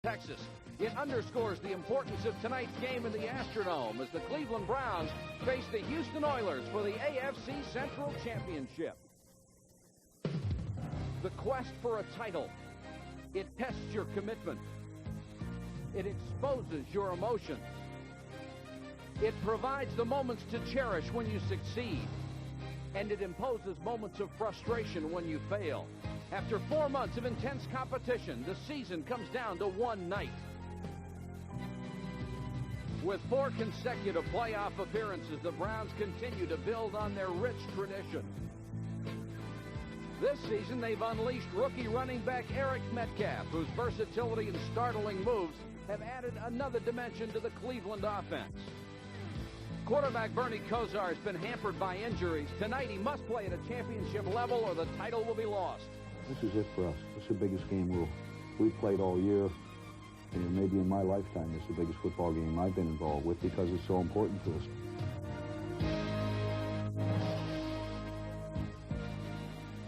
Texas. It underscores the importance of tonight's game in the Astrodome as the Cleveland Browns face the Houston Oilers for the AFC Central Championship. The quest for a title. It tests your commitment. It exposes your emotions. It provides the moments to cherish when you succeed. And it imposes moments of frustration when you fail. After 4 months of intense competition, the season comes down to one night. With 4 consecutive playoff appearances, the Browns continue to build on their rich tradition. This season, they've unleashed rookie running back Eric Metcalf, whose versatility and startling moves have added another dimension to the Cleveland offense. Quarterback Bernie Kosar has been hampered by injuries. Tonight, he must play at a championship level or the title will be lost. This is it for us. This is the biggest game we've played all year. And maybe in my lifetime, this is the biggest football game I've been involved with because it's so important to us.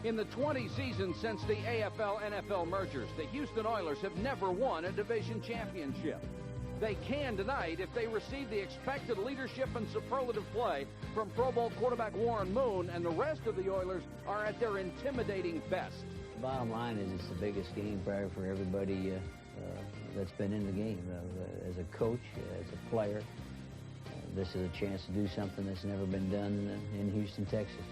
In the 20 seasons since the AFL-NFL mergers, the Houston Oilers have never won a division championship. They can tonight if they receive the expected leadership and superlative play from Pro Bowl quarterback Warren Moon, and the rest of the Oilers are at their intimidating best. Bottom line is it's the biggest game probably for everybody that's been in the game. As a coach, as a player, this is a chance to do something that's never been done in Houston, Texas.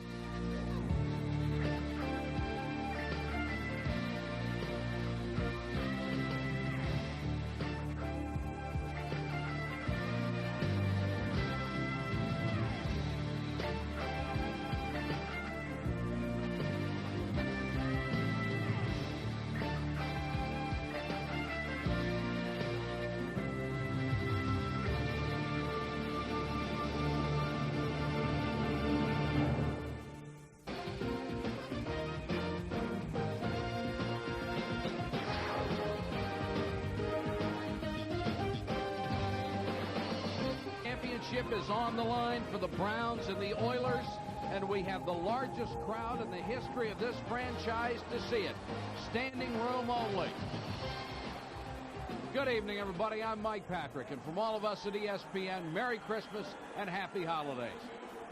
Is on the line for the Browns and the Oilers, and we have the largest crowd in the history of this franchise to see it. Standing room only. Good evening, everybody. I'm Mike Patrick, and from all of us at ESPN, Merry Christmas and Happy Holidays.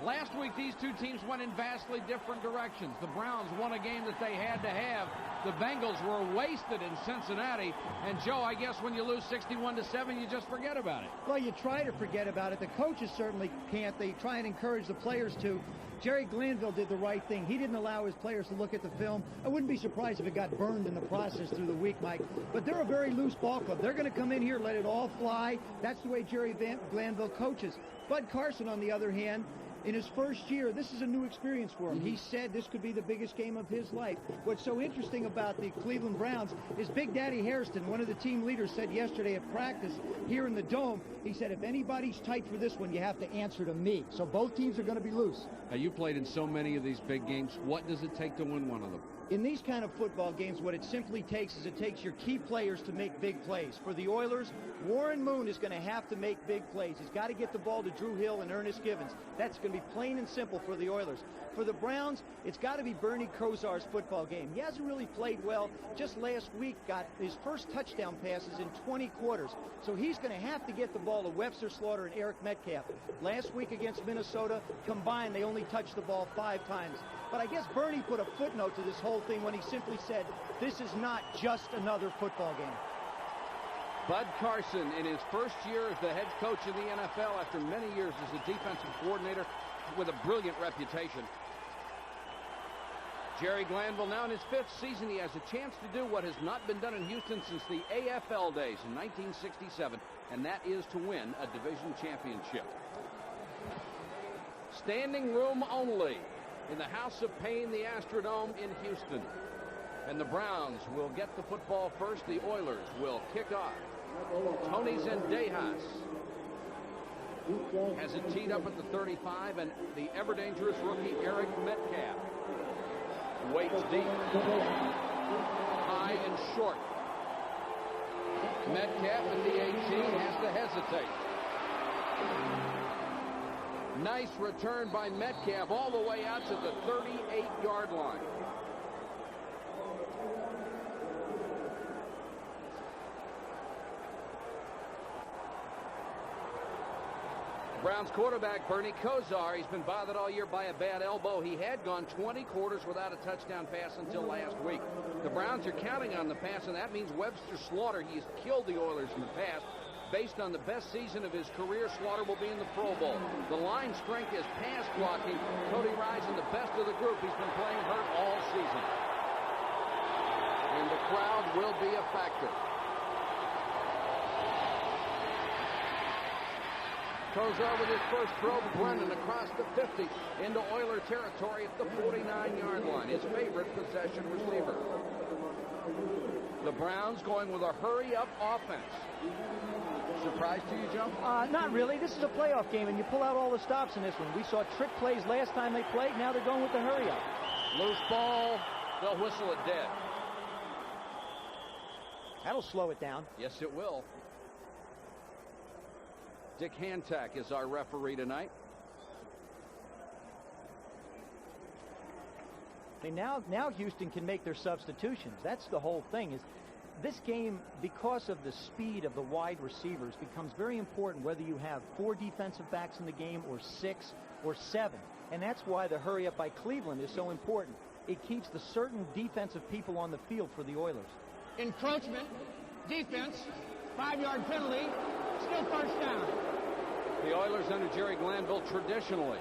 Last week, these two teams went in vastly different directions. The Browns won a game that they had to have. The Bengals were wasted in Cincinnati. And, Joe, I guess when you lose 61-7, you just forget about it. Well, you try to forget about it. The coaches certainly can't. They try and encourage the players to. Jerry Glanville did the right thing. He didn't allow his players to look at the film. I wouldn't be surprised if it got burned in the process through the week, Mike. But they're a very loose ball club. They're going to come in here, let it all fly. That's the way Jerry Glanville coaches. Bud Carson, on the other hand, in his first year, this is a new experience for him. He said this could be the biggest game of his life. What's so interesting about the Cleveland Browns is Big Daddy Hairston, one of the team leaders, said yesterday at practice here in the Dome, he said, if anybody's tight for this one, you have to answer to me. So both teams are going to be loose. Now, you played in so many of these big games. What does it take to win one of them? In these kind of football games, what it simply takes is it takes your key players to make big plays. For the Oilers, Warren Moon is going to have to make big plays. He's got to get the ball to Drew Hill and Ernest Givens. That's going to be plain and simple for the Oilers. For the Browns, it's got to be Bernie Kosar's football game. He hasn't really played well. Just last week got his first touchdown passes in 20 quarters. So he's going to have to get the ball to Webster Slaughter and Eric Metcalf. Last week against Minnesota, combined, they only touched the ball 5 times. But I guess Bernie put a footnote to this whole thing when he simply said, this is not just another football game. Bud Carson, in his first year as the head coach in the NFL, after many years as a defensive coordinator with a brilliant reputation. Jerry Glanville now in his 5th season. He has a chance to do what has not been done in Houston since the AFL days in 1967, and that is to win a division championship. Standing room only in the House of Pain, the Astrodome in Houston. And the Browns will get the football first. The Oilers will kick off. Tony Zendejas has it teed up at the 35, and the ever-dangerous rookie Eric Metcalf waits deep, high and short. Metcalf at the 18 has to hesitate. Nice return by Metcalf all the way out to the 38-yard line. Browns quarterback Bernie Kosar, he's been bothered all year by a bad elbow. He had gone 20 quarters without a touchdown pass until last week. The Browns are counting on the pass, and that means Webster Slaughter. He's killed the Oilers in the past. Based on the best season of his career, Slaughter will be in the Pro Bowl. The line strength is pass blocking. Cody Rison, the best of the group. He's been playing hurt all season. And the crowd will be a factor. Kosar with his first throw, Brennan across the 50 into Oiler territory at the 49-yard line. His favorite possession receiver. The Browns going with a hurry-up offense. Surprise to you, Joe? Not really. This is a playoff game, and you pull out all the stops in this one. We saw trick plays last time they played. Now they're going with the hurry-up. Loose ball. They'll whistle it dead. That'll slow it down. Yes, it will. Dick Hantak is our referee tonight. And now Houston can make their substitutions. That's the whole thing. Is this game, because of the speed of the wide receivers, becomes very important whether you have 4 defensive backs in the game or 6 or 7. And that's why the hurry up by Cleveland is so important. It keeps the certain defensive people on the field for the Oilers. Encroachment, defense, 5-yard penalty, still first down. The Oilers under Jerry Glanville traditionally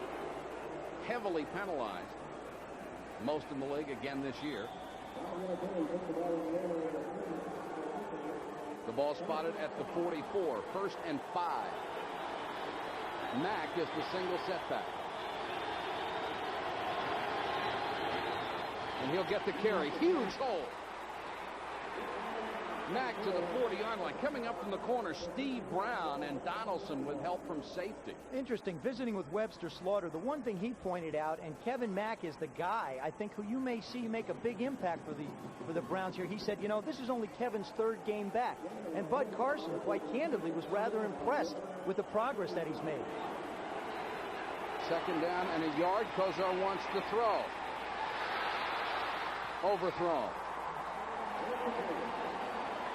heavily penalized. Most in the league again this year. The ball spotted at the 44. 1st and 5. Mack is the single setback. And he'll get the carry. Huge hole. Mack to the 40-yard line. Coming up from the corner, Steve Brown and Donaldson with help from safety. Interesting, visiting with Webster Slaughter, the one thing he pointed out, and Kevin Mack is the guy, I think, who you may see make a big impact for the Browns here. He said, you know, this is only Kevin's 3rd game back. And Bud Carson, quite candidly, was rather impressed with the progress that he's made. 2nd down and a yard. Kosar wants to throw. Overthrown.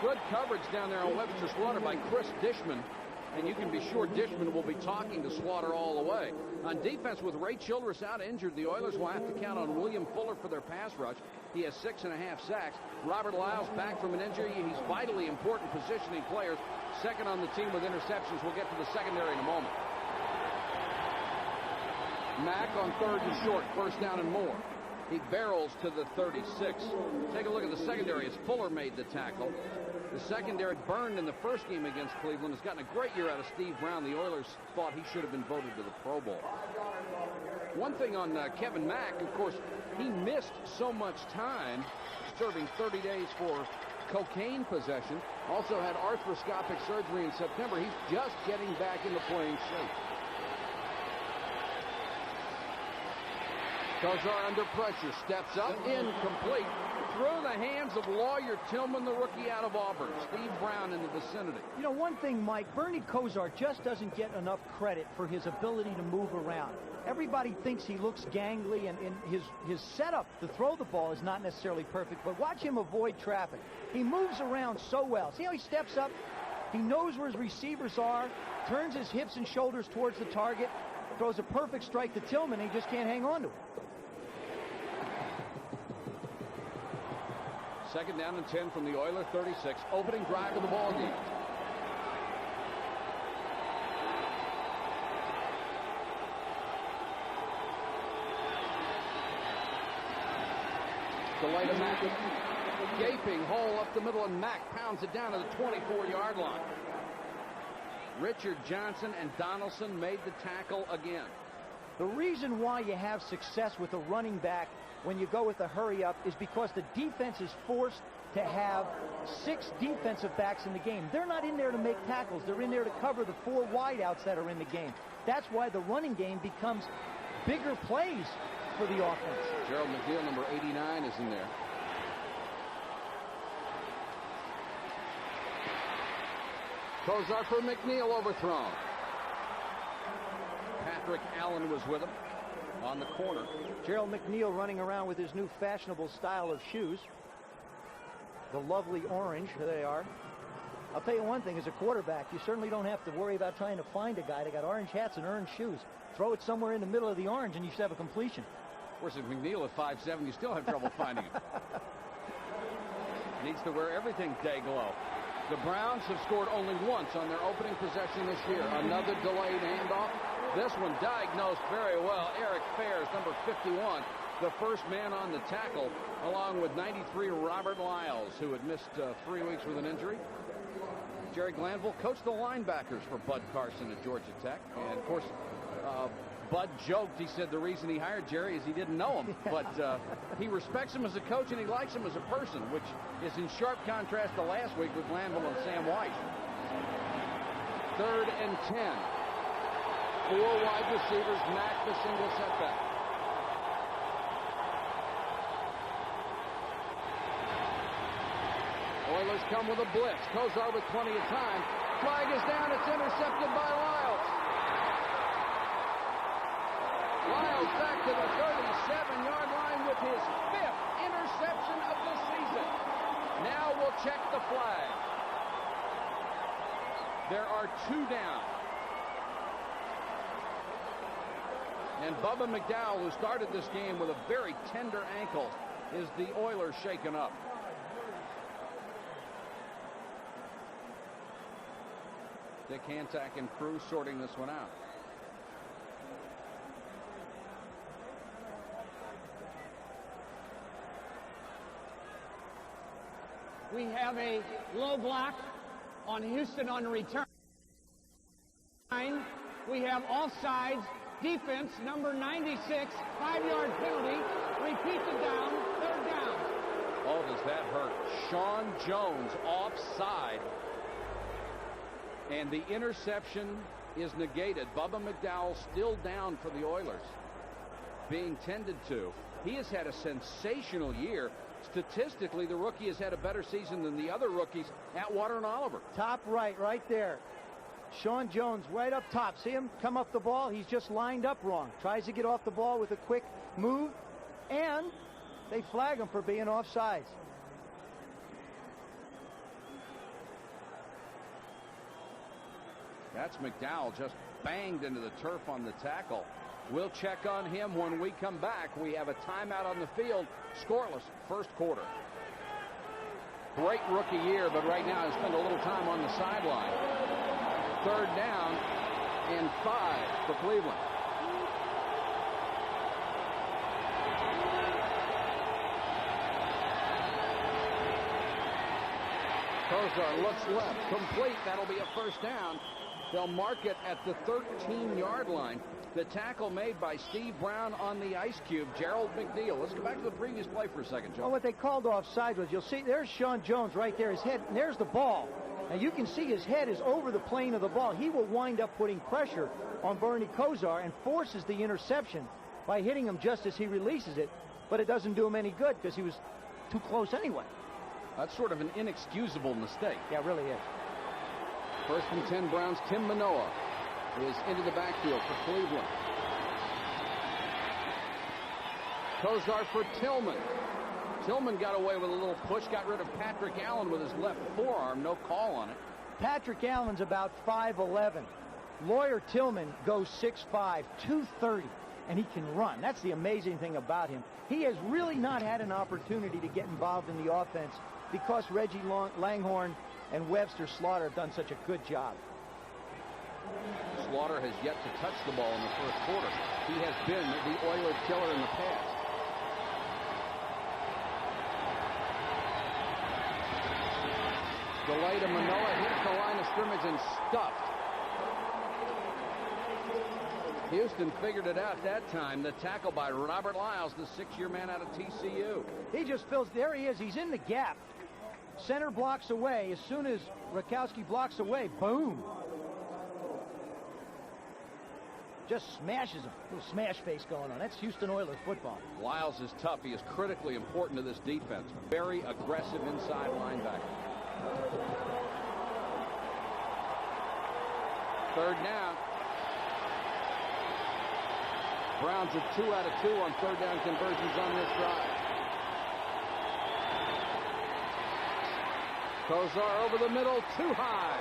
Good coverage down there on Webster Slaughter by Chris Dishman. And you can be sure Dishman will be talking to Slaughter all the way. On defense, with Ray Childress out injured, the Oilers will have to count on William Fuller for their pass rush. He has 6.5 sacks. Robert Lyles back from an injury. He's vitally important positioning players. 2nd on the team with interceptions. We'll get to the secondary in a moment. Mack on 3rd and short. 1st down and more. He barrels to the 36. Take a look at the secondary as Fuller made the tackle. The secondary burned in the first game against Cleveland. Has gotten a great year out of Steve Brown. The Oilers thought he should have been voted to the Pro Bowl. One thing on Kevin Mack, of course, he missed so much time, serving 30 days for cocaine possession. Also had arthroscopic surgery in September. He's just getting back into playing shape. Kosar under pressure, steps up, incomplete. Through the hands of Lawyer Tillman, the rookie out of Auburn. Steve Brown in the vicinity. You know, one thing, Mike, Bernie Kosar just doesn't get enough credit for his ability to move around. Everybody thinks he looks gangly, and his setup to throw the ball is not necessarily perfect, but watch him avoid traffic. He moves around so well. See how he steps up? He knows where his receivers are, turns his hips and shoulders towards the target, throws a perfect strike to Tillman, and he just can't hang on to it. 2nd down and 10 from the Oiler 36. Opening drive of the ball game. Delay to Mack. Gaping hole up the middle, and Mack pounds it down to the 24-yard line. Richard Johnson and Donaldson made the tackle again. The reason why you have success with a running back when you go with a hurry-up is because the defense is forced to have 6 defensive backs in the game. They're not in there to make tackles. They're in there to cover the 4 wideouts that are in the game. That's why the running game becomes bigger plays for the offense. Gerald McNeil, number 89, is in there. Kosar for McNeil, overthrown. Patrick Allen was with him on the corner. Gerald McNeil running around with his new fashionable style of shoes. The lovely orange, there they are. I'll tell you one thing, as a quarterback, you certainly don't have to worry about trying to find a guy that got orange hats and orange shoes. Throw it somewhere in the middle of the orange and you should have a completion. Of course, if McNeil at 5'7", you still have trouble finding him. Needs to wear everything day glow. The Browns have scored only once on their opening possession this year. Another delayed handoff. This one diagnosed very well. Eric Fairs, number 51, the first man on the tackle, along with 93 Robert Lyles, who had missed 3 weeks with an injury. Jerry Glanville coached the linebackers for Bud Carson at Georgia Tech. And, of course, Bud joked. He said the reason he hired Jerry is he didn't know him. But he respects him as a coach and he likes him as a person, which is in sharp contrast to last week with Glanville and Sam White. 3rd and 10. 4 wide receivers, Mack the single setback. Oilers come with a blitz. Kozar with plenty of time. Flag is down. It's intercepted by Lyles. Lyles back to the 37-yard line with his 5th interception of the season. Now we'll check the flag. There are 2 down. And Bubba McDowell, who started this game with a very tender ankle, is the Oilers shaken up. Dick Hantak and crew sorting this one out. We have a low block on Houston on return. We have offsides. Defense, number 96, 5-yard penalty. Repeat the down, 3rd down. Oh, does that hurt? Sean Jones offside. And the interception is negated. Bubba McDowell still down for the Oilers, being tended to. He has had a sensational year. Statistically, the rookie has had a better season than the other rookies, Atwater and Oliver. Top right there. Sean Jones right up top. See him come up the ball? He's just lined up wrong. Tries to get off the ball with a quick move, and they flag him for being offsides. That's McDowell just banged into the turf on the tackle. We'll check on him when we come back. We have a timeout on the field. Scoreless first quarter. Great rookie year, but right now he's spent a little time on the sideline. 3rd down and 5 for Cleveland. Kozar looks left, complete. That'll be a first down. They'll mark it at the 13-yard line. The tackle made by Steve Brown on the ice cube, Gerald McNeil. Let's go back to the previous play for a second, Joe. Well, what they called offside was, you'll see, there's Sean Jones right there, his head, and there's the ball. Now, you can see his head is over the plane of the ball. He will wind up putting pressure on Bernie Kozar and forces the interception by hitting him just as he releases it, but it doesn't do him any good because he was too close anyway. That's sort of an inexcusable mistake. Yeah, it really is. 1st and 10 Browns. Tim Manoa is into the backfield for Cleveland. Kozar for Tillman. Tillman got away with a little push, got rid of Patrick Allen with his left forearm. No call on it. Patrick Allen's about 5'11". Lawyer Tillman goes 6'5", 230, and he can run. That's the amazing thing about him. He has really not had an opportunity to get involved in the offense because Reggie Langhorne and Webster Slaughter have done such a good job. Slaughter has yet to touch the ball in the first quarter. He has been the Oiler killer in the past. Delay to Manoa, hits the line of scrimmage and stuffed. Houston figured it out that time. The tackle by Robert Lyles, the 6-year man out of TCU. He just fills, there he is, he's in the gap. Center blocks away. As soon as Rakowski blocks away, boom. Just smashes him. Little smash face going on. That's Houston Oilers football. Lyles is tough. He is critically important to this defense. Very aggressive inside linebacker. 3rd down. Browns are 2 out of 2 on 3rd down conversions on this drive. Kozar over the middle, too high.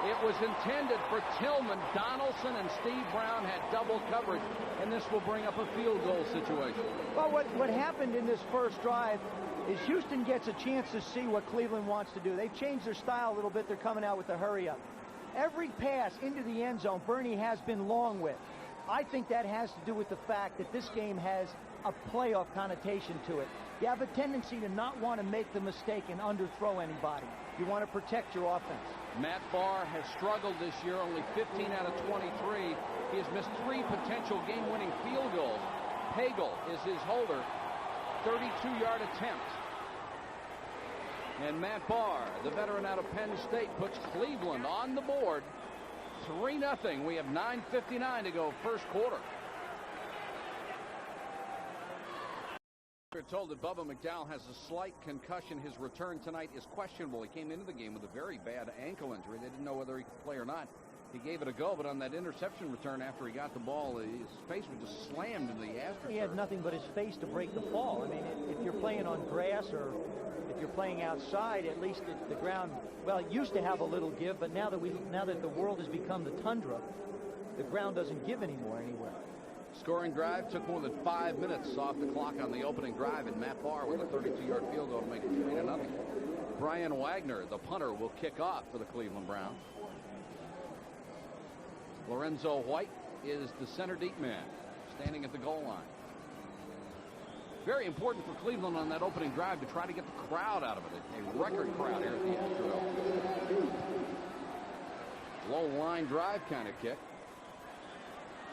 It was intended for Tillman. Donaldson and Steve Brown had double coverage, and this will bring up a field goal situation. Well, what happened in this first drive is Houston gets a chance to see what Cleveland wants to do. They've changed their style a little bit. They're coming out with the hurry up. Every pass into the end zone, Bernie has been long with. I think that has to do with the fact that this game has a playoff connotation to it. You have a tendency to not want to make the mistake and underthrow anybody. You want to protect your offense. Matt Barr has struggled this year, only 15 out of 23. He has missed 3 potential game-winning field goals. Pagel is his holder, 32-yard attempt. And Matt Barr, the veteran out of Penn State, puts Cleveland on the board. 3-0. We have 9:59 to go, first quarter. We're told that Bubba McDowell has a slight concussion. His return tonight is questionable. He came into the game with a very bad ankle injury. They didn't know whether he could play or not. He gave it a go, but on that interception return after he got the ball, his face was just slammed into the astroturf. He had nothing but his face to break the fall. I mean, if you're playing on grass or if you're playing outside, at least the ground, well, it used to have a little give, but now that the world has become the tundra, the ground doesn't give anymore anywhere. Scoring drive took more than 5 minutes off the clock on the opening drive, and Matt Barr with a 32-yard field goal to make it 3-0. Brian Wagner, the punter, will kick off for the Cleveland Browns. Lorenzo White is the center deep man, standing at the goal line. Very important for Cleveland on that opening drive to try to get the crowd out of it. A record crowd here at the Astrodome. Low line drive kind of kick.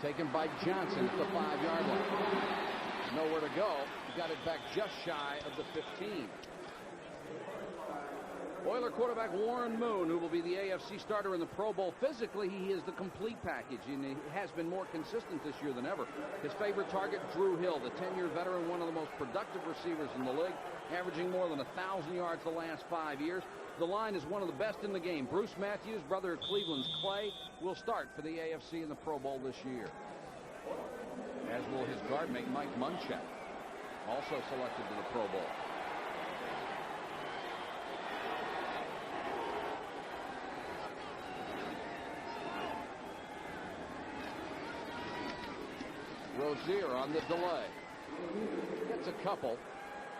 Taken by Johnson at the 5-yard line. Nowhere to go. He got it back just shy of the 15. Oiler quarterback Warren Moon, who will be the AFC starter in the Pro Bowl. Physically, he is the complete package, and he has been more consistent this year than ever. His favorite target, Drew Hill, the 10-year veteran, one of the most productive receivers in the league, averaging more than 1,000 yards the last 5 years. The line is one of the best in the game. Bruce Matthews, brother of Cleveland's Clay, will start for the AFC in the Pro Bowl this year. As will his guardmate, Mike Munchak, also selected to the Pro Bowl. Rozier on the delay. Gets a couple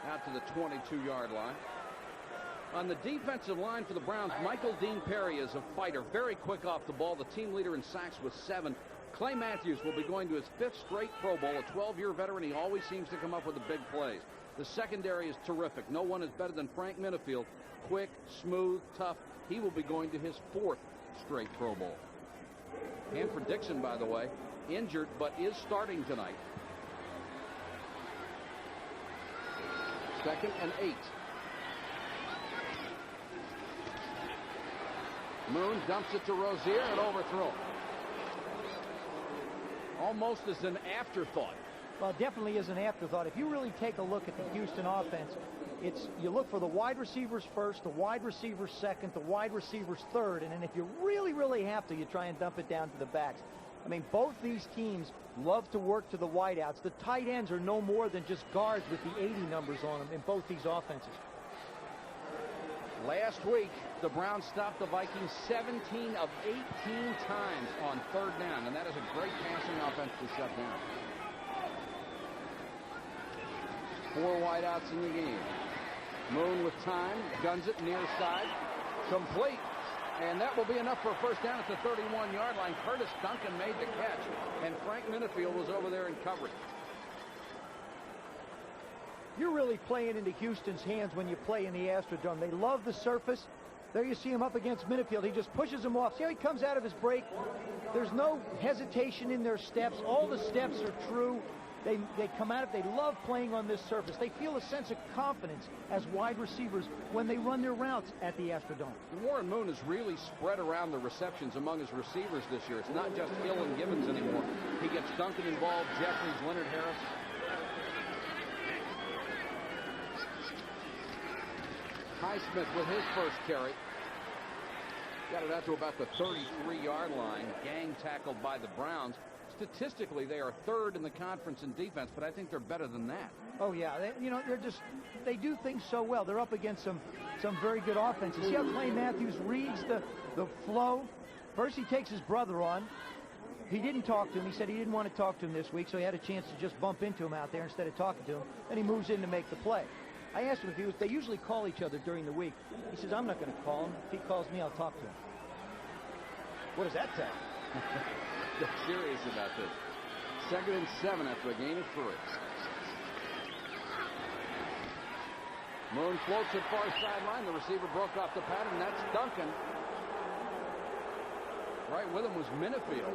out to the 22-yard line. On the defensive line for the Browns, Michael Dean Perry is a fighter, very quick off the ball, the team leader in sacks with 7. Clay Matthews will be going to his 5th straight Pro Bowl, a 12-year veteran. He always seems to come up with the big plays. The secondary is terrific. No one is better than Frank Minifield. Quick, smooth, tough. He will be going to his 4th straight Pro Bowl. Hanford Dixon, by the way, injured but is starting tonight. 2nd and 8. Moon dumps it to Rozier and overthrown. Almost as an afterthought. Well, it definitely is an afterthought. If you really take a look at the Houston offense, you look for the wide receivers first, the wide receivers second, the wide receivers third, and then if you really, really have to, you try and dump it down to the backs. I mean, both these teams love to work to the wideouts. The tight ends are no more than just guards with the 80 numbers on them in both these offenses. Last week, the Browns stopped the Vikings 17 of 18 times on 3rd down, and that is a great passing offense to shut down. 4 wideouts in the game. Moon with time, guns it near side, complete. And that will be enough for a first down at the 31-yard line. Curtis Duncan made the catch, and Frank Minifield was over there in coverage. You're really playing into Houston's hands when you play in the Astrodome. They love the surface. There you see him up against Minifield. He just pushes him off. See how he comes out of his break? There's no hesitation in their steps. All the steps are true. They come out of it. They love playing on this surface. They feel a sense of confidence as wide receivers when they run their routes at the Astrodome. Warren Moon has really spread around the receptions among his receivers this year. It's not just Hill and Gibbons anymore. He gets Duncan involved, Jeffries, Leonard Harris. Highsmith with his first carry. Got it out to about the 33-yard line. Gang tackled by the Browns. statistically, they are third in the conference in defense, but I think they're better than that. Oh, yeah. They do things so well. They're up against some very good offenses. See how Clay Matthews reads the flow? First, he takes his brother on. He didn't talk to him. He said he didn't want to talk to him this week, so he had a chance to just bump into him out there instead of talking to him. Then he moves in to make the play. I asked him if they usually call each other during the week. He says, I'm not going to call him. If he calls me, I'll talk to him. What does that tell you? They're serious about this. 2nd and 7 after a gain of 3. Moon floats at far sideline. The receiver broke off the pattern. That's Duncan. Right with him was Minifield.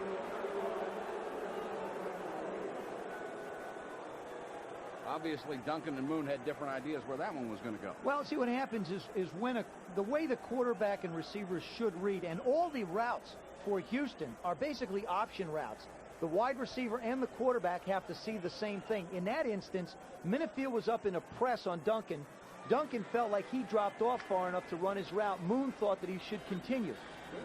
Obviously, Duncan and Moon had different ideas where that one was going to go. Well, see, what happens is when the way the quarterback and receivers should read, and all the routes for Houston are basically option routes. The wide receiver and the quarterback have to see the same thing. In that instance, Minifield was up in a press on Duncan. Duncan felt like he dropped off far enough to run his route. Moon thought that he should continue.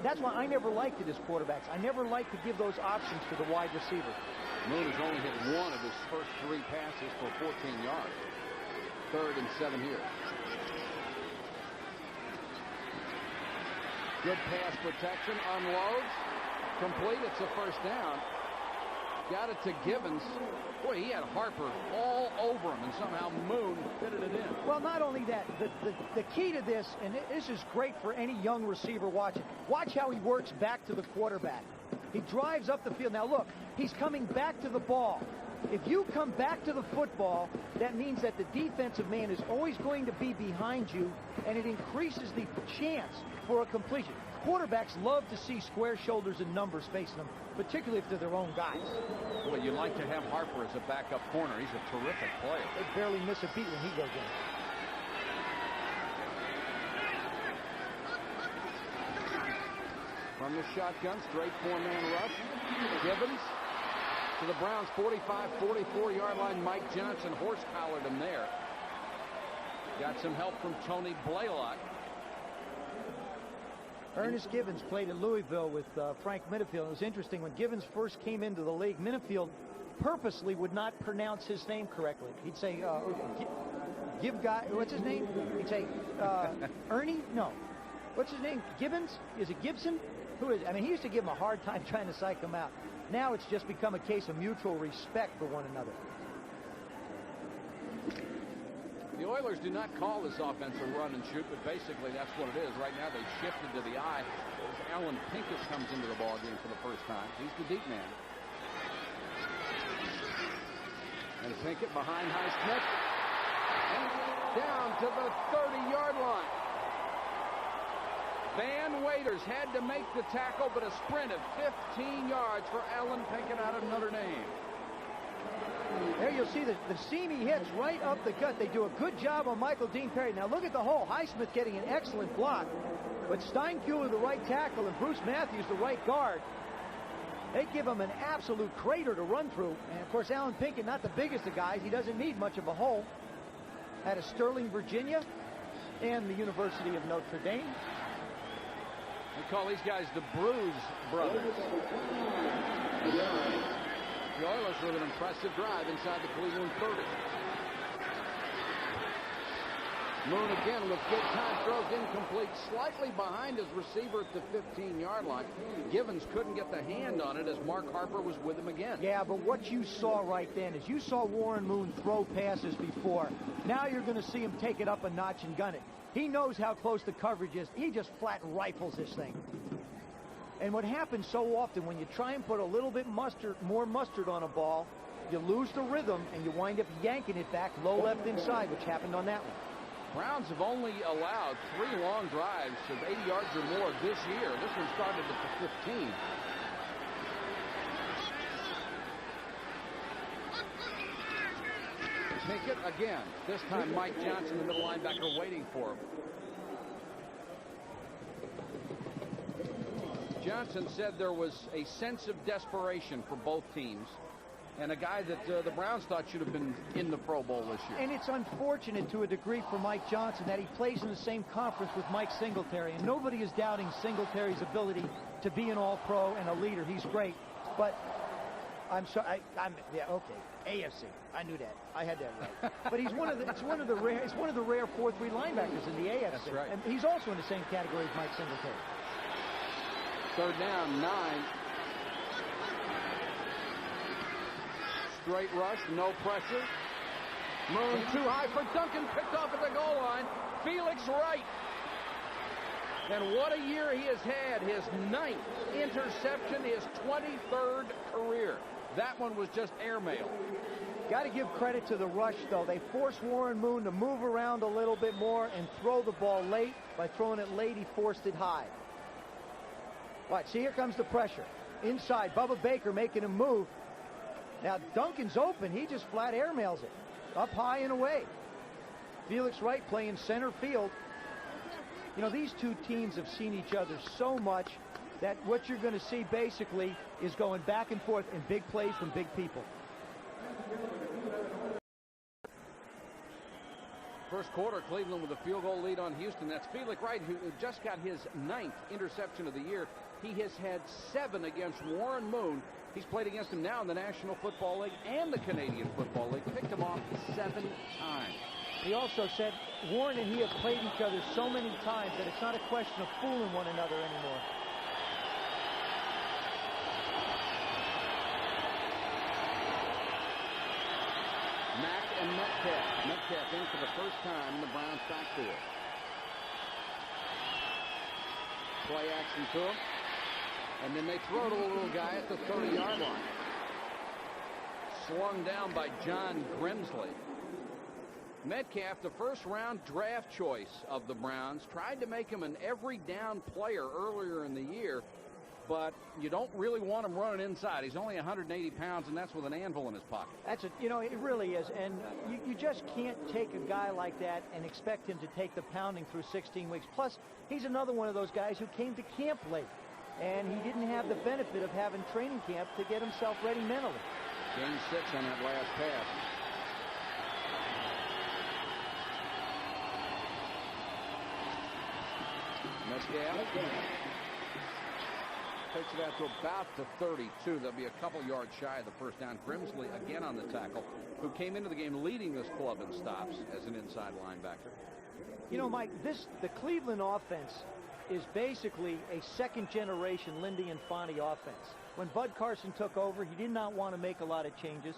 That's why I never liked it as quarterbacks. I never liked to give those options to the wide receiver. Moon has only hit 1 of his first 3 passes for 14 yards. 3rd and 7 here. Good pass protection, unloads, complete. It's a first down. Got it to Givens. Boy, he had Harper all over him, and somehow Moon fitted it in. Well, not only that, the key to this, and this is great for any young receiver watching, watch how he works back to the quarterback. He drives up the field. Now, look, he's coming back to the ball. If you come back to the football, that means that the defensive man is always going to be behind you, and it increases the chance for a completion. Quarterbacks love to see square shoulders and numbers facing them, particularly if they're their own guys. Well, you like to have Harper as a backup corner. He's a terrific player. They barely miss a beat when he goes in. From the shotgun, straight 4-man rush. Givens to the Browns' 45, 44-yard line. Mike Johnson horse-collared him there. Got some help from Tony Blaylock. Ernest Givens played in Louisville with Frank Minifield. It was interesting. When Givens first came into the league, Minifield purposely would not pronounce his name correctly. He'd say, what's his name? He'd say, Ernie? No. What's his name? Gibbons? Is it Gibson? Who is it? I mean, he used to give him a hard time trying to psych him out. Now it's just become a case of mutual respect for one another. The Oilers do not call this offense a run and shoot, but basically that's what it is. Right now they shifted to the eye as Alan Pinkett comes into the ballgame for the first time. He's the deep man. And Pinkett behind Highsmith. And down to the 30-yard line. Van Waiters had to make the tackle, but a sprint of 15 yards for Alan Pinkett out of Notre Dame. There you'll see the seam he hits right up the gut. They do a good job on Michael Dean Perry. Now look at the hole. Highsmith getting an excellent block. But Steinkuhler, the right tackle, and Bruce Matthews, the right guard, they give him an absolute crater to run through. And, of course, Alan Pinkett, not the biggest of guys. He doesn't need much of a hole. Out of Sterling, Virginia, and the University of Notre Dame. We call these guys the Bruise Brothers. The Oilers with an impressive drive inside the Cleveland 30. Moon again with good time, throws incomplete, slightly behind his receiver at the 15-yard line. Givens couldn't get the hand on it as Mark Harper was with him again. Yeah, but what you saw right then is you saw Warren Moon throw passes before. Now you're going to see him take it up a notch and gun it. He knows how close the coverage is. He just flat rifles this thing. And what happens so often when you try and put a little bit more mustard on a ball, you lose the rhythm and you wind up yanking it back low left inside, which happened on that one. Browns have only allowed 3 long drives of 80 yards or more this year. This one started at the 15. Pinkett again. This time Mike Johnson, the middle linebacker, waiting for him. Johnson said there was a sense of desperation for both teams, and a guy that the Browns thought should have been in the Pro Bowl this year. And it's unfortunate to a degree for Mike Johnson that he plays in the same conference with Mike Singletary, and nobody is doubting Singletary's ability to be an all-pro and a leader. He's great. But I'm sorry. Yeah, okay. AFC. I knew that. I had that right. But he's one of the rare 4-3 linebackers in the AFC. That's right. And he's also in the same category as Mike Singletary. Third down, 9. Straight rush, no pressure. Moon too high for Duncan, picked off at the goal line. Felix Wright. And what a year he has had. His 9th interception, his 23rd career. That one was just airmail. Got to give credit to the rush, though. They forced Warren Moon to move around a little bit more and throw the ball late. By throwing it late, he forced it high. All right, see, here comes the pressure. Inside, Bubba Baker making him move. Now, Duncan's open. He just flat airmails it. Up high and away. Felix Wright playing center field. You know, these two teams have seen each other so much that what you're going to see basically is going back and forth in big plays from big people. First quarter, Cleveland with a field goal lead on Houston. That's Felix Wright, who just got his 9th interception of the year. He has had 7 against Warren Moon. He's played against him now in the National Football League and the Canadian Football League. Picked him off 7 times. He also said Warren and he have played each other so many times that it's not a question of fooling one another anymore. Mack and Metcalf. Metcalf in for the first time in the Browns backfield. Play action to him. And then they throw to the little guy at the 30-yard line. Slung down by John Grimsley. Metcalf, the first-round draft choice of the Browns, tried to make him an every-down player earlier in the year, but you don't really want him running inside. He's only 180 pounds, and that's with an anvil in his pocket. That's it really is, and you just can't take a guy like that and expect him to take the pounding through 16 weeks. Plus, he's another one of those guys who came to camp late, and he didn't have the benefit of having training camp to get himself ready mentally. Gain 6 on that last pass. Metcalf takes it out to about the 32. They'll be a couple yards shy of the first down. Grimsley again on the tackle, who came into the game leading this club in stops as an inside linebacker. You know, Mike, the Cleveland offense is basically a second-generation Lindy Infante offense. When Bud Carson took over, he did not want to make a lot of changes.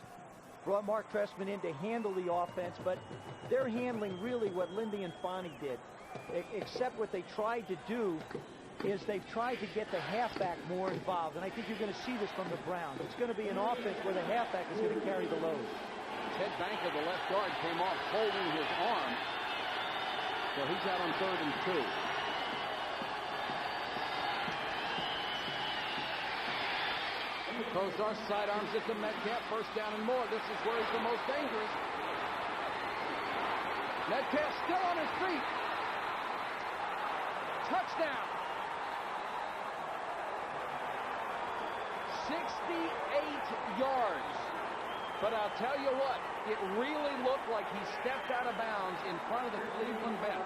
Brought Mark Trestman in to handle the offense, but they're handling really what Lindy Infante did. Except what they tried to do is they've tried to get the halfback more involved, and I think you're going to see this from the Browns. It's going to be an offense where the halfback is going to carry the load. Ted Banker, the left guard, came off holding his arm, so he's out on 3rd and 2. Throws our sidearms it to Metcalf, first down and more. This is where he's the most dangerous. Metcalf still on his feet. Touchdown. 68 yards. But I'll tell you what, it really looked like he stepped out of bounds in front of the Cleveland bench.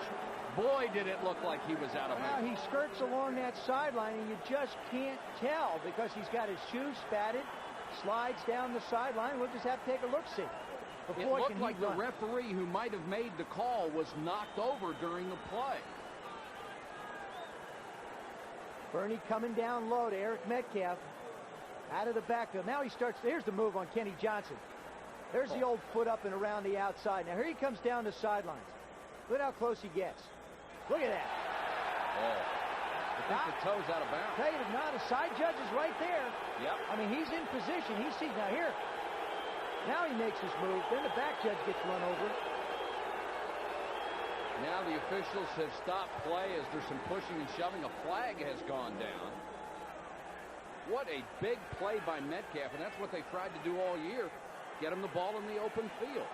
Boy, did it look like he was out of bounds. Well, he skirts along that sideline, and you just can't tell because he's got his shoes spatted, slides down the sideline. We'll just have to take a look-see. It looked like the referee who might have made the call was knocked over during the play. Bernie coming down low to Eric Metcalf. Out of the backfield. Now he starts. Here's the move on Kenny Johnson. There's the old foot up and around the outside. Now here he comes down the sidelines. Look how close he gets. Look at that. Oh. I think the toe's out of bounds. Tell you, no, the side judge is right there. Yep. I mean, he's in position. He sees. Now here. Now he makes his move. Then the back judge gets run over. Now the officials have stopped play as there's some pushing and shoving. A flag has gone down. What a big play by Metcalf, and that's what they tried to do all year. Get him the ball in the open field.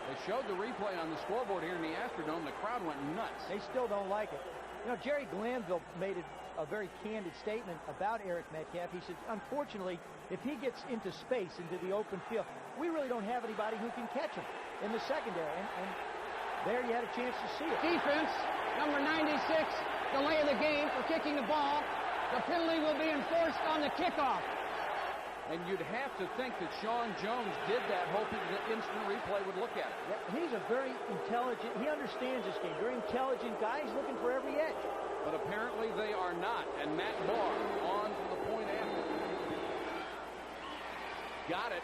They showed the replay on the scoreboard here in the Astrodome. The crowd went nuts. They still don't like it. You know, Jerry Glanville made a very candid statement about Eric Metcalf. He said, unfortunately, if he gets into space, into the open field, we really don't have anybody who can catch him in the secondary. And there you had a chance to see it. Defense, number 96, delay of the game for kicking the ball. The penalty will be enforced on the kickoff. And you'd have to think that Sean Jones did that, hoping that instant replay would look at it. Yeah, he's a very intelligent, he understands this game, very intelligent guy. He's looking for every edge. But apparently they are not. And Matt Barr on to the point after. Got it.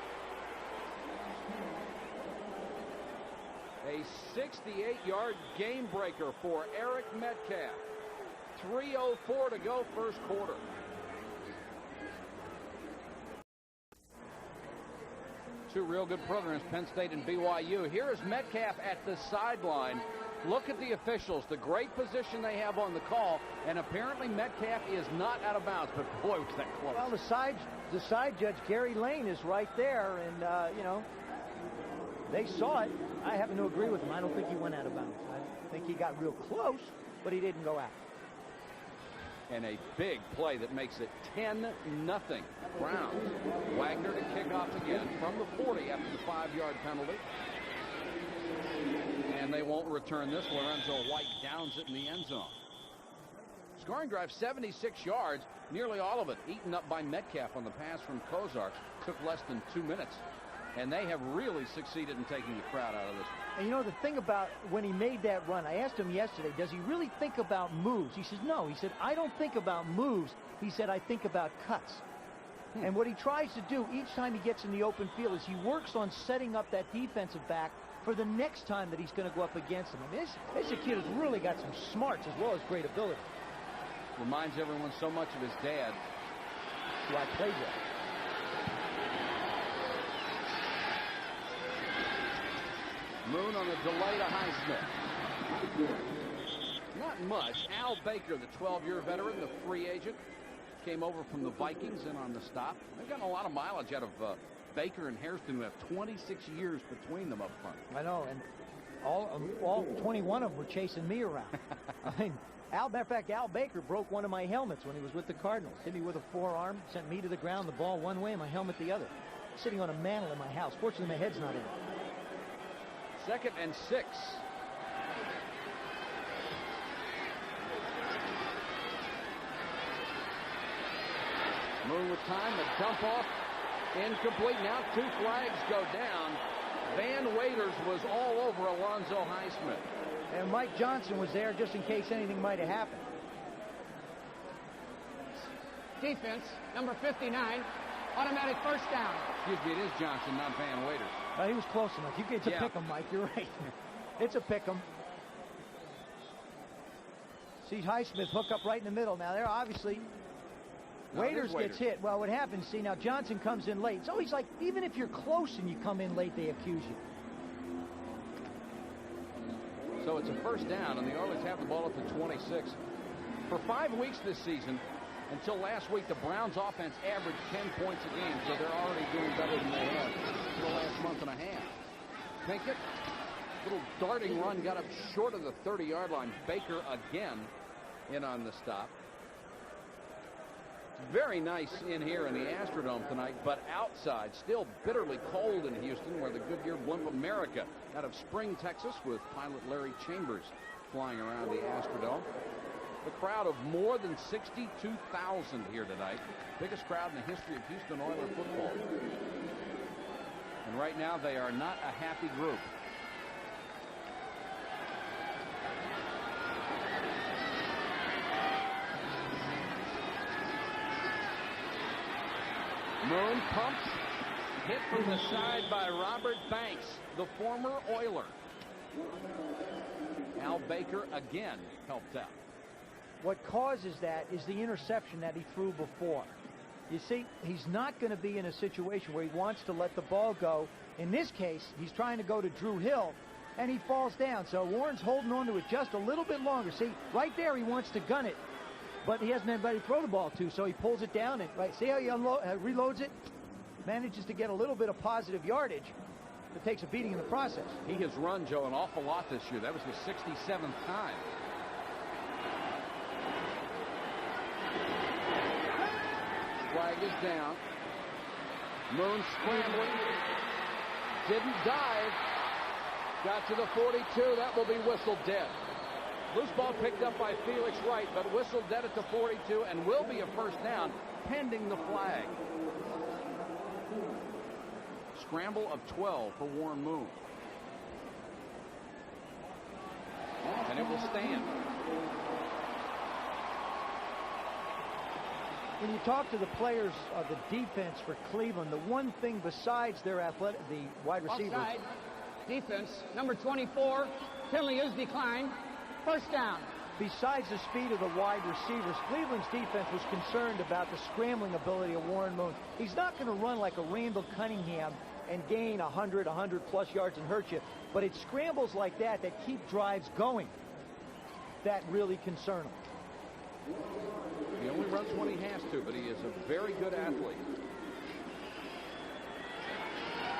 A 68-yard game breaker for Eric Metcalf. 3:04 to go first quarter. Two real good programs, Penn State and BYU. Here is Metcalf at the sideline. Look at the officials, the great position they have on the call, and apparently Metcalf is not out of bounds, but boy, was that close. Well, the side judge, Gary Lane, is right there, and, you know, they saw it. I happen to agree with him. I don't think he went out of bounds. I think he got real close, but he didn't go out. And a big play that makes it 10-0. Browns. Wagner to kick off again from the 40 after the 5-yard penalty. And they won't return this one until White downs it in the end zone. Scoring drive 76 yards, nearly all of it eaten up by Metcalf on the pass from Kozarks. Took less than 2 minutes. And they have really succeeded in taking the crowd out of this one. And you know, the thing about when he made that run, I asked him yesterday, does he really think about moves? He says, no. He said, I don't think about moves. He said, I think about cuts. And what he tries to do each time he gets in the open field is he works on setting up that defensive back for the next time that he's going to go up against him. I mean, this kid has really got some smarts as well as great ability. Reminds everyone so much of his dad, who I played with. Moon on the delay to Highsmith. Not much. Al Baker, the 12-year veteran, the free agent, came over from the Vikings in on the stop. They've gotten a lot of mileage out of Baker and Hairston, who have 26 years between them up front. I know, and all 21 of them were chasing me around. I mean, matter of fact, Al Baker broke one of my helmets when he was with the Cardinals. Hit me with a forearm, sent me to the ground, the ball one way and my helmet the other. Sitting on a mantle in my house. Fortunately, my head's not in it. 2nd and 6. Moon with time, a dump off, incomplete. Now 2 flags go down. Van Waiters was all over Alonzo Highsmith. And Mike Johnson was there just in case anything might have happened. Defense, number 59, automatic first down. Excuse me, it is Johnson, not Van Waiters. He was close enough. It's a pick 'em, Mike. You're right. It's a pick 'em. See Highsmith hook up right in the middle. Now, there obviously Waiters gets hit. Well, what happens, see, now Johnson comes in late. It's always like, even if you're close and you come in late, they accuse you. So it's a first down, and the Oilers have the ball at the 26. For 5 weeks this season, until last week, the Browns offense averaged 10 points a game, so they're already doing better than they have for the last month and a half. Pinkett, little darting run, got up short of the 30-yard line. Baker again in on the stop. Very nice in here in the Astrodome tonight, but outside, still bitterly cold in Houston, where the Goodyear Blimp America out of Spring, Texas, with pilot Larry Chambers flying around the Astrodome. The crowd of more than 62,000 here tonight. Biggest crowd in the history of Houston Oilers football. And right now they are not a happy group. Moon pumps, hit from the side by Robert Banks, the former Oiler. Al Baker again helped out. What causes that is the interception that he threw before. You see, he's not going to be in a situation where he wants to let the ball go. In this case, he's trying to go to Drew Hill, and he falls down. So Warren's holding on to it just a little bit longer. See, right there he wants to gun it, but he hasn't anybody to throw the ball to, so he pulls it down. And right, see how he reloads it? Manages to get a little bit of positive yardage, but takes a beating in the process. He has run, Joe, an awful lot this year. That was his 67th time. Flag is down. Moon scrambling. Didn't dive. Got to the 42. That will be whistled dead. Loose ball picked up by Felix Wright, but whistled dead at the 42 and will be a first down pending the flag. Scramble of 12 for Warren Moon. And it will stand. When you talk to the players of the defense for Cleveland, the one thing besides their athletic, the wide receivers. Offside. Defense, number 24. Penalty is declined. First down. Besides the speed of the wide receivers, Cleveland's defense was concerned about the scrambling ability of Warren Moon. He's not going to run like a Randall Cunningham and gain 100+ yards and hurt you. But it's scrambles like that that keep drives going that really concern him. He only runs when he has to, but he is a very good athlete.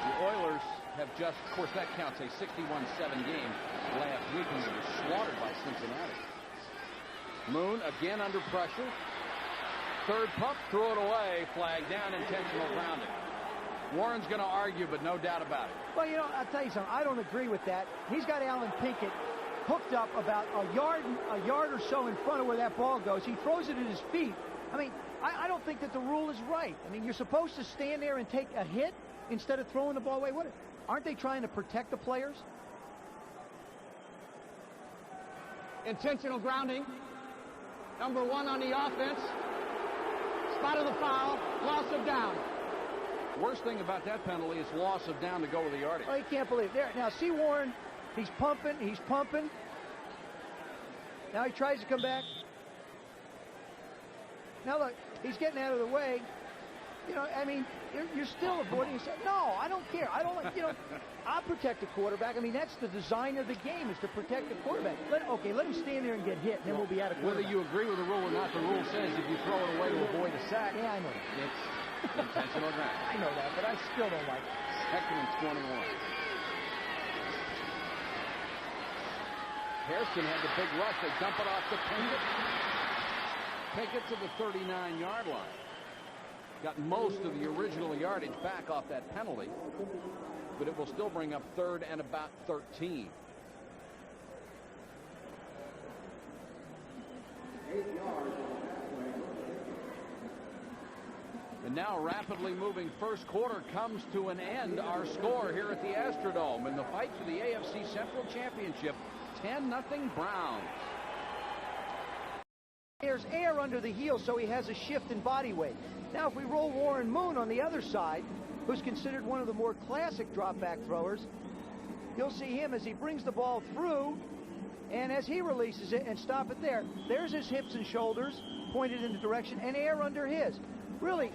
The Oilers have just, of course, that counts a 61-7 game last week when they were slaughtered by Cincinnati. Moon again under pressure. Third pump, throw it away, flag down, intentional grounding. Warren's going to argue, but no doubt about it. Well, you know, I'll tell you something. I don't agree with that. He's got Alan Pinkett hooked up about a yard or so in front of where that ball goes. He throws it at his feet. I mean, I don't think that the rule is right. I mean, you're supposed to stand there and take a hit instead of throwing the ball away. What? Aren't they trying to protect the players? Intentional grounding. Number 1 on the offense. Spot of the foul. Loss of down. Worst thing about that penalty is loss of down to go with the yardage. Oh, you can't believe it. There. Now, see Warren. He's pumping. He's pumping. Now he tries to come back. Now, look. He's getting out of the way. You know, I mean, you're still avoiding. You say, no, I don't care. I don't like, you know, I'll protect the quarterback. I mean, that's the design of the game, is to protect the quarterback. Let him stand there and get hit, and then we'll be out of quarterback. Whether you agree with the rule or not, the rule says if you throw it away to avoid a sack, yeah, I know that. It's intentional grounding. I know that, but I still don't like it. Second and 21. Hairston had the big rush. They dump it off to Pinkett. Pinkett to the 39-yard line. Got most of the original yardage back off that penalty, but it will still bring up third and about 13. And now a rapidly moving first quarter comes to an end. Our score here at the Astrodome in the fight for the AFC Central Championship, 10-0 Browns. There's air under the heel, so he has a shift in body weight. Now, if we roll Warren Moon on the other side, who's considered one of the more classic drop-back throwers, you'll see him as he brings the ball through, and as he releases it and stop it there, there's his hips and shoulders pointed in the direction, and air under his. Really,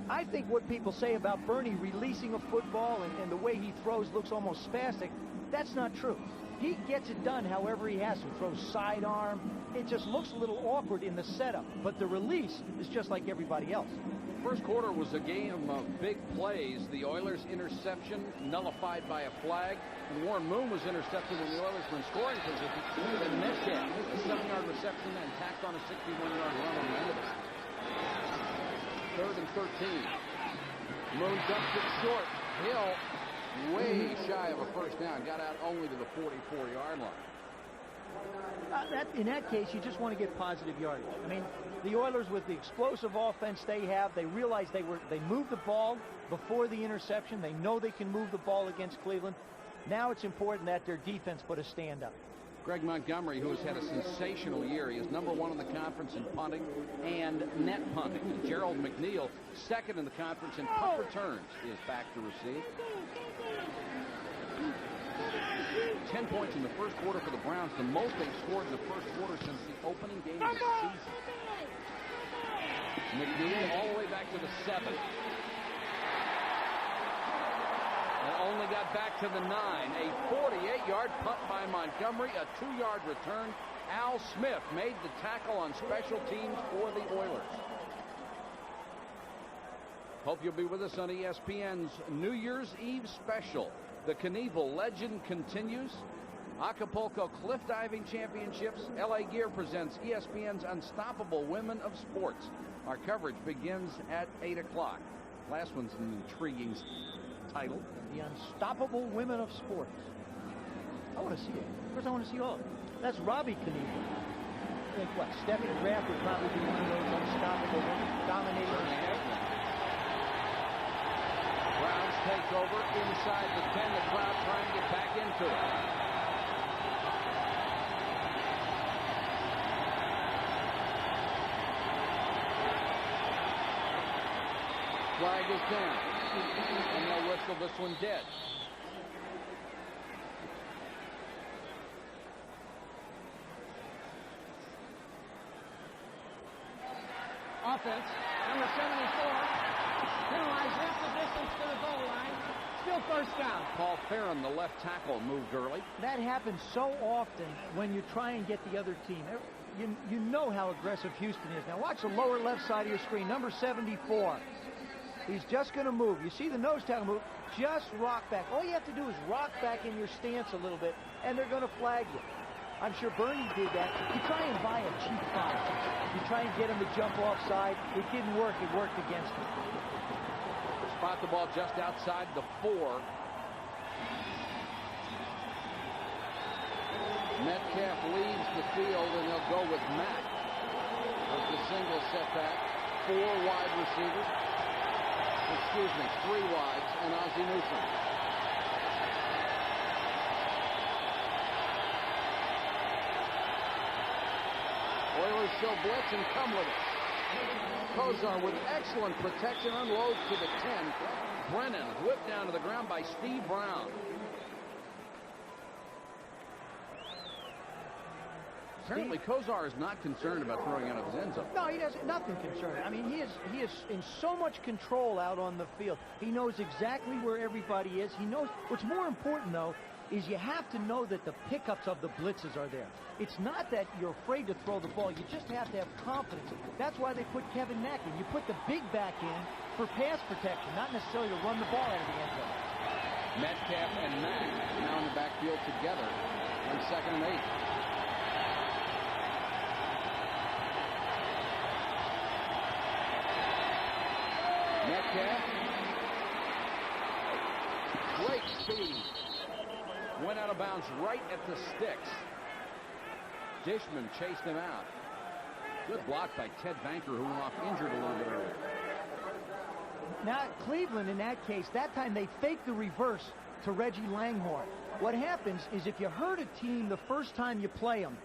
I think what people say about Bernie releasing a football and the way he throws looks almost spastic, that's not true. He gets it done however he has to. Throws sidearm. It just looks a little awkward in the setup, but the release is just like everybody else. First quarter was a game of big plays. The Oilers' interception nullified by a flag, and Warren Moon was intercepted when the Oilers were in scoring position. And Metcalf, a 7-yard reception and tacked on a 61-yard run on the end of it. Third and 13. Moon dumps it short. Hill, way shy of a first down, got out only to the 44-yard line. In that case, you just want to get positive yardage. I mean, the Oilers, with the explosive offense they have, they realized they moved the ball before the interception. They know they can move the ball against Cleveland. Now it's important that their defense put a stand up. Greg Montgomery, who has had a sensational year, he is #1 in the conference in punting and net punting. And Gerald McNeil, second in the conference in punt returns, is back to receive. 10 points in the first quarter for the Browns, the most they've scored in the first quarter since the opening game of the season. McNeil all the way back to the 7. And only got back to the 9. A 48-yard punt by Montgomery, a 2-yard return. Al Smith made the tackle on special teams for the Oilers. Hope you'll be with us on ESPN's New Year's Eve special. The Knievel legend continues. Acapulco Cliff Diving Championships. LA Gear presents ESPN's Unstoppable Women of Sports. Our coverage begins at 8 o'clock. Last one's an intriguing title. The Unstoppable Women of Sports. I want to see it. Of course, I want to see all of it. That's Robbie Knievel. I think, what, Steffi Graf would probably be one of those unstoppable dominators. Browns take over inside the 10. The crowd trying to get back into it. Flag is down. And they'll whistle this one dead. Offense, number 74, penalized half the distance to the goal line. Still first down. Paul Farron, the left tackle, moved early. That happens so often when you try and get the other team. You know how aggressive Houston is. Now watch the lower left side of your screen. Number 74. He's just going to move. You see the nose tackle move. Just rock back. All you have to do is rock back in your stance a little bit, and they're going to flag you. I'm sure Bernie did that. You try and buy a cheap foul. You try and get him to jump offside. It didn't work. It worked against him. Spot the ball just outside the 4. Metcalf leaves the field, and they'll go with Mack. With the single setback. 4 wide receivers. Excuse me, 3 wides, and Ozzie Newsome. Oilers show blitz and come with it. Kozar with excellent protection unloads to the 10. Brennan whipped down to the ground by Steve Brown. Apparently, Kozar is not concerned about throwing out of his end zone. No, he doesn't. Nothing concerned. I mean, he is in so much control out on the field. He knows exactly where everybody is. He knows. What's more important, though, is you have to know that the pickups of the blitzes are there. It's not that you're afraid to throw the ball. You just have to have confidence. That's why they put Kevin Mack in. You put the big back in for pass protection, not necessarily to run the ball out of the end zone. Metcalf and Mack now in the backfield together on 2nd and 8. Metcalf. Great speed. Went out of bounds right at the sticks. Dishman chased him out. Good block by Ted Banker, who went off injured a little bit earlier. Now, Cleveland, in that case, that time they faked the reverse to Reggie Langhorne. What happens is if you hurt a team the first time you play them,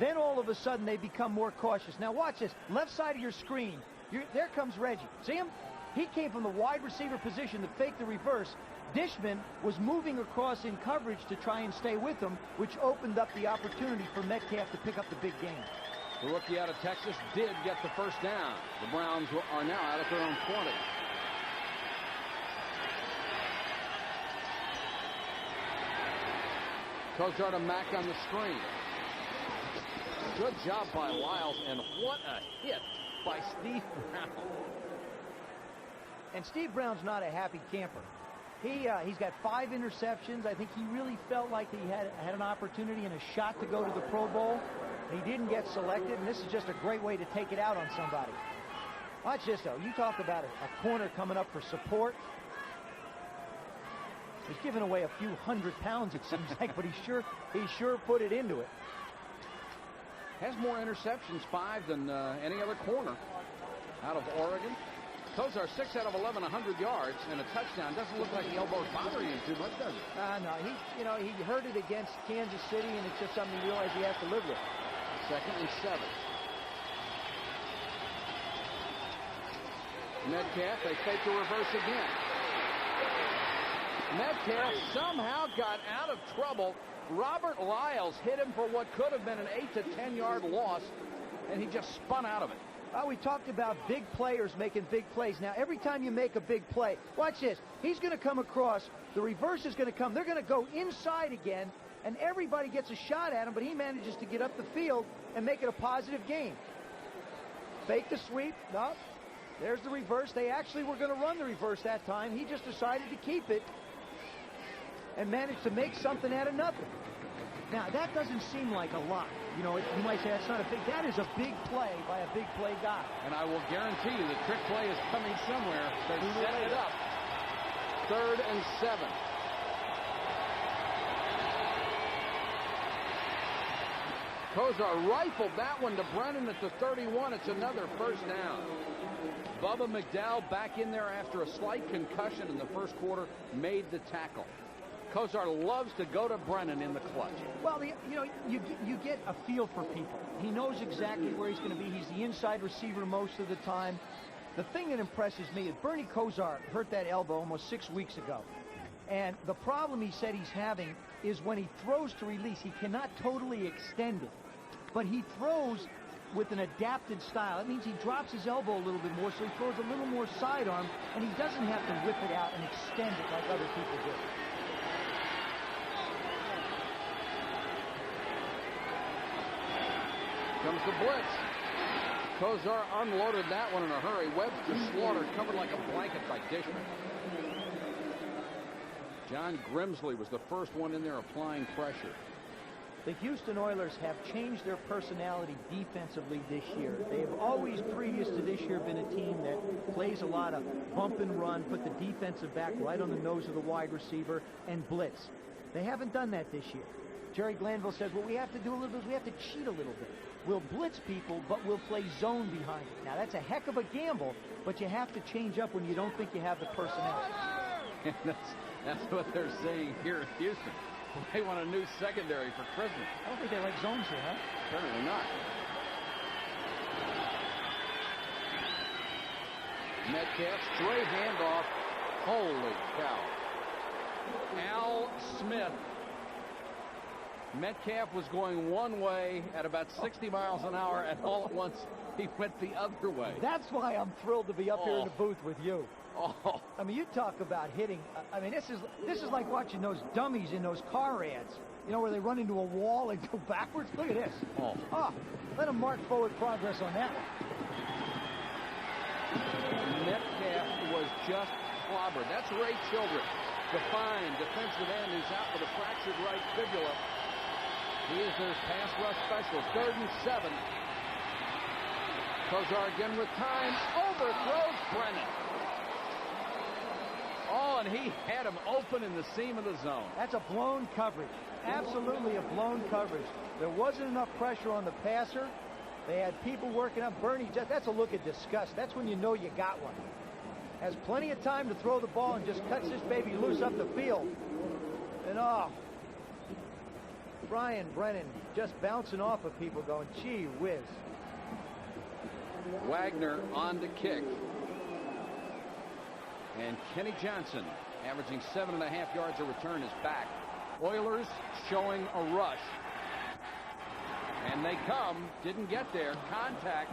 then all of a sudden they become more cautious. Now, watch this. Left side of your screen. There comes Reggie. See him? He came from the wide receiver position to fake the reverse. Dishman was moving across in coverage to try and stay with him, which opened up the opportunity for Metcalf to pick up the big game. The rookie out of Texas did get the first down. The Browns are now out at their own 20. Kozar to Mack on the screen. Good job by Lyles, and what a hit by Steve Brown. And Steve Brown's not a happy camper. He's got 5 interceptions. I think he really felt like he had an opportunity and a shot to go to the Pro Bowl. He didn't get selected, and this is just a great way to take it out on somebody. Watch this, though. You talk about a corner coming up for support. He's giving away a few 100 pounds, it seems like, but he sure put it into it. Has more interceptions, 5, than any other corner out of Oregon. Kozar 6 out of 11, 100 yards, and a touchdown. Doesn't look like the elbow's bothering him too much, does it? No, he heard it against Kansas City, and it's just something he realized he has to live with. 2nd and 7. Metcalf, they fake the reverse again. Metcalf somehow got out of trouble. Robert Lyles hit him for what could have been an 8 to 10 yard loss, and he just spun out of it. We talked about big players making big plays. Now, every time you make a big play, watch this. He's going to come across. The reverse is going to come. They're going to go inside again, and everybody gets a shot at him, but he manages to get up the field and make it a positive game. Fake the sweep. No. There's the reverse. They actually were going to run the reverse that time. He just decided to keep it and managed to make something out of nothing. Now, that doesn't seem like a lot. You know, you might say that's not a big. That is a big play by a big play guy. And I will guarantee you the trick play is coming somewhere. They're setting it up. 3rd and 7. Kozar rifled that one to Brennan at the 31. It's another first down. Bubba McDowell back in there after a slight concussion in the first quarter, made the tackle. Kozar loves to go to Brennan in the clutch. Well, you get a feel for people. He knows exactly where he's going to be. He's the inside receiver most of the time. The thing that impresses me is Bernie Kozar hurt that elbow almost 6 weeks ago. And the problem he said he's having is when he throws to release, he cannot totally extend it. But he throws with an adapted style. That means he drops his elbow a little bit more, so he throws a little more sidearm, and he doesn't have to whip it out and extend it like other people do. Comes the blitz. Kozar unloaded that one in a hurry. Webb's to Slaughter, covered like a blanket by Dishman. John Grimsley was the first one in there applying pressure. The Houston Oilers have changed their personality defensively this year. They have always, previous to this year, been a team that plays a lot of bump and run, put the defensive back right on the nose of the wide receiver, and blitz. They haven't done that this year. Jerry Glanville says, what we have to do a little bit is we have to cheat a little bit. We'll blitz people, but we'll play zone behind it. Now, that's a heck of a gamble, but you have to change up when you don't think you have the personnel. That's what they're saying here in Houston. They want a new secondary for Christmas. I don't think they like zones here, huh? Apparently not. Metcalf, stray handoff. Holy cow. Al Smith. Metcalf was going one way at about 60 miles an hour, and all at once he went the other way. That's why I'm thrilled to be up here in the booth with you. Oh. I mean, you talk about hitting. I mean, this is like watching those dummies in those car ads. You know, where they run into a wall and go backwards. Look at this. Oh, let them mark forward progress on that one. Metcalf was just clobbered. That's Ray Childress, the fine defensive end who's out with a fractured right fibula. He is their pass rush specialist. 3rd and 7. Kozar again with time. Overthrows Brennan. Oh, and he had him open in the seam of the zone. That's a blown coverage. Absolutely a blown coverage. There wasn't enough pressure on the passer. They had people working up. Bernie, that's a look at disgust. That's when you know you got one. Has plenty of time to throw the ball and just cuts this baby loose up the field. And Brian Brennan just bouncing off of people going, gee whiz. Wagner on to kick. And Kenny Johnson, averaging 7.5 yards a return, is back. Oilers showing a rush. And they come. Didn't get there. Contact.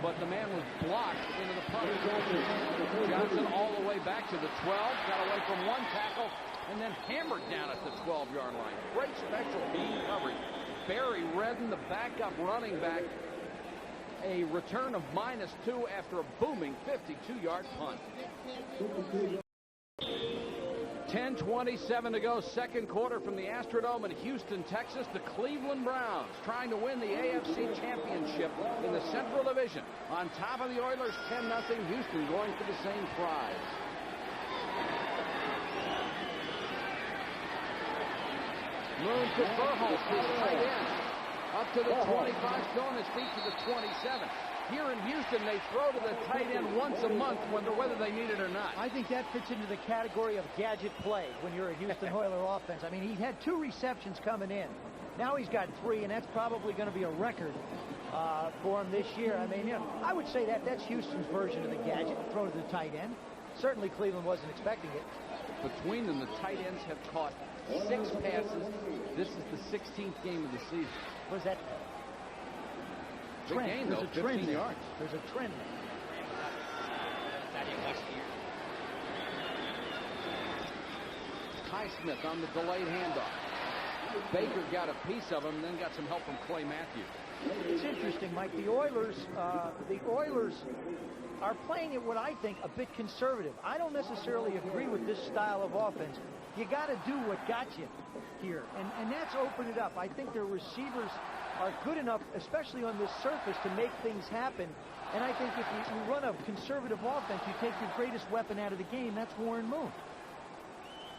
But the man was blocked into the punt. Johnson all the way back to the 12. Got away from one tackle. And then hammered down at the 12-yard line. Great special team coverage. Barry Redden, the backup running back. A return of -2 after a booming 52-yard punt. 10:27 to go, second quarter from the Astrodome in Houston, Texas. The Cleveland Browns trying to win the AFC Championship in the Central Division. On top of the Oilers, 10-0. Houston going for the same prize. Moon to Verhulst, his tight end. Up to the 25, showing his feet to the 27. Here in Houston, they throw to the tight end once a month, whether they need it or not. I think that fits into the category of gadget play when you're a Houston Oiler offense. I mean, he had 2 receptions coming in. Now he's got 3, and that's probably going to be a record for him this year. I mean, I would say that's Houston's version of the gadget, throw to the tight end. Certainly Cleveland wasn't expecting it. Between them, the tight ends have caught 6 passes. This is the 16th game of the season. What is that? Big game, though, 15 yards. There's a trend there. Highsmith on the delayed handoff. Baker got a piece of him and then got some help from Clay Matthews. It's interesting, Mike. The Oilers are playing it, what I think, a bit conservative. I don't necessarily agree with this style of offense. You got to do what got you here, and that's opened it up. I think their receivers are good enough, especially on this surface, to make things happen. And I think if you run a conservative offense, you take your greatest weapon out of the game. That's Warren Moon.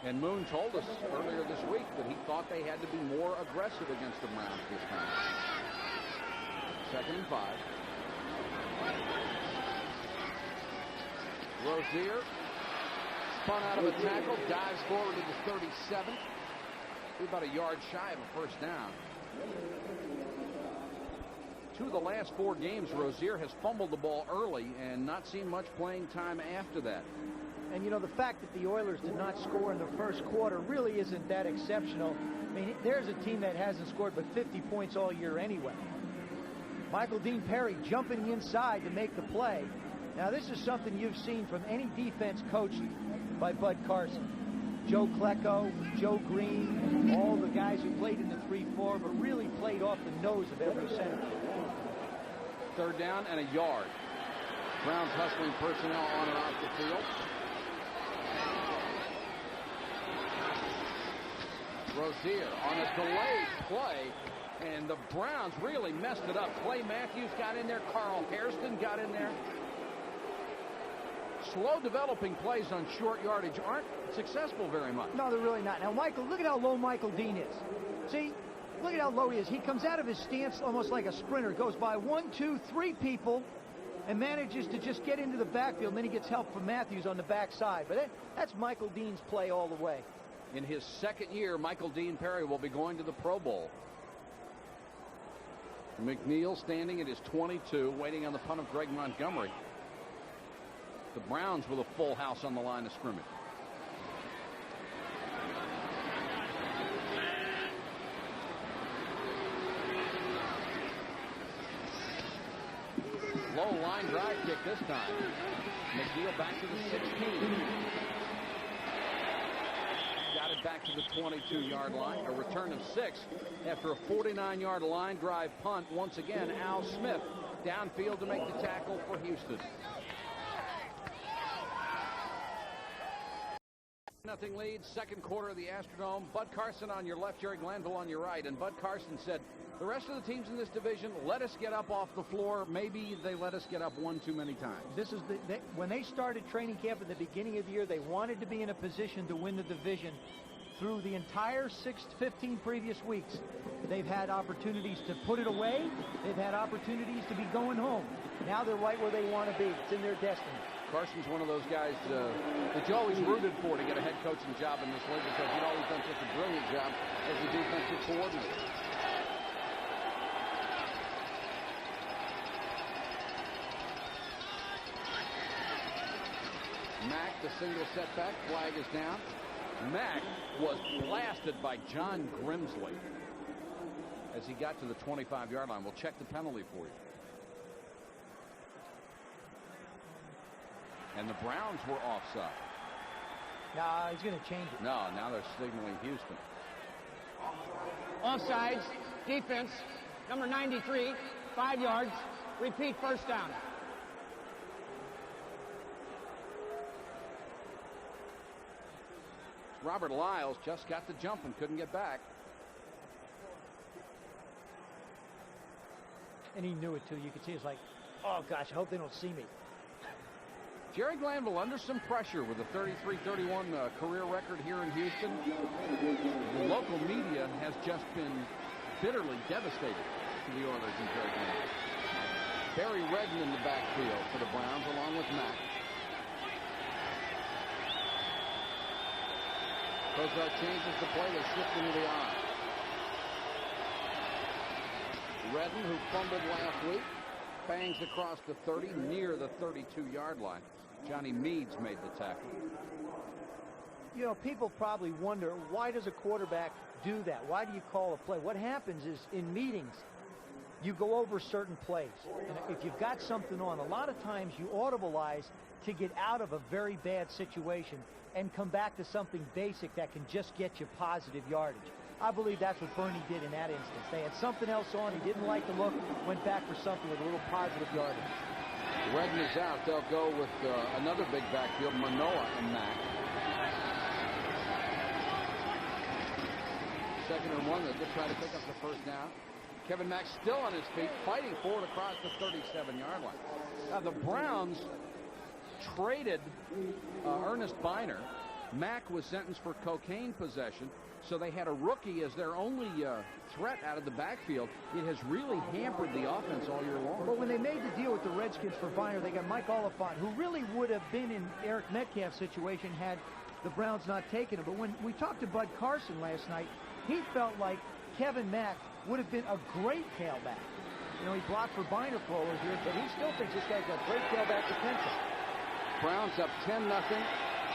And Moon told us earlier this week that he thought they had to be more aggressive against the Browns this time. 2nd and 5. Rozier spun out of a tackle, dives forward to the 37. About a yard shy of a first down. 2 of the last 4 games, Rozier has fumbled the ball early and not seen much playing time after that. And, you know, the fact that the Oilers did not score in the first quarter really isn't that exceptional. I mean, there's a team that hasn't scored but 50 points all year anyway. Michael Dean Perry jumping inside to make the play. Now, this is something you've seen from any defense coached by Bud Carson. Joe Klecko, Joe Green, all the guys who played in the 3-4, but really played off the nose of every center. 3rd down and a yard. Browns hustling personnel on and off the field. Rozier on a delayed play, and the Browns really messed it up. Clay Matthews got in there. Carl Hairston got in there. Slow developing plays on short yardage aren't successful very much. No, they're really not. Now, Michael, look at how low Michael Dean is. See, look at how low he is. He comes out of his stance almost like a sprinter, goes by 1, 2, 3 people, and manages to just get into the backfield, and then he gets help from Matthews on the backside. But that's Michael Dean's play all the way. In his 2nd year, Michael Dean Perry will be going to the Pro Bowl. McNeil standing at his 22, waiting on the punt of Greg Montgomery. The Browns with a full house on the line of scrimmage. Low line drive kick this time. McNeil back to the 16. Got it back to the 22-yard line. A return of 6 after a 49-yard line drive punt. Once again, Al Smith downfield to make the tackle for Houston. Nothing lead, 2nd quarter of the Astrodome. Bud Carson on your left, Jerry Glanville on your right. And Bud Carson said, the rest of the teams in this division let us get up off the floor. Maybe they let us get up 1 too many times. This is when they started training camp at the beginning of the year, they wanted to be in a position to win the division. Through the entire 15 previous weeks, they've had opportunities to put it away. They've had opportunities to be going home. Now they're right where they want to be. It's in their destiny. Carson's one of those guys that you always rooted for to get a head coaching job in this league because he'd always done such a brilliant job as a defensive coordinator. Mack, the single setback, flag is down. Mack was blasted by John Grimsley as he got to the 25-yard line. We'll check the penalty for you. And the Browns were offside. No, he's going to change it. No, now they're signaling Houston. Offsides, defense, number 93, 5 yards, repeat, first down. Robert Lyles just got the jump and couldn't get back. And he knew it, too. You could see it's like, oh, gosh, I hope they don't see me. Jerry Glanville under some pressure with a 33-31 career record here in Houston. The local media has just been bitterly devastated to the Oilers and Jerry Glanville. Barry Redden in the backfield for the Browns along with Mack. Cozart changes the play. They shift into the eye. Redden, who fumbled last week, bangs across the 30 near the 32-yard line. Johnny Meads made the tackle. You know, people probably wonder, why does a quarterback do that? Why do you call a play? What happens is in meetings, you go over certain plays. And if you've got something on, a lot of times you audibilize to get out of a very bad situation and come back to something basic that can just get you positive yardage. I believe that's what Bernie did in that instance. They had something else on. He didn't like the look, went back for something with a little positive yardage. Redden is out. They'll go with another big backfield, Manoa and Mack. 2nd and 1. They'll try to pick up the first down. Kevin Mack still on his feet, fighting forward across the 37-yard line. Now the Browns traded Ernest Biner Mack was sentenced for cocaine possession, so they had a rookie as their only threat out of the backfield. It has really hampered the offense all year long. But when they made the deal with the Redskins for Viner, they got Mike Oliphant, who really would have been in Eric Metcalf's situation had the Browns not taken him. But when we talked to Bud Carson last night, he felt like Kevin Mack would have been a great tailback. You know, he blocked for Viner for all those years, but he still thinks this guy's got great tailback potential. Browns up 10-0.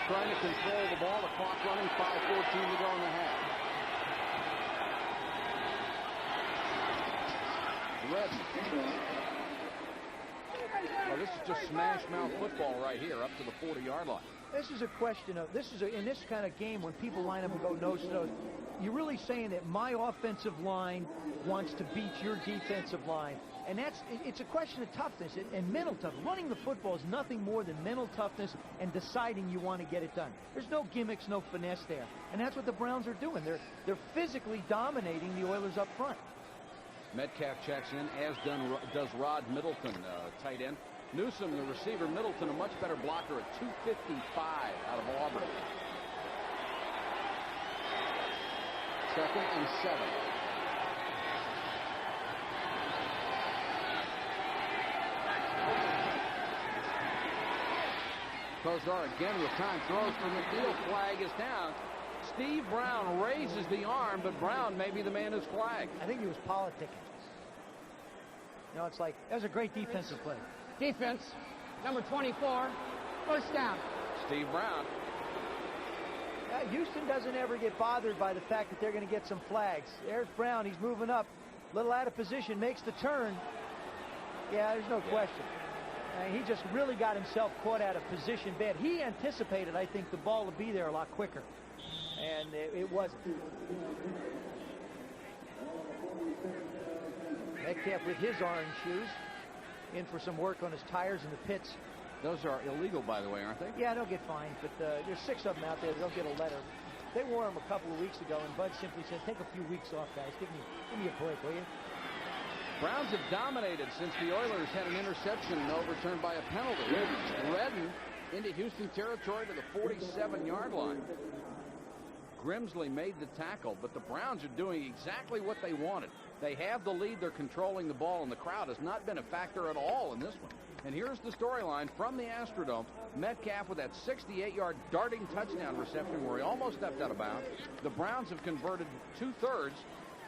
Trying to control the ball. The clock running. 5:14 to go in the half. Redden. Oh, this is just smash mouth football right here, up to the 40-yard line. This is a question of, in this kind of game when people line up and go nose to nose, you're really saying that my offensive line wants to beat your defensive line. And it's a question of toughness and mental toughness. Running the football is nothing more than mental toughness and deciding you want to get it done. There's no gimmicks, no finesse there. And that's what the Browns are doing. They're physically dominating the Oilers up front. Metcalf checks in, as does Rod Middleton, tight end. Newsom, the receiver. Middleton, a much better blocker at 255 out of Auburn. 2nd and 7. Kozar again with time, throws for McNeil. Flag is down. Steve Brown raises the arm, but Brown may be the man who's flagged. I think he was politicking. You know, it's like, that was a great defensive play. Defense, number 24, first down. Steve Brown. Houston doesn't ever get bothered by the fact that they're going to get some flags. There's Brown. He's moving up. A little out of position. Makes the turn. Yeah, there's no question. He just really got himself caught out of position bad. He anticipated, I think, the ball would be there a lot quicker. And it wasn't. Metcalf with his orange shoes. In for some work on his tires in the pits. Those are illegal, by the way, aren't they? Yeah, they'll get fined, but there's 6 of them out there. They'll get a letter. They wore them a couple of weeks ago, and Bud simply said, take a few weeks off, guys. Give me a break, will you? Browns have dominated since the Oilers had an interception overturned by a penalty. Redden into Houston territory to the 47-yard line. Grimsley made the tackle, but the Browns are doing exactly what they wanted. They have the lead, they're controlling the ball, and the crowd has not been a factor at all in this one. And here's the storyline from the Astrodome. Metcalf with that 68-yard darting touchdown reception where he almost stepped out of bounds. The Browns have converted 2/3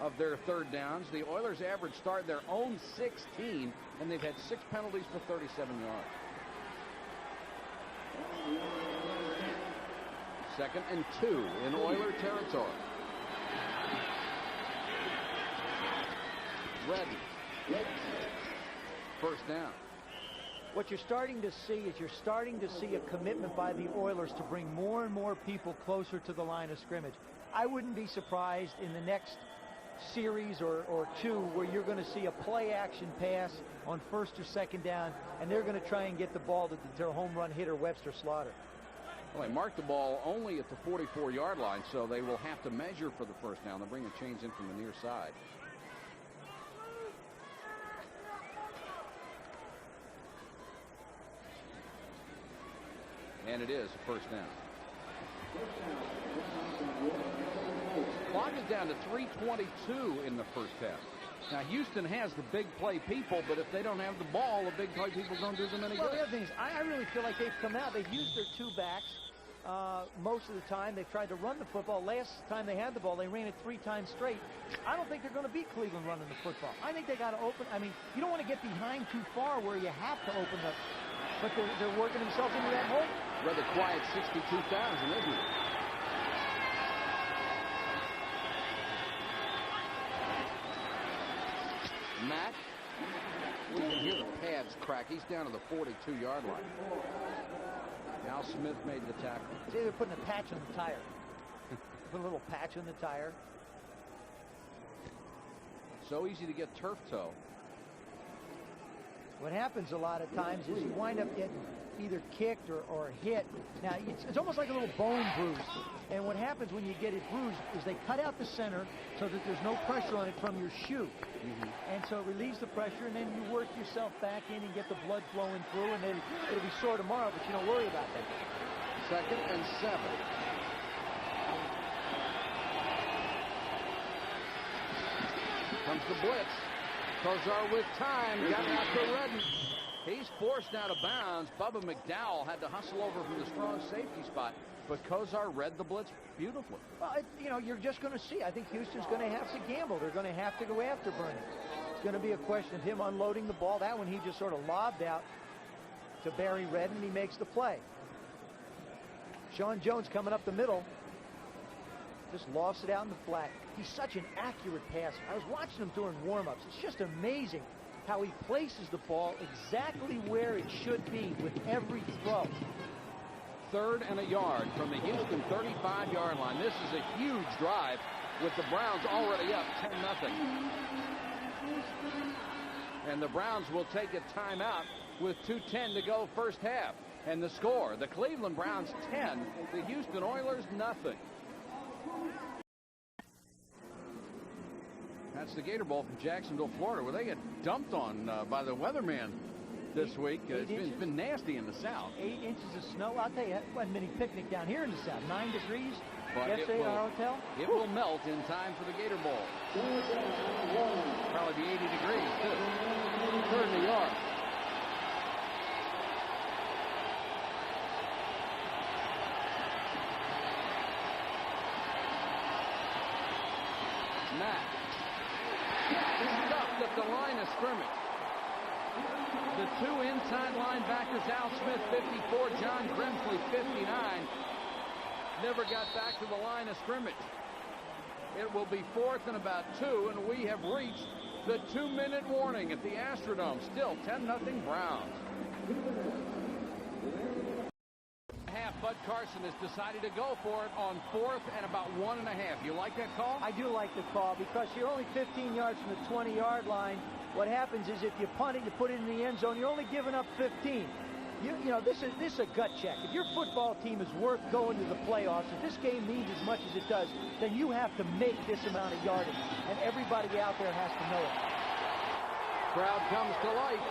of their third downs. The Oilers average start their own 16, and they've had 6 penalties for 37 yards. 2nd and 2 in Oiler territory. Redden. First down. What you're starting to see is a commitment by the Oilers to bring more and more people closer to the line of scrimmage. I wouldn't be surprised in the next series or 2 where you're going to see a play action pass on 1st or 2nd down, and they're going to try and get the ball to their home run hitter, Webster Slaughter. Well, they marked the ball only at the 44-yard line, so they will have to measure for the first down. They'll bring the chains in from the near side. And it is a first down. Clock is down to 3:22 in the first half. Now, Houston has the big play people, but if they don't have the ball, the big play people don't do them any good. Well, the other thing is, I really feel like they've come out. They've used their 2 backs most of the time. They've tried to run the football. Last time they had the ball, they ran it 3 times straight. I don't think they're going to beat Cleveland running the football. I think they got to open. I mean, you don't want to get behind too far where you have to open the. But they're working themselves into that hole. Rather quiet 62,000, isn't it? Matt, we can hear the pads crack. He's down to the 42-yard line. Al Smith made the tackle. See, they're putting a patch on the tire. Put a little patch on the tire. So easy to get turf toe. What happens a lot of times is you wind up getting either kicked or hit. Now, it's almost like a little bone bruise. And what happens when you get it bruised is they cut out the center so that there's no pressure on it from your shoe. And so it relieves the pressure, and then you work yourself back in and get the blood flowing through, and then it'll be sore tomorrow, but you don't worry about that. 2nd and 7. Comes the blitz. Kozar with time. Got it out to Redden. He's forced out of bounds. Bubba McDowell had to hustle over from the strong safety spot. But Kozar read the blitz beautifully. Well, you're just going to see. I think Houston's going to have to gamble. They're going to have to go after Burnett. It's going to be a question of him unloading the ball. That one he just sort of lobbed out to Barry Redden, and he makes the play. Sean Jones coming up the middle. Just lofts it out in the flat. He's such an accurate passer. I was watching him during warm-ups. It's just amazing how he places the ball exactly where it should be with every throw. 3rd and a yard from the Houston 35-yard line. This is a huge drive with the Browns already up 10-0. And the Browns will take a timeout with 2:10 to go first half. And the score, the Cleveland Browns 10, the Houston Oilers nothing. That's the Gator Bowl from Jacksonville, Florida, where they get dumped on by the weatherman this week. It's been nasty in the south. 8 inches of snow. I'll tell you, it wasn't many picnic down here in the south. 9 degrees But yesterday at our hotel. It will melt in time for the Gator Bowl. Probably be 80 degrees, too. 3rd and a yard. Matt. Stuffed at the line of scrimmage. The 2 inside linebackers, Al Smith, 54, John Grimsley, 59, never got back to the line of scrimmage. It will be 4th and about 2, and we have reached the 2-minute warning at the Astrodome. Still 10-0 Browns. Bud Carson has decided to go for it on 4th and about 1.5. You like that call? I do like the call because you're only 15 yards from the 20-yard line. What happens is if you punt it, you put it in the end zone, you're only giving up 15. You know, this is a gut check. If your football team is worth going to the playoffs, if this game means as much as it does, then you have to make this amount of yardage, and everybody out there has to know it. Crowd comes to life.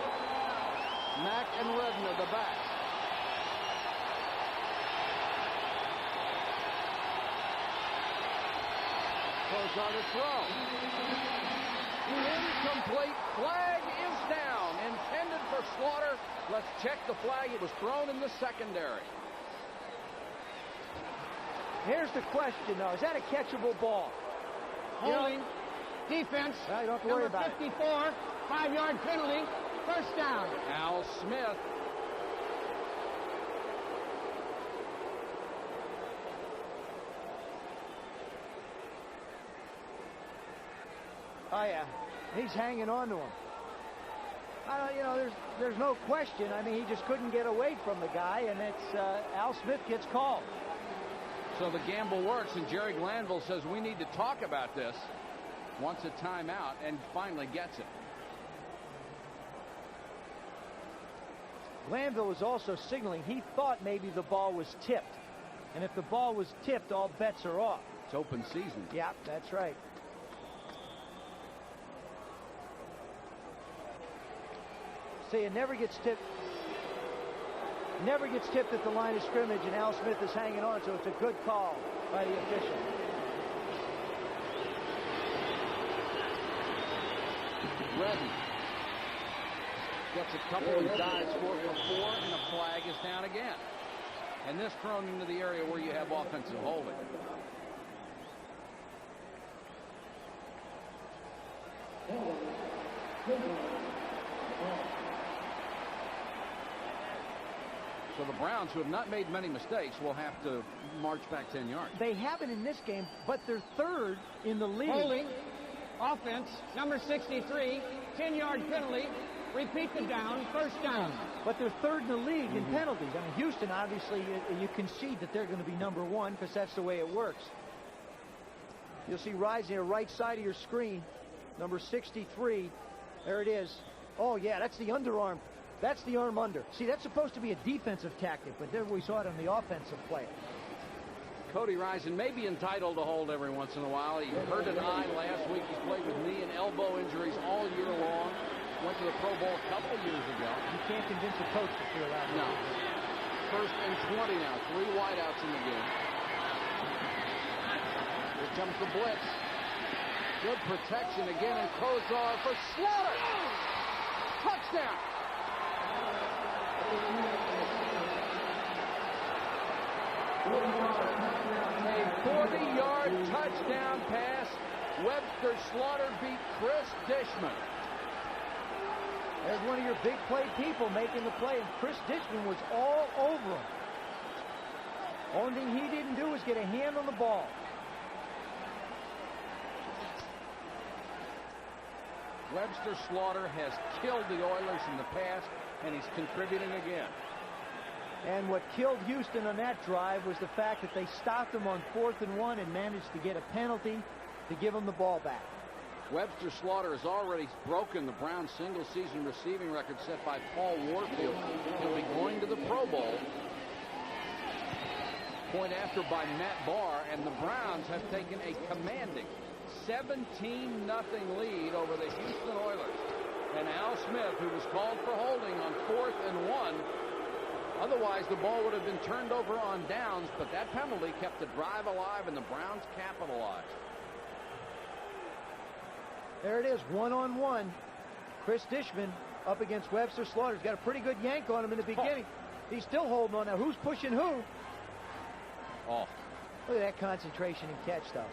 Mack and Redden are the backs. Goes on to throw. Incomplete. Flag is down. Intended for Slaughter. Let's check the flag. It was thrown in the secondary. Here's the question, though. Is that a catchable ball? Holding. Defense. Well, you don't have to worry about it. Number 54. 5-yard penalty. First down. Al Smith. Oh, yeah. He's hanging on to him. You know, there's no question. I mean, he just couldn't get away from the guy, and it's Al Smith gets called. So the gamble works, and Jerry Glanville says we need to talk about this. Wants a timeout, and finally gets it. Glanville was also signaling he thought maybe the ball was tipped. And if the ball was tipped, all bets are off. It's open season. Yeah, that's right. See, it never gets tipped. Never gets tipped at the line of scrimmage, and Al Smith is hanging on, so it's a good call by the official. Redden gets a couple and dives for 4, and the flag is down again. And this thrown into the area where you have offensive holding. So the Browns, who have not made many mistakes, will have to march back 10 yards. They haven't in this game, but they're 3rd in the league. Holding. Offense. Number 63. 10-yard penalty. Repeat the down. First down. But they're 3rd in the league in penalties. I mean, Houston, obviously, you concede that they're going to be number 1 because that's the way it works. You'll see rising the right side of your screen, number 63. There it is. Oh, yeah, that's the underarm. That's the arm under. See, that's supposed to be a defensive tactic, but there we saw it on the offensive play. Cody Rison may be entitled to hold every once in a while. He hurt an eye last week. He's played with knee and elbow injuries all year long. Went to the Pro Bowl a couple of years ago. You can't convince a coach to feel that. No. 1st and 20 now. 3 wideouts in the game. Here comes the blitz. Good protection again, and Kozar for Slaughter. Touchdown. A 40-yard touchdown pass. Webster Slaughter beat Chris Dishman. There's one of your big play people making the play, and Chris Dishman was all over him. Only thing he didn't do was get a hand on the ball. Webster Slaughter has killed the Oilers in the past, and he's contributing again. And what killed Houston on that drive was the fact that they stopped him on 4th and 1 and managed to get a penalty to give him the ball back. Webster Slaughter has already broken the Browns' single-season receiving record set by Paul Warfield. He'll be going to the Pro Bowl. Point after by Matt Barr, and the Browns have taken a commanding 17-0 lead over the Houston Oilers. And Al Smith, who was called for holding on 4th and 1. Otherwise, the ball would have been turned over on downs, but that penalty kept the drive alive, and the Browns capitalized. There it is, 1-on-1. Chris Dishman up against Webster Slaughter. He's got a pretty good yank on him in the beginning. He's still holding on. Now, who's pushing who? Oh. Look at that concentration and catch, though.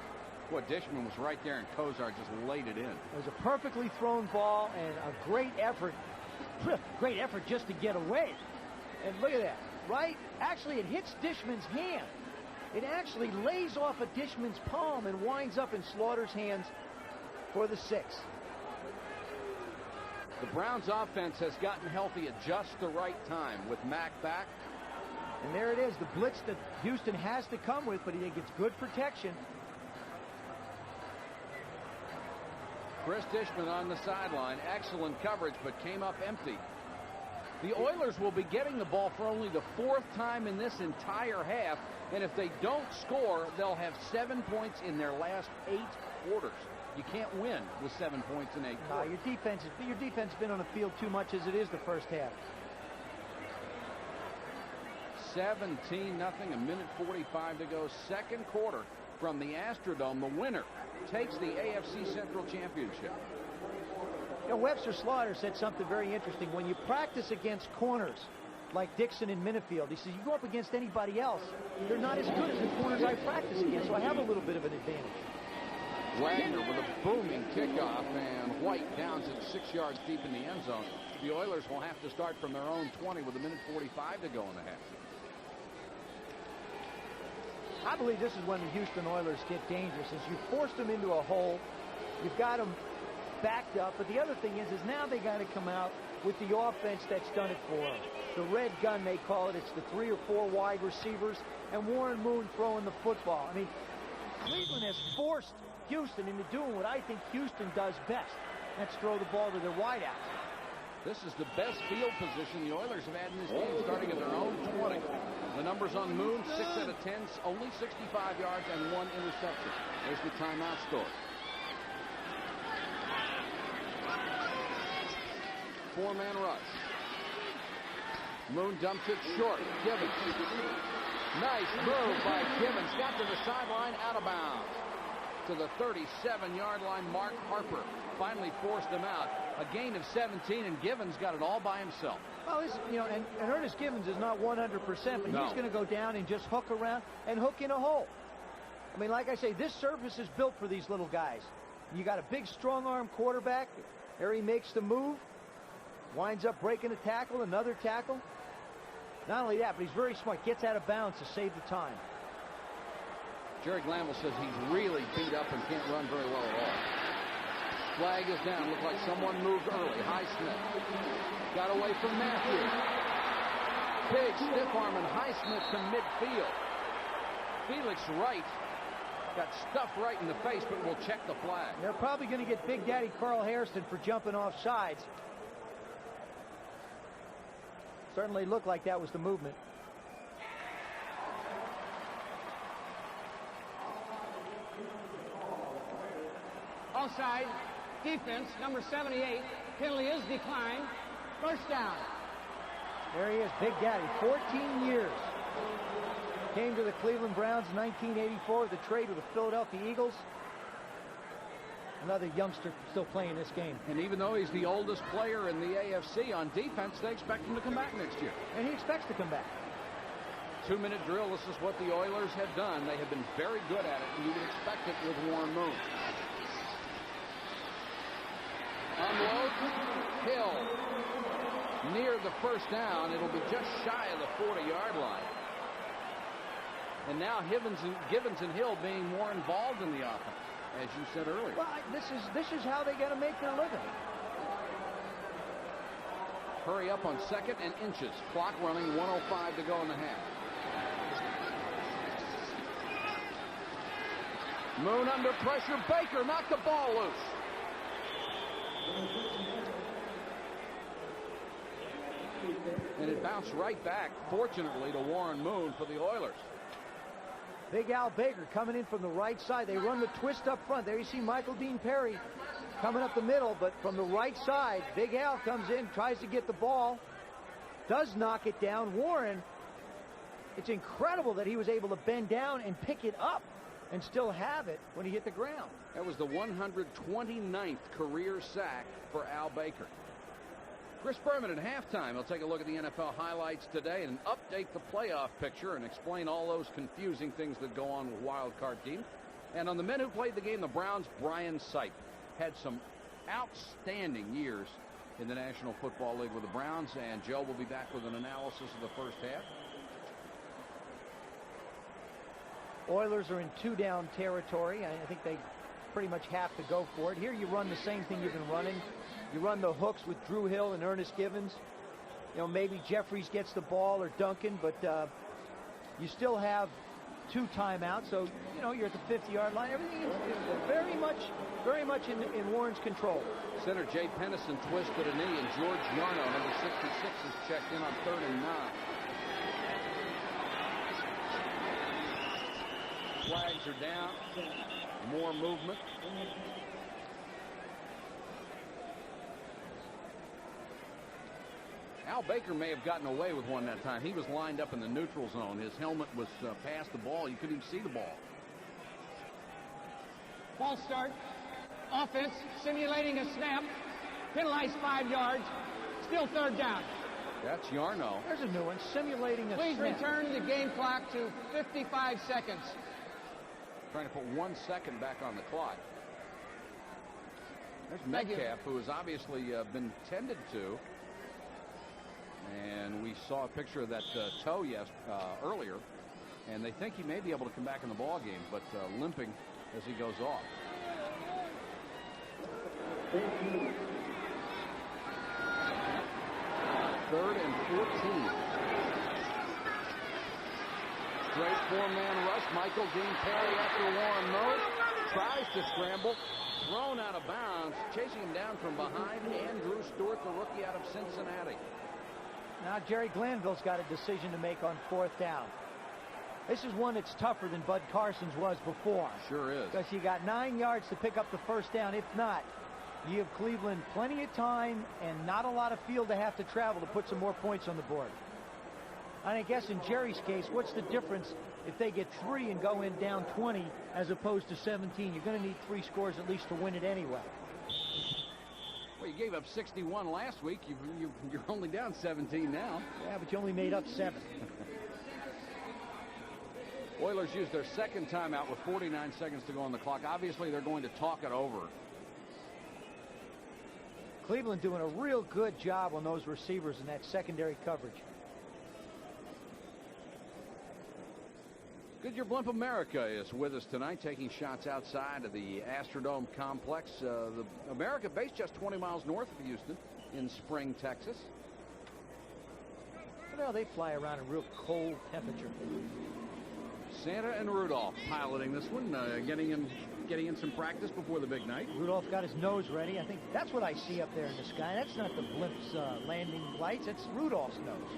Boy, Dishman was right there, and Kozar just laid it in. It was a perfectly thrown ball and a great effort. Great effort just to get away. And look at that, right? Actually, it hits Dishman's hand. It actually lays off of Dishman's palm and winds up in Slaughter's hands for the 6. The Browns offense has gotten healthy at just the right time with Mack back. And there it is, the blitz that Houston has to come with, but he gets good protection. Chris Dishman on the sideline. Excellent coverage, but came up empty. The Oilers will be getting the ball for only the 4th time in this entire half, and if they don't score, they'll have 7 points in their last 8 quarters. You can't win with 7 points in 8 quarters. Your defense has been on the field too much as it is the first half. 17-0, a minute 45 to go. Second quarter from the Astrodome. The winner takes the AFC Central Championship. You know, Webster Slaughter said something very interesting. When you practice against corners like Dixon and Minifield, he says, you go up against anybody else, they're not as good as the corners I practice against, so I have a little bit of an advantage. Wagner with a booming kickoff, and White downs it 6 yards deep in the end zone. The Oilers will have to start from their own 20 with a minute 45 to go in the half. I believe this is when the Houston Oilers get dangerous, is you forced them into a hole, you've got them backed up, but the other thing is now they got to come out with the offense that's done it for them. The red gun, they call it. It's the 3 or 4 wide receivers and Warren Moon throwing the football. I mean, Cleveland has forced Houston into doing what I think Houston does best. That's throw the ball to their wideouts. This is the best field position the Oilers have had in this game, starting at their own 20. The numbers on Moon, 6 out of 10, only 65 yards and 1 interception. There's the timeout score. 4-man rush. Moon dumps it short. Givens. Nice move by Givens. Got to the sideline, out of bounds. To the 37-yard line, Mark Harper finally forced him out. A gain of 17, and Givens got it all by himself. Well, and Ernest Givens is not 100%, but no. He's going to go down and just hook around and hook in a hole. I mean, like I say, this surface is built for these little guys. You got a big, strong-arm quarterback. There he makes the move. Winds up breaking a tackle, another tackle. Not only that, but he's very smart. Gets out of bounds to save the time. Jerry Glanville says he's really beat up and can't run very well at all. Flag is down. Looked like someone moved early. Highsmith got away from Matthew. Big stiff arm and Highsmith to midfield. Felix Wright got stuffed right in the face, but we'll check the flag. They're probably going to get Big Daddy Carl Hairston for jumping off sides. Certainly looked like that was the movement. Offside. Defense, number 78. Penalty is declined. First down. There he is, Big Daddy. 14 years. Came to the Cleveland Browns in 1984 with a trade with the Philadelphia Eagles. Another youngster still playing this game. And even though he's the oldest player in the AFC on defense, they expect him to come back next year. And he expects to come back. 2-minute drill. This is what the Oilers have done. They have been very good at it, and you would expect it with Warren Moon. Unload. Hill. Near the first down. It'll be just shy of the 40-yard line. And now Givens and Hill being more involved in the offense, as you said earlier. Well, this is how they got to make their living. Hurry up on 2nd and inches. Clock running, 1:05 to go in the half. Moon under pressure. Baker knocked the ball loose. And it bounced right back, fortunately, to Warren Moon for the Oilers. Big Al Baker coming in from the right side. They run the twist up front. There you see Michael Dean Perry coming up the middle, but from the right side, Big Al comes in, tries to get the ball, does knock it down. Warren, it's incredible that he was able to bend down and pick it up and still have it when he hit the ground. That was the 129th career sack for Al Baker. Chris Berman at halftime. He'll take a look at the NFL highlights today and update the playoff picture and explain all those confusing things that go on with wild card teams. And on the men who played the game, the Browns, Brian Sipe had some outstanding years in the National Football League with the Browns, and Joe will be back with an analysis of the first half. Oilers are in 2-down territory. I think they pretty much have to go for it. Here you run the same thing you've been running. You run the hooks with Drew Hill and Ernest Givens. You know, maybe Jeffries gets the ball or Duncan, but you still have 2 timeouts. So, you know, you're at the 50-yard line. Everything is very much in Warren's control. Center Jay Pennison twisted a knee, and George Yarno, number 66, is checked in on 3rd and 9. Flags are down. More movement. Al Baker may have gotten away with one that time. He was lined up in the neutral zone. His helmet was past the ball. You couldn't even see the ball. Ball start. Offense simulating a snap. Penalized 5 yards. Still 3rd down. That's Yarno. There's a new one. Simulating a Please snap. return the game clock to 55 seconds. Trying to put 1 second back on the clock. There's Metcalf, who has obviously been tended to. And we saw a picture of that toe earlier. And they think he may be able to come back in the ball game, but limping as he goes off. Third and 14. Straight 4-man rush. Michael Dean Perry after Warren Moon. Tries to scramble. Thrown out of bounds. Chasing him down from behind. Andrew Stewart, the rookie out of Cincinnati. Now Jerry Glanville's got a decision to make on 4th down. This is one that's tougher than Bud Carson's was before. Sure is. Because you got 9 yards to pick up the 1st down. If not, you give Cleveland plenty of time and not a lot of field to have to travel to put some more points on the board. And I guess in Jerry's case, what's the difference if they get 3 and go in down 20 as opposed to 17? You're going to need 3 scores at least to win it anyway. Well, you gave up 61 last week. You're only down 17 now. Yeah, but you only made up 7. Oilers used their 2nd timeout with 49 seconds to go on the clock. Obviously, they're going to talk it over. Cleveland doing a real good job on those receivers in that secondary coverage. Goodyear Blimp America is with us tonight, taking shots outside of the Astrodome complex. The America base just 20 miles north of Houston in Spring, Texas. Well, they fly around in real cold temperature. Santa and Rudolph piloting this one, getting in some practice before the big night. Rudolph got his nose ready. I think that's what I see up there in the sky. That's not the blimp's landing lights. It's Rudolph's nose.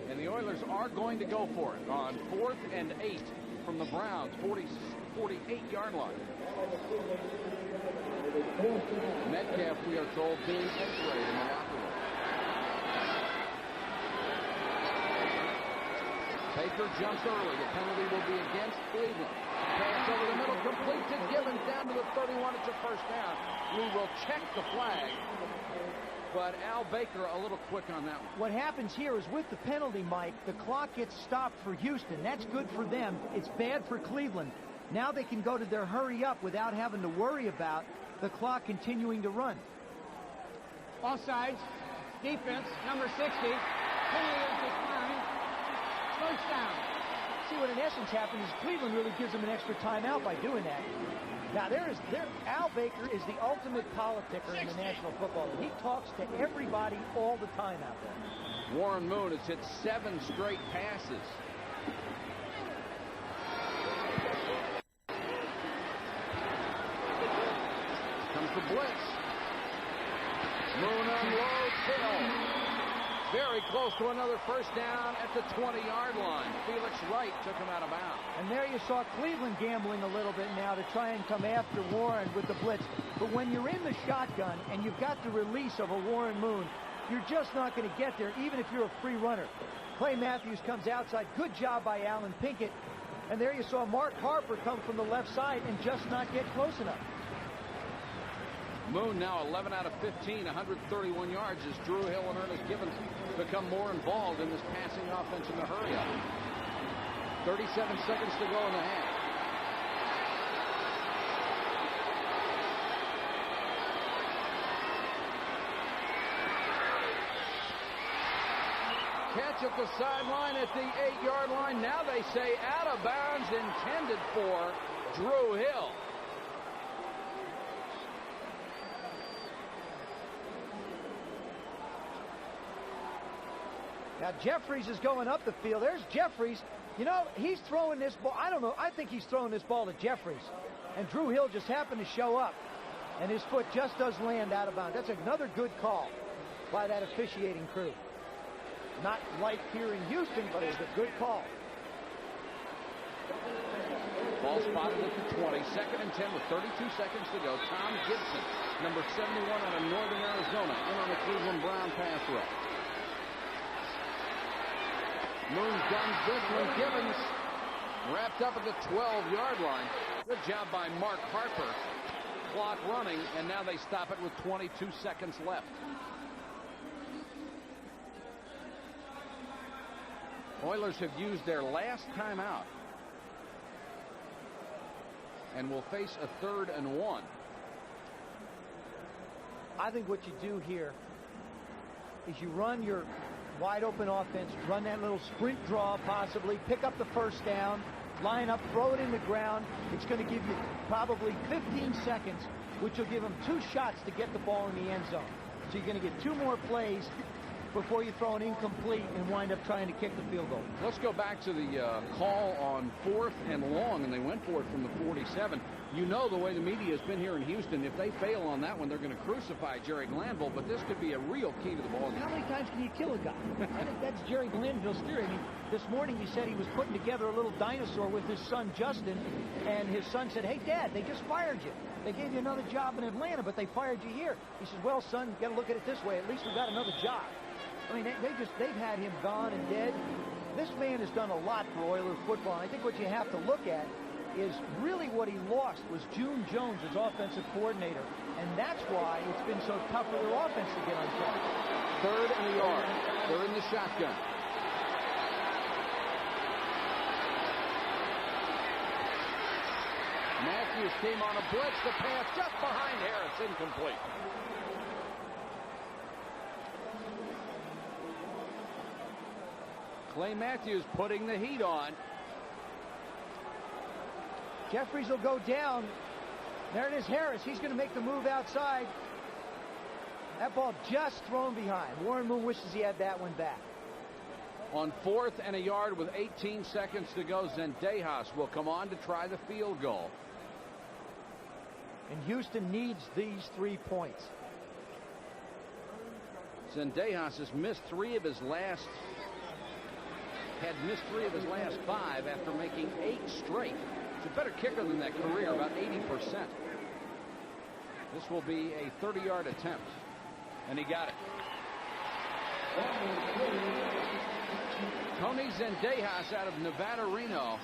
And the Oilers are going to go for it on 4th and 8 from the Browns, 48-yard line. Metcalf, we are told, being x-rayed in the locker room. Baker jumps early. The penalty will be against Cleveland. Pass over the middle, complete to Gibbons down to the 31. It's a first down. We will check the flag. But Al Baker a little quick on that one. What happens here is with the penalty, Mike, the clock gets stopped for Houston. That's good for them. It's bad for Cleveland. Now they can go to their hurry up without having to worry about the clock continuing to run. Offsides. Defense, number 60. Penalty is declined. First down. See, what in essence happens is Cleveland really gives them an extra timeout by doing that. Now, Al Baker is the ultimate politicker in the National Football League. He talks to everybody all the time out there. Warren Moon has hit 7 straight passes. Comes the blitz. Moon unloads. Hill. Very close to another first down at the 20-yard line. Felix Wright took him out of bounds. And there you saw Cleveland gambling a little bit now to try and come after Warren with the blitz. But when you're in the shotgun and you've got the release of a Warren Moon, you're just not going to get there, even if you're a free runner. Clay Matthews comes outside. Good job by Alan Pinkett. And there you saw Mark Harper come from the left side and just not get close enough. Moon now 11 out of 15, 131 yards as Drew Hill and Ernest Gibbons become more involved in this passing offense in the hurry up. 37 seconds to go in the half. Catch at the sideline at the 8-yard line. Now they say out of bounds, intended for Drew Hill. Now Jeffries is going up the field. There's Jeffries. You know, he's throwing this ball. I don't know. I think he's throwing this ball to Jeffries. And Drew Hill just happened to show up. And his foot just does land out of bounds. That's another good call by that officiating crew. Not like here in Houston, but it's a good call. Ball spotted at the 20. 2nd and 10 with 32 seconds to go. Tom Gibson, number 71 out of Northern Arizona, in on the Cleveland Brown pass rush. Moon guns this one. Gibbons wrapped up at the 12-yard line. Good job by Mark Harper. Clock running, and now they stop it with 22 seconds left. Oilers have used their last timeout and will face a 3rd and 1. I think what you do here is you run your wide open offense, run that little sprint draw possibly, pick up the first down, line up, throw it in the ground. It's going to give you probably 15 seconds, which will give them 2 shots to get the ball in the end zone. So you're going to get 2 more plays before you throw an incomplete and wind up trying to kick the field goal. Let's go back to the call on 4th and long, and they went for it from the 47. You know the way the media has been here in Houston. If they fail on that one, they're going to crucify Jerry Glanville, but this could be a real key to the ball game. How many times can you kill a guy? I think that's Jerry Glanville's theory. I mean, this morning he said he was putting together a little dinosaur with his son Justin, and his son said, "Hey, Dad, they just fired you. They gave you another job in Atlanta, but they fired you here." He says, "Well, son, you got to look at it this way. At least we got another job." I mean, they've had him gone and dead. This man has done a lot for Oilers football. And I think what you have to look at is really what he lost was June Jones as offensive coordinator. And that's why it's been so tough for their offense to get on track. 3rd and a yard. They're in the shotgun. Matthews came on a blitz. The pass just behind Harris. Incomplete. Clay Matthews putting the heat on. Jeffries will go down. There it is, Harris. He's going to make the move outside. That ball just thrown behind. Warren Moon wishes he had that one back. On 4th and a yard with 18 seconds to go, Zendejas will come on to try the field goal. And Houston needs these 3 points. Zendejas has missed 3 of his last 5 after making 8 straight. He's a better kicker than that career, about 80%. This will be a 30-yard attempt, and he got it. Tony Zendejas out of Nevada, Reno.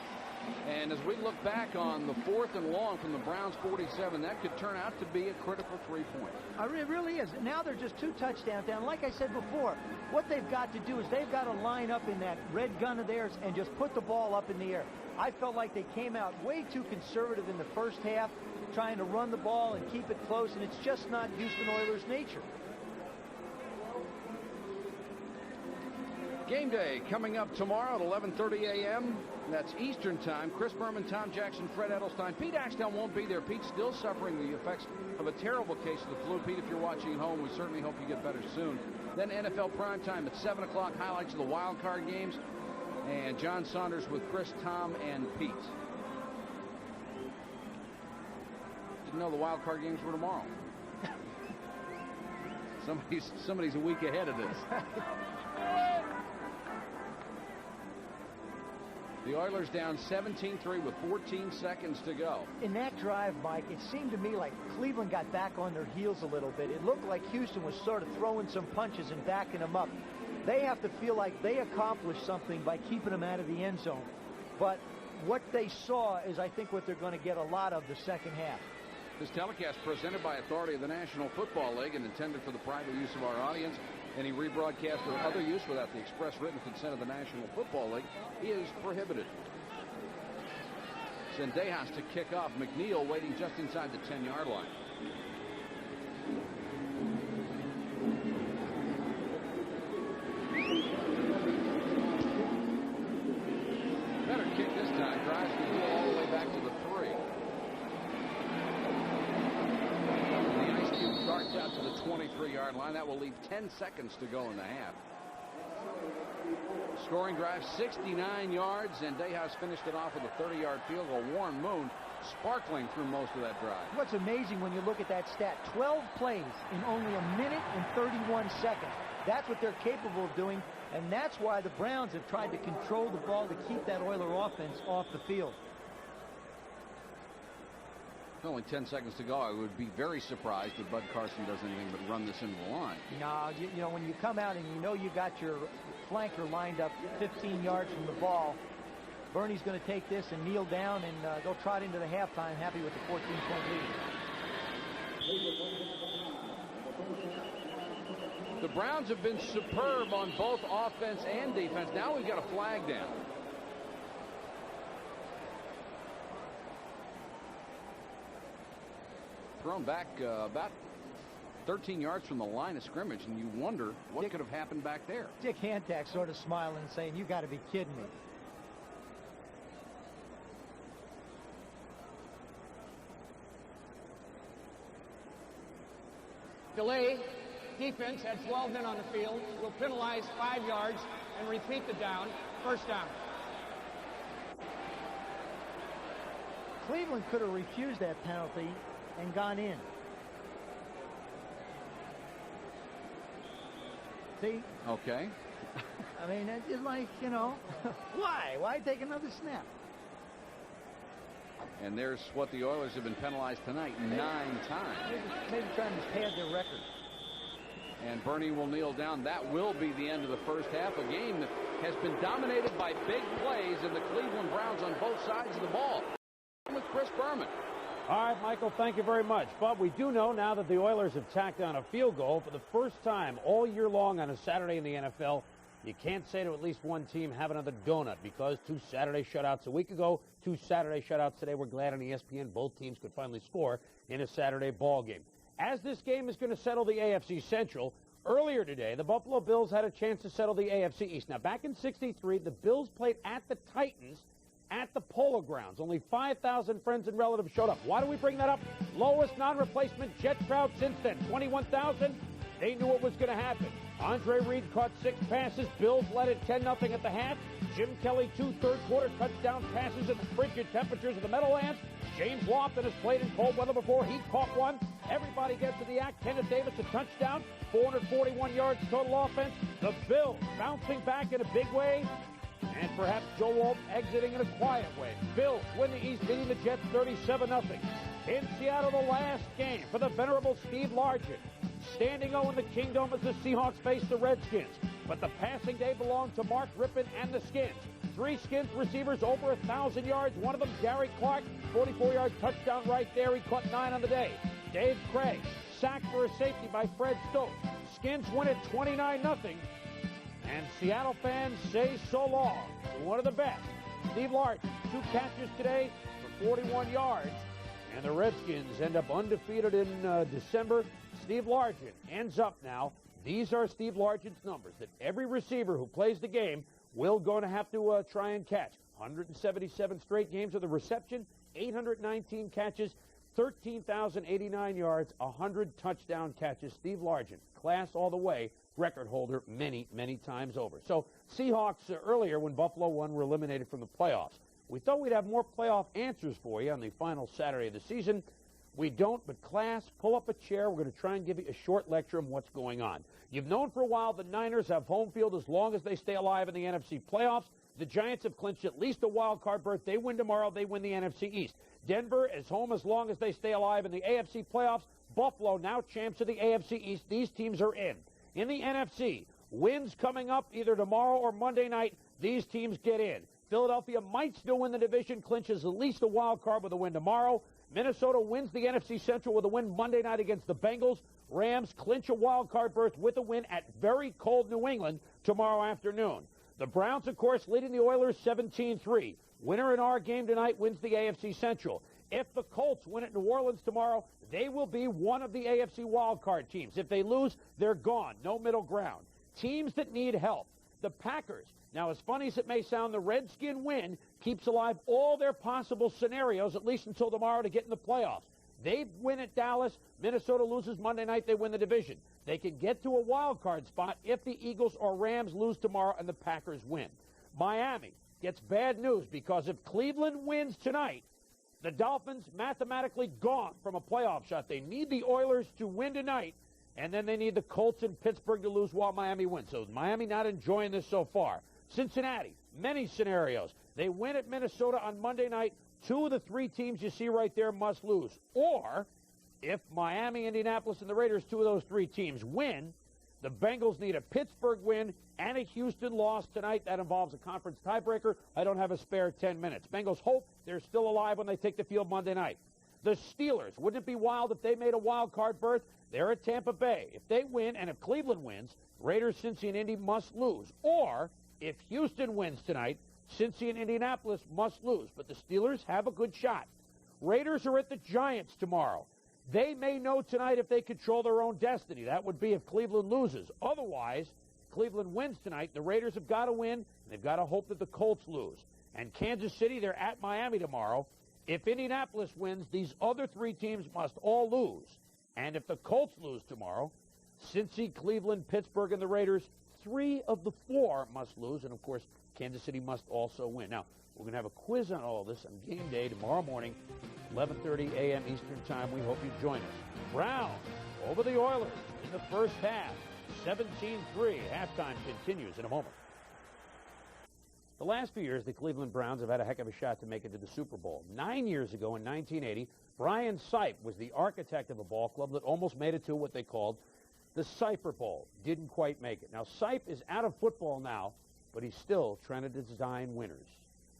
And as we look back on the 4th and long from the Browns 47, that could turn out to be a critical 3-point. It really is. Now they're just 2 touchdowns down. Like I said before, what they've got to do is they've got to line up in that red gun of theirs and just put the ball up in the air. I felt like they came out way too conservative in the first half, trying to run the ball and keep it close, and it's just not Houston Oilers' nature. Game day coming up tomorrow at 11:30 a.m. That's Eastern Time. Chris Berman, Tom Jackson, Fred Edelstein. Pete Axtell won't be there. Pete's still suffering the effects of a terrible case of the flu. Pete, if you're watching at home, we certainly hope you get better soon. Then NFL primetime at 7 o'clock, highlights of the wild card games. And John Saunders with Chris, Tom, and Pete. Didn't know the wild card games were tomorrow. Somebody's a week ahead of this. The Oilers down 17-3 with 14 seconds to go. In that drive, Mike, it seemed to me like Cleveland got back on their heels a little bit. It looked like Houston was sort of throwing some punches and backing them up. They have to feel like they accomplished something by keeping them out of the end zone. But what they saw is, I think, what they're going to get a lot of the second half. This telecast presented by authority of the National Football League and intended for the private use of our audience. Any rebroadcast or other use without the express written consent of the National Football League is prohibited. Zendejas to kick off. McNeil waiting just inside the 10-yard line. Better kick this time. Drives McNeil all the way back to the 3. Starts out to the 23-yard line. That will leave 10 seconds to go in the half. Scoring drive, 69 yards, and Zendejas finished it off with a 30-yard field goal. Warren Moon sparkling through most of that drive. What's amazing when you look at that stat, 12 plays in only a minute and 31 seconds. That's what they're capable of doing, and that's why the Browns have tried to control the ball to keep that Oiler offense off the field. Only 10 seconds to go. I would be very surprised if Bud Carson does anything but run this into the line. No, you know, when you come out and you know you got your flanker lined up 15 yards from the ball, Bernie's going to take this and kneel down and go trot into the halftime happy with the 14-point lead. The Browns have been superb on both offense and defense. Now we've got a flag down. Thrown back about 13 yards from the line of scrimmage, and you wonder what could have happened back there. Dick Hantak sort of smiling and saying, "You got to be kidding me." Delay. Defense had 12 men on the field. Will penalize 5 yards and repeat the down. First down. Cleveland could have refused that penalty and gone in. See? Okay. I mean, it's like, you know, why take another snap? And there's what the Oilers have been penalized tonight 9 times. Maybe trying to pad their record. And Bernie will kneel down. That will be the end of the first half. A game that has been dominated by big plays in the Cleveland Browns on both sides of the ball. With Chris Berman. All right, Michael, thank you very much. But we do know now that the Oilers have tacked on a field goal for the first time all year long on a Saturday in the NFL. You can't say to at least one team, have another donut, because 2 Saturday shutouts a week ago, 2 Saturday shutouts today. We're glad on ESPN both teams could finally score in a Saturday ball game. As this game is going to settle the AFC Central, earlier today, the Buffalo Bills had a chance to settle the AFC East. Now, back in '63, the Bills played at the Titans at the Polo Grounds. Only 5,000 friends and relatives showed up. Why do we bring that up? Lowest non-replacement Jet crowd since then, 21,000. They knew what was going to happen. Andre Reed caught 6 passes. Bills led it 10-0 at the half. Jim Kelly, 2 third-quarter touchdown passes in the frigid temperatures of the Meadowlands. James Lofton has played in cold weather before. He caught one. Everybody gets to the act. Kenneth Davis, a touchdown. 441 yards total offense. The Bills bouncing back in a big way. And perhaps Joe Wolf exiting in a quiet way. Bills win the East, beating the Jets 37-0. In Seattle, the last game for the venerable Steve Largent. Standing 0 in the Kingdome as the Seahawks face the Redskins. But the passing day belonged to Mark Rippon and the Skins. 3 Skins receivers over 1,000 yards. One of them, Gary Clark, 44-yard touchdown right there. He caught 9 on the day. Dave Craig, sacked for a safety by Fred Stokes. Skins win it 29-0. And Seattle fans say so long to one of the best. Steve Largent, 2 catches today for 41 yards. And the Redskins end up undefeated in December. Steve Largent ends up now. These are Steve Largent's numbers that every receiver who plays the game will going to have to try and catch. 177 straight games of the reception, 819 catches, 13,089 yards, 100 touchdown catches. Steve Largent, class all the way, record holder many, many times over. So Seahawks earlier when Buffalo won were eliminated from the playoffs. We thought we'd have more playoff answers for you on the final Saturday of the season. We don't, but class, pull up a chair. We're going to try and give you a short lecture on what's going on. You've known for a while the Niners have home field as long as they stay alive in the NFC playoffs. The Giants have clinched at least a wild card berth. They win tomorrow, they win the NFC East. Denver is home as long as they stay alive in the AFC playoffs. Buffalo, now champs of the AFC East. These teams are in. In the NFC, wins coming up either tomorrow or Monday night. These teams get in. Philadelphia might still win the division, clinches at least a wild card with a win tomorrow. Minnesota wins the NFC Central with a win Monday night against the Bengals. Rams clinch a wild card berth with a win at very cold New England tomorrow afternoon. The Browns, of course, leading the Oilers 17-3. Winner in our game tonight wins the AFC Central. If the Colts win at New Orleans tomorrow, they will be one of the AFC wildcard teams. If they lose, they're gone. No middle ground. Teams that need help. The Packers. Now, as funny as it may sound, the Redskin win keeps alive all their possible scenarios, at least until tomorrow, to get in the playoffs. They win at Dallas. Minnesota loses Monday night. They win the division. They can get to a wild card spot if the Eagles or Rams lose tomorrow and the Packers win. Miami gets bad news because if Cleveland wins tonight, the Dolphins mathematically gone from a playoff shot. They need the Oilers to win tonight, and then they need the Colts and Pittsburgh to lose while Miami wins. So Miami not enjoying this so far. Cincinnati, many scenarios. They win at Minnesota on Monday night. 2 of the 3 teams you see right there must lose. Or, if Miami, Indianapolis, and the Raiders, 2 of those 3 teams win, the Bengals need a Pittsburgh win and a Houston loss tonight. That involves a conference tiebreaker. I don't have a spare 10 minutes. Bengals hope they're still alive when they take the field Monday night. The Steelers, wouldn't it be wild if they made a wild card berth? They're at Tampa Bay. If they win, and if Cleveland wins, Raiders, Cincy, and Indy must lose. Or, if Houston wins tonight, Cincy and Indianapolis must lose. But the Steelers have a good shot. Raiders are at the Giants tomorrow. They may know tonight if they control their own destiny. That would be if Cleveland loses. Otherwise, Cleveland wins tonight. The Raiders have got to win, and they've got to hope that the Colts lose. And Kansas City, they're at Miami tomorrow. If Indianapolis wins, these other 3 teams must all lose. And if the Colts lose tomorrow, Cincy, Cleveland, Pittsburgh, and the Raiders, 3 of the 4 must lose. And, of course, Kansas City must also win. Now, we're going to have a quiz on all of this on game day tomorrow morning, 11:30 a.m. Eastern Time. We hope you join us. Browns over the Oilers in the first half, 17-3. Halftime continues in a moment. The last few years, the Cleveland Browns have had a heck of a shot to make it to the Super Bowl. 9 years ago, in 1980, Brian Sipe was the architect of a ball club that almost made it to what they called the Cypher Bowl. Didn't quite make it. Now, Sipe is out of football now, but he's still trying to design winners.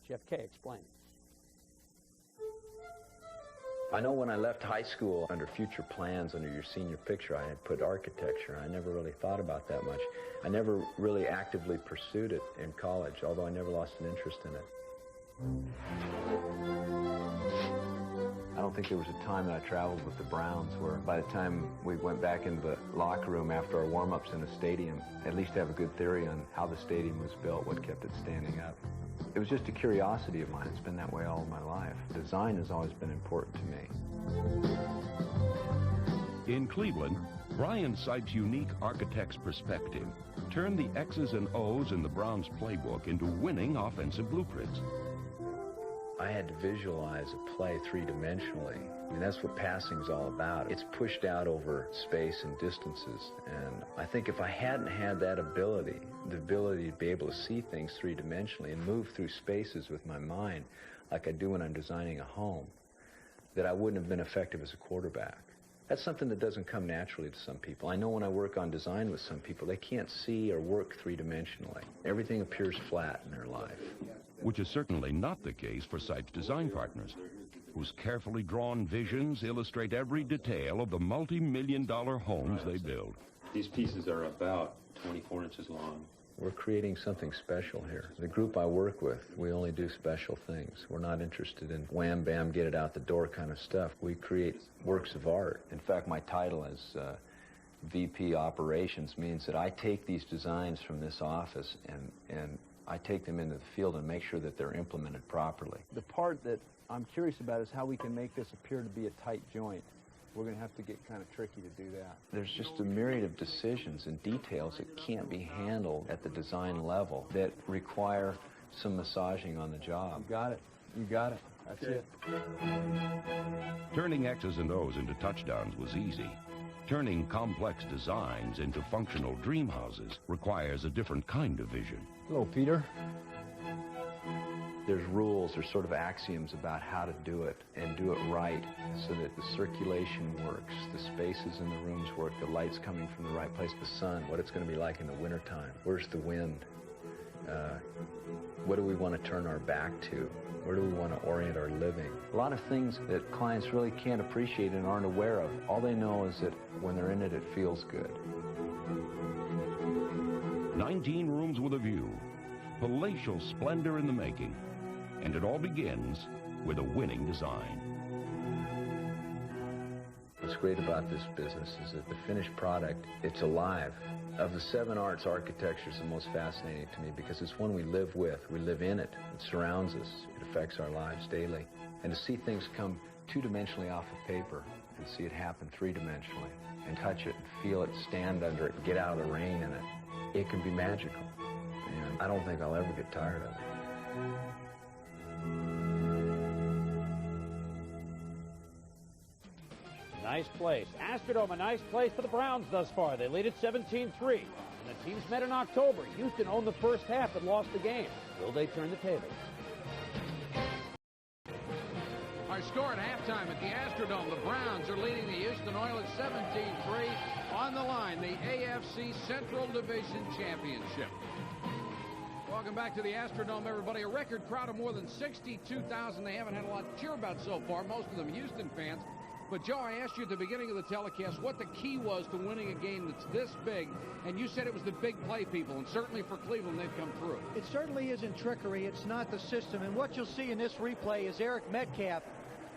Jeff Kay explains. I know when I left high school, under future plans, under your senior picture, I had put architecture. I never really thought about that much. I never really actively pursued it in college, although I never lost an interest in it. I don't think there was a time that I traveled with the Browns where by the time we went back into the locker room after our warm-ups in the stadium, at least have a good theory on how the stadium was built, what kept it standing up. It was just a curiosity of mine. It's been that way all of my life. Design has always been important to me. In Cleveland, Brian Sipe's unique architect's perspective turned the X's and O's in the Browns playbook into winning offensive blueprints. I had to visualize a play three-dimensionally. I mean, that's what passing's all about. It's pushed out over space and distances. And I think if I hadn't had that ability, the ability to be able to see things three-dimensionally and move through spaces with my mind like I do when I'm designing a home, that I wouldn't have been effective as a quarterback. That's something that doesn't come naturally to some people. I know when I work on design with some people, they can't see or work three-dimensionally. Everything appears flat in their life. Which is certainly not the case for Sipes design partners, whose carefully drawn visions illustrate every detail of the multi-million-dollar homes they build. These pieces are about 24 inches long. We're creating something special here. The group I work with, we only do special things. We're not interested in wham, bam, get it out the door kind of stuff. We create works of art. In fact, my title as VP Operations means that I take these designs from this office and I take them into the field and make sure that they're implemented properly. The part that I'm curious about is how we can make this appear to be a tight joint. We're going to have to get kind of tricky to do that. There's just a myriad of decisions and details that can't be handled at the design level that require some massaging on the job. You got it. You got it. That's it. Turning X's and O's into touchdowns was easy. Turning complex designs into functional dream houses requires a different kind of vision. Hello, Peter. There's rules, there's sort of axioms about how to do it and do it right so that the circulation works, the spaces in the rooms work, the light's coming from the right place, the sun, what it's going to be like in the wintertime, where's the wind, what do we want to turn our back to, where do we want to orient our living. A lot of things that clients really can't appreciate and aren't aware of. All they know is that when they're in it, it feels good. 19 rooms with a view, palatial splendor in the making. And it all begins with a winning design. What's great about this business is that the finished product, it's alive. Of the 7 arts, architecture is the most fascinating to me because it's one we live with. We live in it. It surrounds us. It affects our lives daily. And to see things come 2-dimensionally off of paper and see it happen 3-dimensionally and touch it and feel it, stand under it, and get out of the rain in it, it can be magical. And I don't think I'll ever get tired of it. Nice place. Astrodome, a nice place for the Browns thus far. They lead at 17-3. When the teams met in October, Houston owned the first half but lost the game. Will they turn the tables? Our score at halftime at the Astrodome, the Browns are leading the Houston Oilers 17-3. On the line, the AFC Central Division Championship. Welcome back to the Astrodome, everybody. A record crowd of more than 62,000. They haven't had a lot to cheer about so far, most of them Houston fans. But, Joe, I asked you at the beginning of the telecast what the key was to winning a game that's this big, and you said it was the big play people, and certainly for Cleveland, they've come through. It certainly isn't trickery. It's not the system. And what you'll see in this replay is Eric Metcalf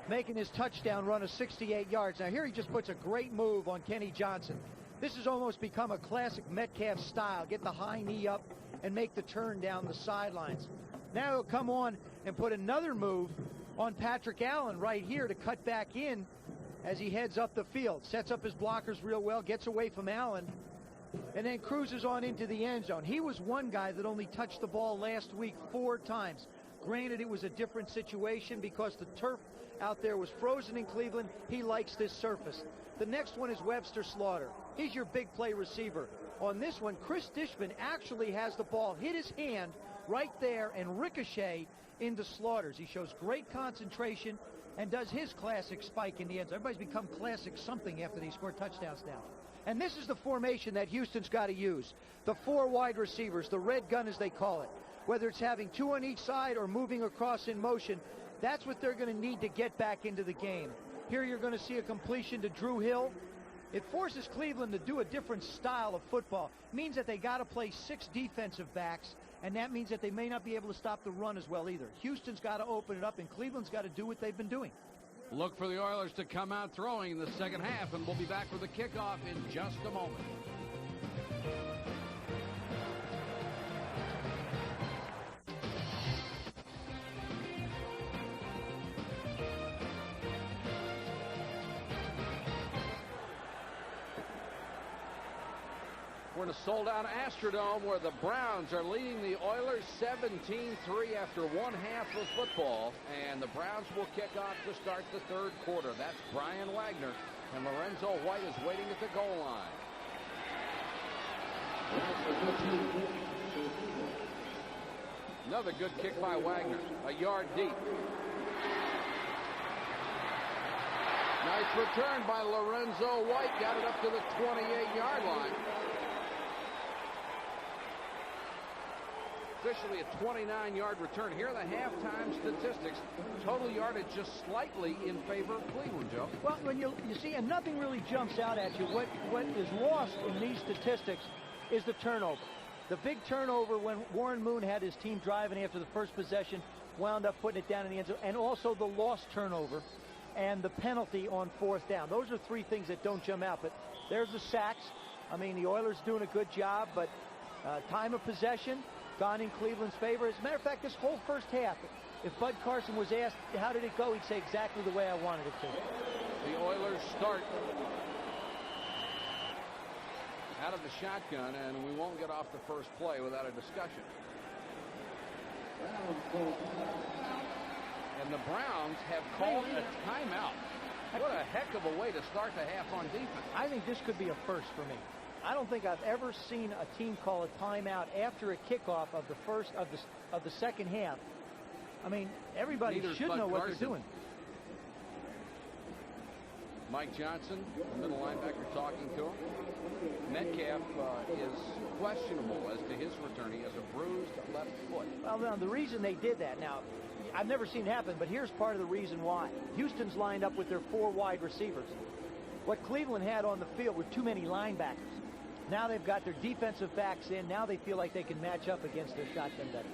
making his touchdown run of 68 yards. Now, here he just puts a great move on Kenny Johnson. This has almost become a classic Metcalf style. Get the high knee up and make the turn down the sidelines. Now he'll come on and put another move on Patrick Allen right here to cut back in as he heads up the field. Sets up his blockers real well, gets away from Allen, and then cruises on into the end zone. He was one guy that only touched the ball last week 4 times. Granted, it was a different situation because the turf out there was frozen in Cleveland. He likes this surface. The next one is Webster Slaughter. He's your big play receiver. On this one, Chris Dishman actually has the ball hit his hand right there and ricochet into Slaughter's. He shows great concentration and does his classic spike in the end zone. Everybody's become classic something after they score touchdowns now. And this is the formation that Houston's got to use. The 4 wide receivers, the red gun as they call it. Whether it's having 2 on each side or moving across in motion, that's what they're going to need to get back into the game. Here you're going to see a completion to Drew Hill. It forces Cleveland to do a different style of football. It means that they got to play 6 defensive backs, and that means that they may not be able to stop the run as well either. Houston's got to open it up, and Cleveland's got to do what they've been doing. Look for the Oilers to come out throwing in the second half, and we'll be back with the kickoff in just a moment. We're in a sold-out Astrodome where the Browns are leading the Oilers 17-3 after 1 half of football. And the Browns will kick off to start the 3rd quarter. That's Brian Wagner. And Lorenzo White is waiting at the goal line. Another good kick by Wagner. A yard deep. Nice It's returned by Lorenzo White. Got it up to the 28-yard line. Officially a 29-yard return. Here are the halftime statistics. Total yardage just slightly in favor of Cleveland, Joe. Well, when you see, and nothing really jumps out at you. What is lost in these statistics is the turnover. The big turnover when Warren Moon had his team driving after the first possession, wound up putting it down in the end zone, and also the lost turnover and the penalty on 4th down. Those are three things that don't jump out. But there's the sacks. I mean, the Oilers doing a good job, but time of possession gone in Cleveland's favor. As a matter of fact, this whole first half, if Bud Carson was asked, how did it go, he'd say exactly the way I wanted it to. The Oilers start out of the shotgun, and we won't get off the first play without a discussion. And the Browns have called a timeout. What a heck of a way to start the half on defense. I think this could be a first for me. I don't think I've ever seen a team call a timeout after a kickoff of the second half. I mean, everybody should know what they're doing. Mike Johnson, the middle linebacker, talking to him. Metcalf is questionable as to his return. He has a bruised left foot. Well, now, the reason they did that, now, I've never seen it happen, but here's part of the reason why. Houston's lined up with their 4 wide receivers. What Cleveland had on the field were too many linebackers. Now they've got their defensive backs in. Now they feel like they can match up against their shotgun better.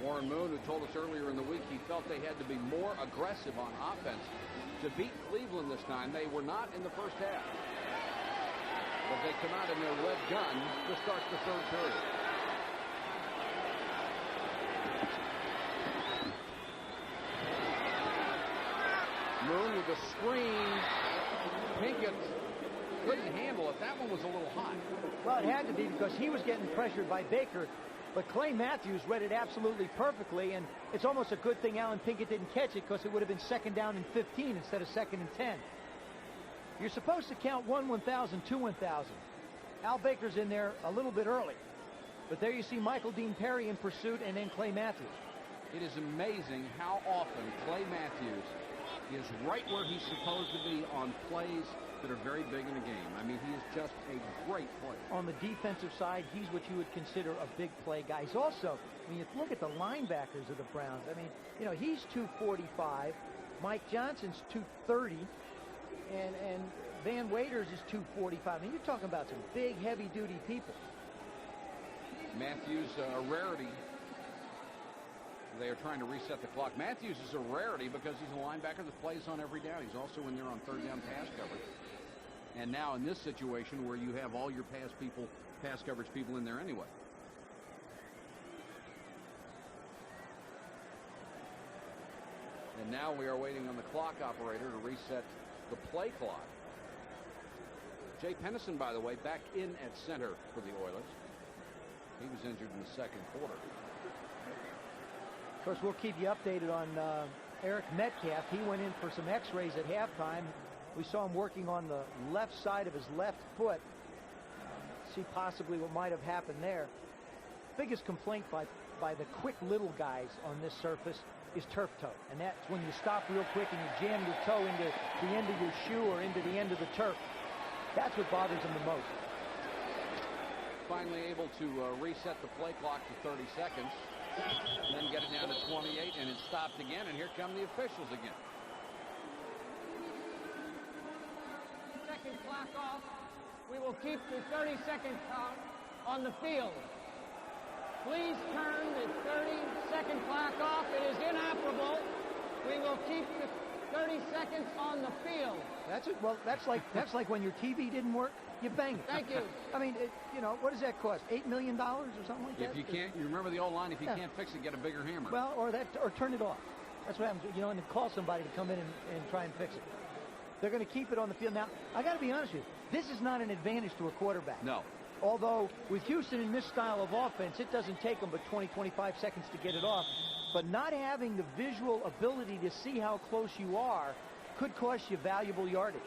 Warren Moon, who told us earlier in the week he felt they had to be more aggressive on offense to beat Cleveland this time. They were not in the first half. But they come out in their red gun to start the third period. Moon with a screen. Pinkett couldn't handle it. That one was a little hot. Well, it had to be because he was getting pressured by Baker. But Clay Matthews read it absolutely perfectly, and it's almost a good thing Alan Pinkett didn't catch it because it would have been 2nd down and 15 instead of 2nd and 10. You're supposed to count 1 1,000, 2 1,000. Al Baker's in there a little bit early. But there you see Michael Dean Perry in pursuit and then Clay Matthews. It is amazing how often Clay Matthews is right where he's supposed to be on plays that are very big in a game. I mean, he is just a great player. On the defensive side, he's what you would consider a big play guy. He's also, I mean, you look at the linebackers of the Browns. I mean, you know, he's 245. Mike Johnson's 230. And Van Waiters is 245. I mean, you're talking about some big, heavy-duty people. Matthews, a rarity. They are trying to reset the clock. Matthews is a rarity because he's a linebacker that plays on every down. He's also in there on 3rd down pass coverage. And now in this situation where you have all your pass coverage people in there anyway. And now we are waiting on the clock operator to reset the play clock. Jay Pennison, by the way, back in at center for the Oilers. He was injured in the 2nd quarter. Of course, we'll keep you updated on Eric Metcalf. He went in for some x-rays at halftime. We saw him working on the left side of his left foot. See possibly what might have happened there. Biggest complaint by the quick little guys on this surface is turf toe. And that's when you stop real quick and you jam your toe into the end of your shoe or into the end of the turf. That's what bothers them the most. Finally able to reset the play clock to 30 seconds. And then get it down to 28, and it stopped again, and here come the officials again. Second clock off. We will keep the 30-second count on the field. Please turn the 30-second clock off. It is inoperable. We will keep the 30 seconds on the field. That's it. Well, that's like when your TV didn't work. You bang it. Thank you. I mean, you know, what does that cost? $8 million or something like that? If you can't, you remember the old line, if you can't fix it, get a bigger hammer. Well, or turn it off. That's what happens, you know, and then call somebody to come in and try and fix it. They're going to keep it on the field. Now, I got to be honest with you. This is not an advantage to a quarterback. No. Although, with Houston in this style of offense, it doesn't take them but 20, 25 seconds to get it off. But not having the visual ability to see how close you are could cost you valuable yardage.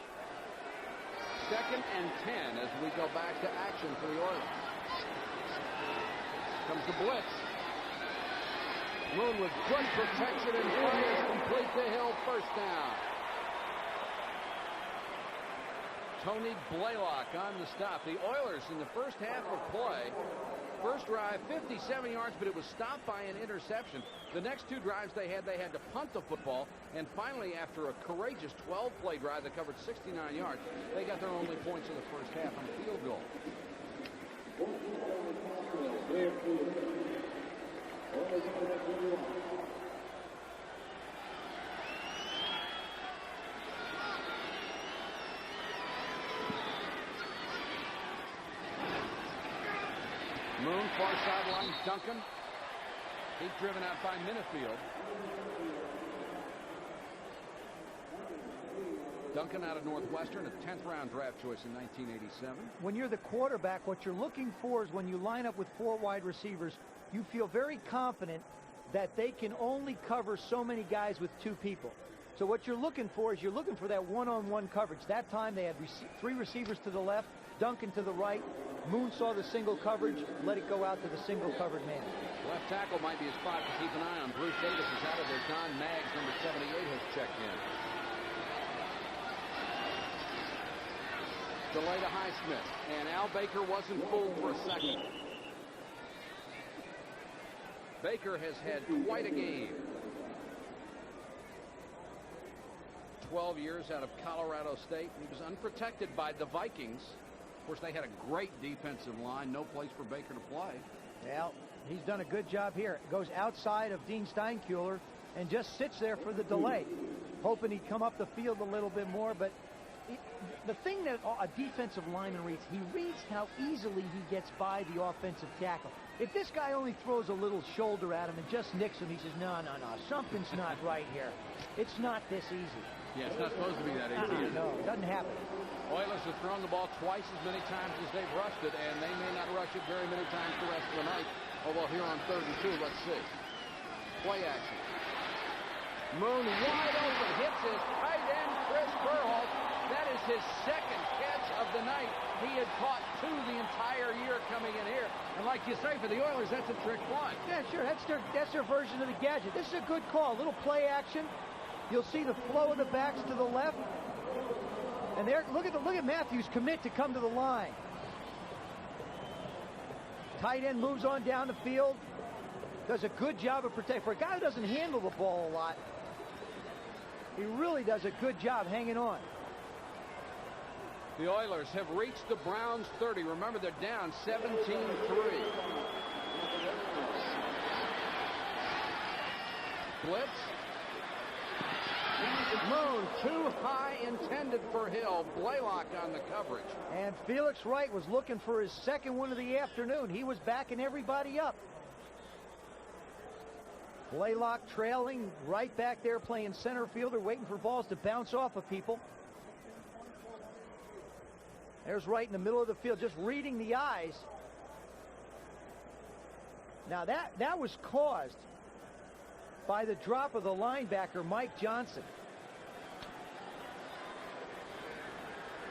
2nd and 10 as we go back to action for the Oilers. Comes the blitz. Moon with good protection and fires complete to Hill. First down. Tony Blaylock on the stop. The Oilers in the first half of play. First drive, 57 yards, but it was stopped by an interception. The next two drives they had to punt the football. And finally, after a courageous 12-play drive that covered 69 yards, they got their only points in the first half on a field goal. Moon, far sideline, Duncan. He's driven out by Minifield. Duncan out of Northwestern, a 10th round draft choice in 1987. When you're the quarterback, what you're looking for is when you line up with 4 wide receivers, you feel very confident that they can only cover so many guys with 2 people. So what you're looking for is you're looking for that one-on-one coverage. That time they had 3 receivers to the left, Duncan to the right. Moon saw the single coverage, let it go out to the single covered man. Left tackle might be a spot to keep an eye on. Bruce Davis is out of there. Don Maggs, number 78, has checked in. Delay to Highsmith, and Al Baker wasn't fooled for a second. Baker has had quite a game. 12 years out of Colorado State. He was unprotected by the Vikings. Of course, they had a great defensive line. No place for Baker to play. Well, he's done a good job here. Goes outside of Dean Steinkuhler and just sits there for the delay, hoping he'd come up the field a little bit more. But the thing that a defensive lineman reads, he reads how easily he gets by the offensive tackle. If this guy only throws a little shoulder at him and just nicks him, he says, no, something's not right here. It's not this easy. Yeah, it's not supposed to be that easy. No, it doesn't happen. Oilers have thrown the ball twice as many times as they've rushed it, and they may not rush it very many times the rest of the night. Although here on 3rd and 2, let's see. Play action. Moon wide open, hits his tight end, Chris Burholt. That is his second catch of the night. He had caught 2 the entire year coming in here. And like you say, for the Oilers, that's a trick play. Yeah, sure. That's their version of the gadget. This is a good call. A little play action. You'll see the flow of the backs to the left. And there, look at Matthews commit to come to the line. Tight end moves on down the field. Does a good job of protecting. For a guy who doesn't handle the ball a lot, he really does a good job hanging on. The Oilers have reached the Browns 30. Remember, they're down 17-3. Blitz. Moon too high, intended for Hill. Blaylock on the coverage. And Felix Wright was looking for his second one of the afternoon. He was backing everybody up. Blaylock trailing right back there, playing center fielder, waiting for balls to bounce off of people. There's Wright in the middle of the field, just reading the eyes. Now that was caused by the drop of the linebacker, Mike Johnson.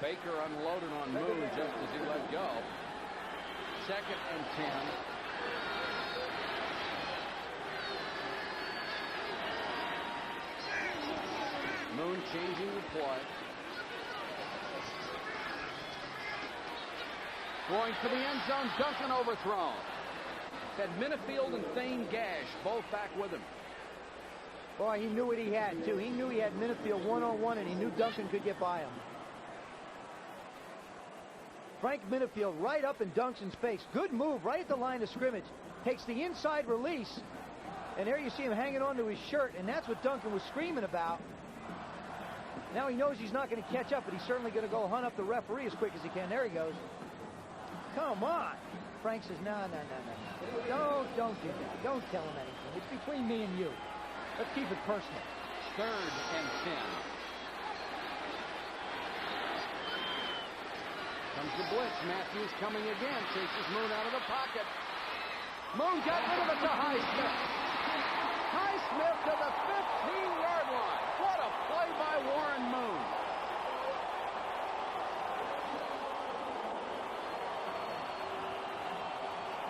Baker unloaded on Moon just as he let go. 2nd and 10. Moon changing the play. Going to the end zone, Duncan overthrown. Had Minifield and Thane Gash both back with him. Boy, he knew what he had, too. He knew he had Minifield one-on-one, and he knew Duncan could get by him. Frank Minifield right up in Duncan's face. Good move right at the line of scrimmage. Takes the inside release, and there you see him hanging onto his shirt, and that's what Duncan was screaming about. Now he knows he's not going to catch up, but he's certainly going to go hunt up the referee as quick as he can. There he goes. Come on. Frank says, no. Don't do that. Don't tell him anything. It's between me and you. Let's keep it personal. 3rd and 10. Comes the blitz. Matthews coming again. Chases Moon out of the pocket. Moon got rid of it to Highsmith. Highsmith to the 15-yard line. What a play by Warren Moon.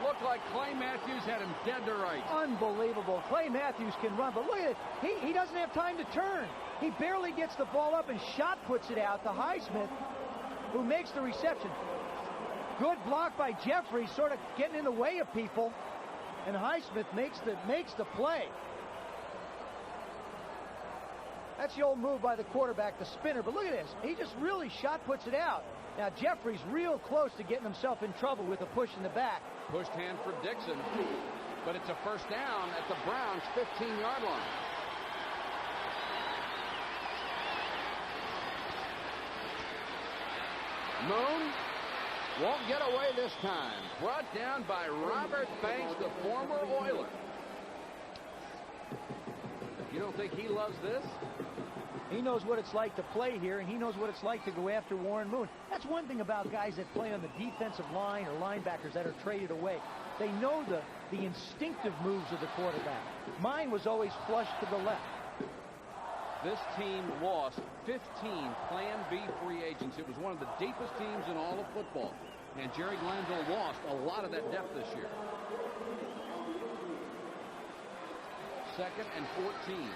Looked like Clay Matthews had him dead to rights. Unbelievable. Clay Matthews can run, but look at it. He doesn't have time to turn. He barely gets the ball up and shot puts it out to Highsmith, who makes the reception. Good block by Jeffries, sort of getting in the way of people, and Highsmith makes the play. That's the old move by the quarterback, the spinner. But look at this. He just really shot puts it out. Now, Jeffries real close to getting himself in trouble with a push in the back. Pushed hand for Dixon, but it's a first down at the Browns' 15-yard line. Moon won't get away this time. Brought down by Robert Banks, the former Oiler. You don't think he loves this? He knows what it's like to play here, and he knows what it's like to go after Warren Moon. That's one thing about guys that play on the defensive line or linebackers that are traded away. They know the instinctive moves of the quarterback. Mine was always flush to the left. This team lost 15 Plan B free agents. It was one of the deepest teams in all of football. And Jerry Glanville lost a lot of that depth this year. 2nd and 14.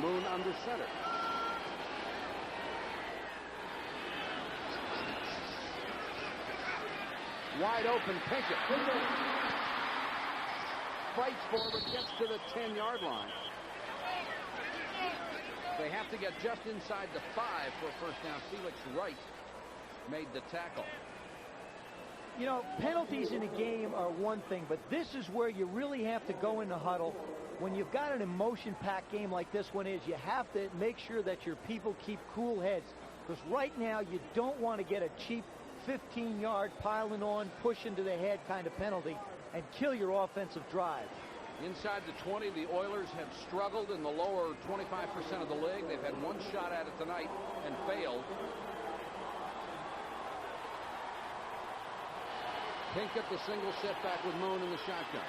Moon under center. Wide open Pinkett. Fights forward, gets to the 10-yard line. They have to get just inside the 5 for a first down. Felix Wright made the tackle. You know, penalties in a game are one thing, but this is where you really have to go in the huddle. When you've got an emotion-packed game like this one is, you have to make sure that your people keep cool heads. Because right now, you don't want to get a cheap 15-yard piling on, push into the head kind of penalty and kill your offensive drive. Inside the 20, the Oilers have struggled in the lower 25% of the league. They've had one shot at it tonight and failed. Pinkett the single setback with Moon in the shotgun.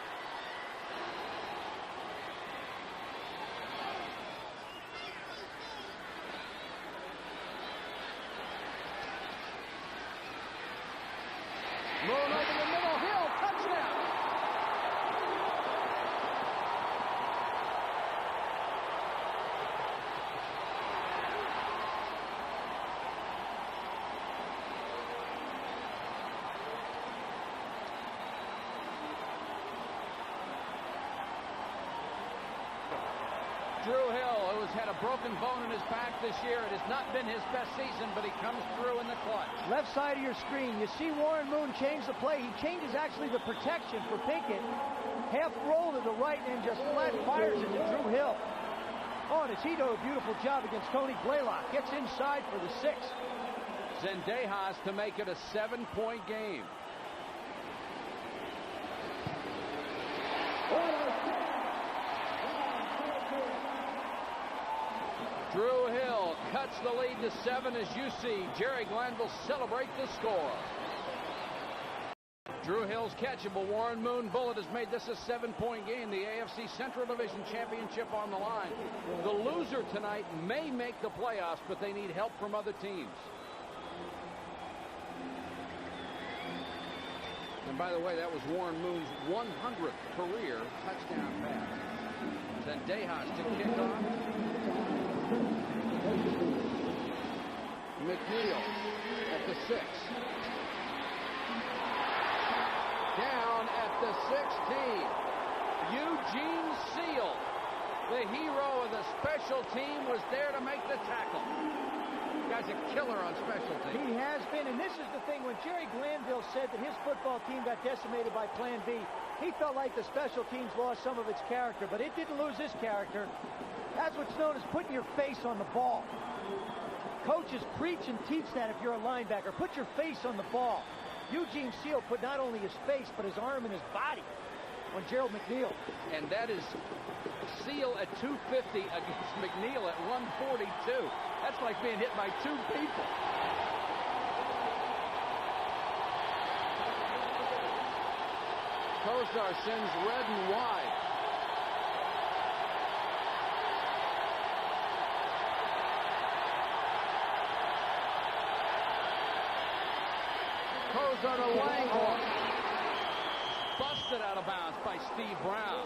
Moon over the middle, Hill, touchdown! Drew Hill, who has had a broken bone in his back this year. It has not been his best season, but he comes through in the clutch. Left side of your screen, you see Warren Moon change the play. He changes actually the protection for Pinkett. Half roll to the right and just flat fires it to Drew Hill. Oh, and Tito, a beautiful job against Tony Blaylock. Gets inside for the 6. Zendejas to make it a 7-point game. Drew Hill cuts the lead to 7 as you see Jerry Glanville celebrate the score. Drew Hill's catchable. Warren Moon bullet has made this a 7-point game. The AFC Central Division Championship on the line. The loser tonight may make the playoffs, but they need help from other teams. And by the way, that was Warren Moon's 100th career touchdown pass. Zendejas to kick off. McNeil at the 6. Down at the 16. Eugene Seal, the hero of the special team, was there to make the tackle. The guy's a killer on special teams. He has been, and this is the thing. When Jerry Glanville said that his football team got decimated by Plan B, he felt like the special teams lost some of its character, but it didn't lose its character. That's what's known as putting your face on the ball. Coaches preach and teach that if you're a linebacker. Put your face on the ball. Eugene Seal put not only his face, but his arm and his body on Gerald McNeil. And that is Seal at 250 against McNeil at 142. That's like being hit by 2 people. Kosar sends red and wide. Kosar to Langhorne. it out of bounds by Steve Brown.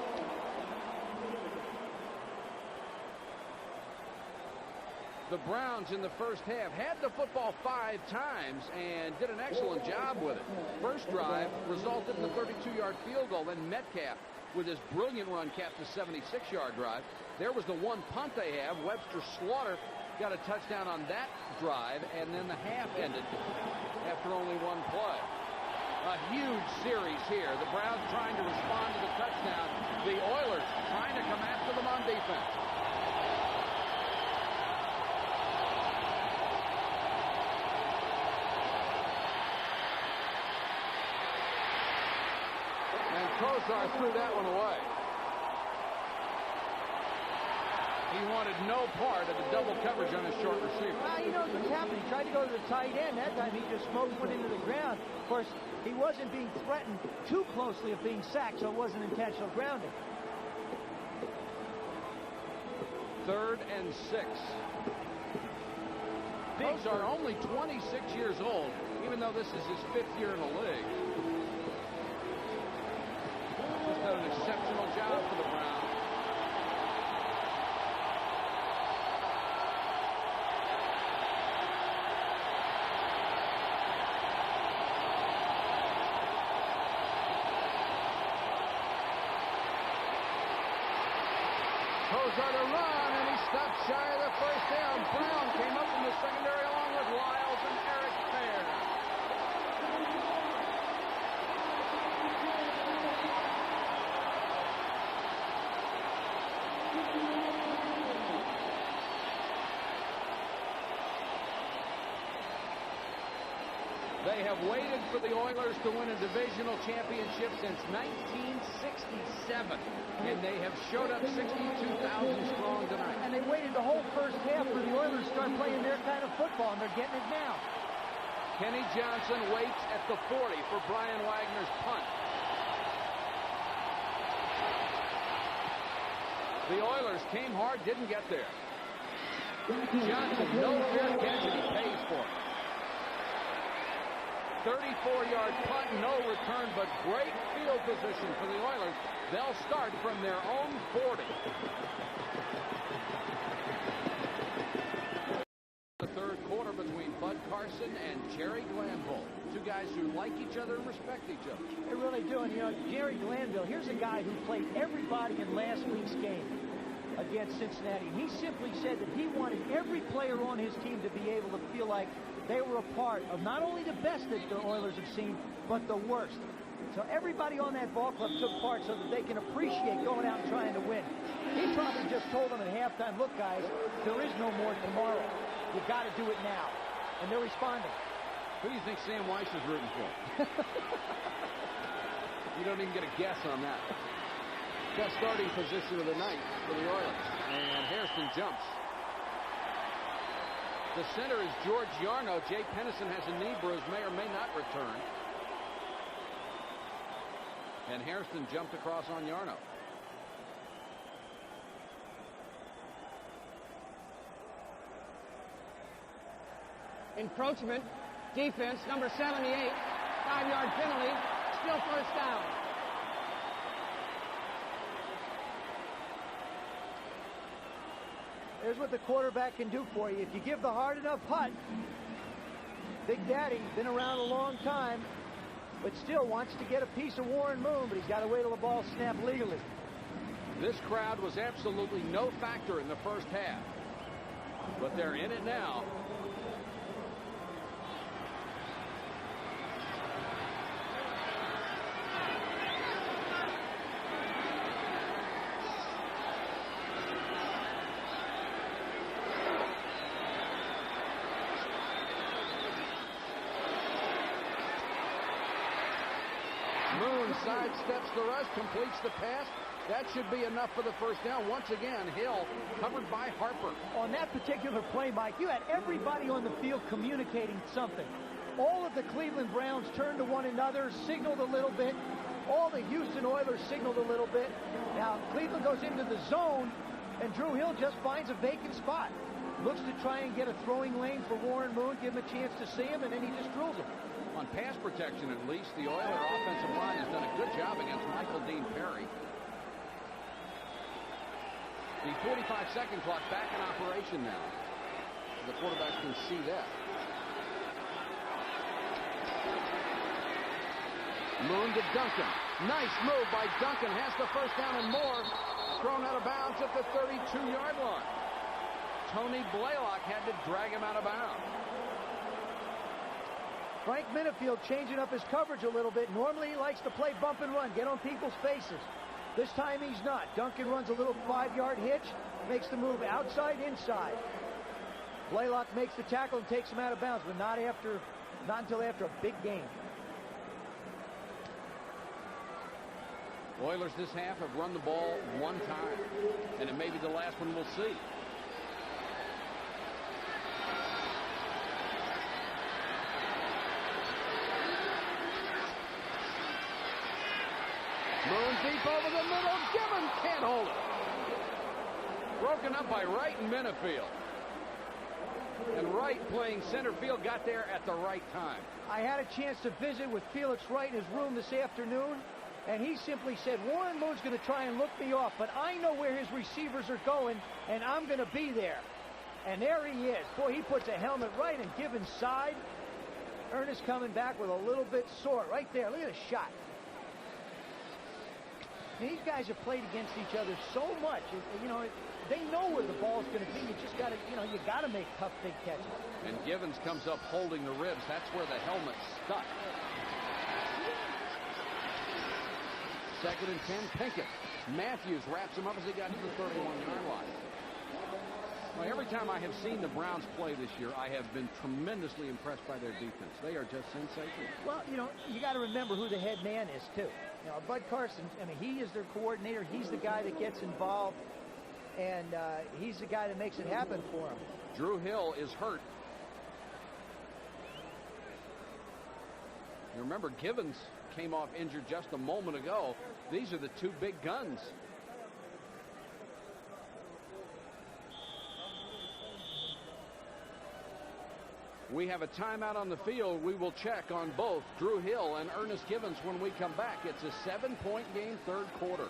The Browns in the first half had the football 5 times and did an excellent job with it. First drive resulted in the 32-yard field goal. Then Metcalf, with his brilliant run, capped the 76-yard drive. There was the one punt they have. Webster Slaughter got a touchdown on that drive, and then the half ended after only one play. A huge series here. The Browns trying to respond to the touchdown. The Oilers trying to come after them on defense. Kozar threw that one away. He wanted no part of the double coverage on his short receiver. Well, he knows what's happening. He tried to go to the tight end. That time he just smoked one into the ground. Of course, he wasn't being threatened too closely of being sacked, so it wasn't intentional grounding. 3rd and 6. Kozar only 26 years old, even though this is his 5th year in the league. He's done an exceptional job for the Browns. Kozar to run, and he stopped shy of the first down. Brown came up in the secondary along with Lyles and Eric Fair. They have waited for the Oilers to win a divisional championship since 1967, and they have showed up 62,000 strong tonight. And they waited the whole first half for the Oilers to start playing their kind of football, and they're getting it now. Kenny Johnson waits at the 40 for Brian Wagner's punt. The Oilers came hard, didn't get there. Johnson, no fair catch, and he pays for it. 34-yard punt, no return, but great field position for the Oilers. They'll start from their own 40. The third quarter between Bud Carson and Jerry Glanville. Two guys who like each other and respect each other. They really do. And, you know, Jerry Glanville, here's a guy who played everybody in last week's game against Cincinnati. He simply said that he wanted every player on his team to be able to feel like they were a part of not only the best that the Oilers have seen, but the worst. So everybody on that ball club took part so that they can appreciate going out and trying to win. He probably just told them at halftime, look, guys, there is no more tomorrow. You've got to do it now. And they're responding. Who do you think Sam Weiss is rooting for? You don't even get a guess on that. Best starting position of the night for the Oilers. And Hairston jumps. The center is George Yarno. Jay Pennison has a knee bruise, may or may not return. And Hairston jumped across on Yarno. Encroachment, defense, number 78, 5-yard penalty, still first down. Here's what the quarterback can do for you. If you give the hard enough putt, Big Daddy, been around a long time, but still wants to get a piece of Warren Moon, but he's got to wait till the ball snapped legally. This crowd was absolutely no factor in the first half, but they're in it now. Moon sidesteps the rush, completes the pass. That should be enough for the first down. Once again, Hill covered by Harper. On that particular play, Mike, you had everybody on the field communicating something. All of the Cleveland Browns turned to one another, signaled a little bit. All the Houston Oilers signaled a little bit. Now, Cleveland goes into the zone, and Drew Hill just finds a vacant spot. Looks to try and get a throwing lane for Warren Moon, give him a chance to see him, and then he just drills him. On pass protection, at least, the Oiler offensive line has done a good job against Michael Dean Perry. The 45-second clock back in operation now. The quarterbacks can see that. Moon to Duncan. Nice move by Duncan. Has the first down and more. Thrown out of bounds at the 32-yard line. Tony Blaylock had to drag him out of bounds. Frank Minifield changing up his coverage a little bit. Normally he likes to play bump and run, get on people's faces. This time he's not. Duncan runs a little 5-yard hitch, makes the move outside, inside. Blaylock makes the tackle and takes him out of bounds, but not until after a big game. Oilers this half have run the ball one time, and it may be the last one we'll see. Moon deep over the middle. Gibbons can't hold it. Broken up by Wright and Minifield. And Wright, playing center field, got there at the right time. I had a chance to visit with Felix Wright in his room this afternoon, and he simply said, Warren Moon's going to try and look me off, but I know where his receivers are going, and I'm going to be there. And there he is. Boy, he puts a helmet right in Gibbons' side. Ernest coming back with a little bit sore. Right there. Look at the shot. These guys have played against each other so much. You know, they know where the ball's going to be. You just got to, you got to make tough big catches. And Gibbons comes up holding the ribs. That's where the helmet's stuck. 2nd and 10, Pinkett. Matthews wraps him up as he got to the 31-yard line. Well, every time I have seen the Browns play this year, I have been tremendously impressed by their defense. They are just sensational. Well, you got to remember who the head man is, too. Bud Carson, he is their coordinator. He's the guy that gets involved, and he's the guy that makes it happen for him. Drew Hill is hurt. You remember, Gibbons came off injured just a moment ago. These are the two big guns. We have a timeout on the field. We will check on both Drew Hill and Ernest Gibbons when we come back. It's a 7-point game, third quarter.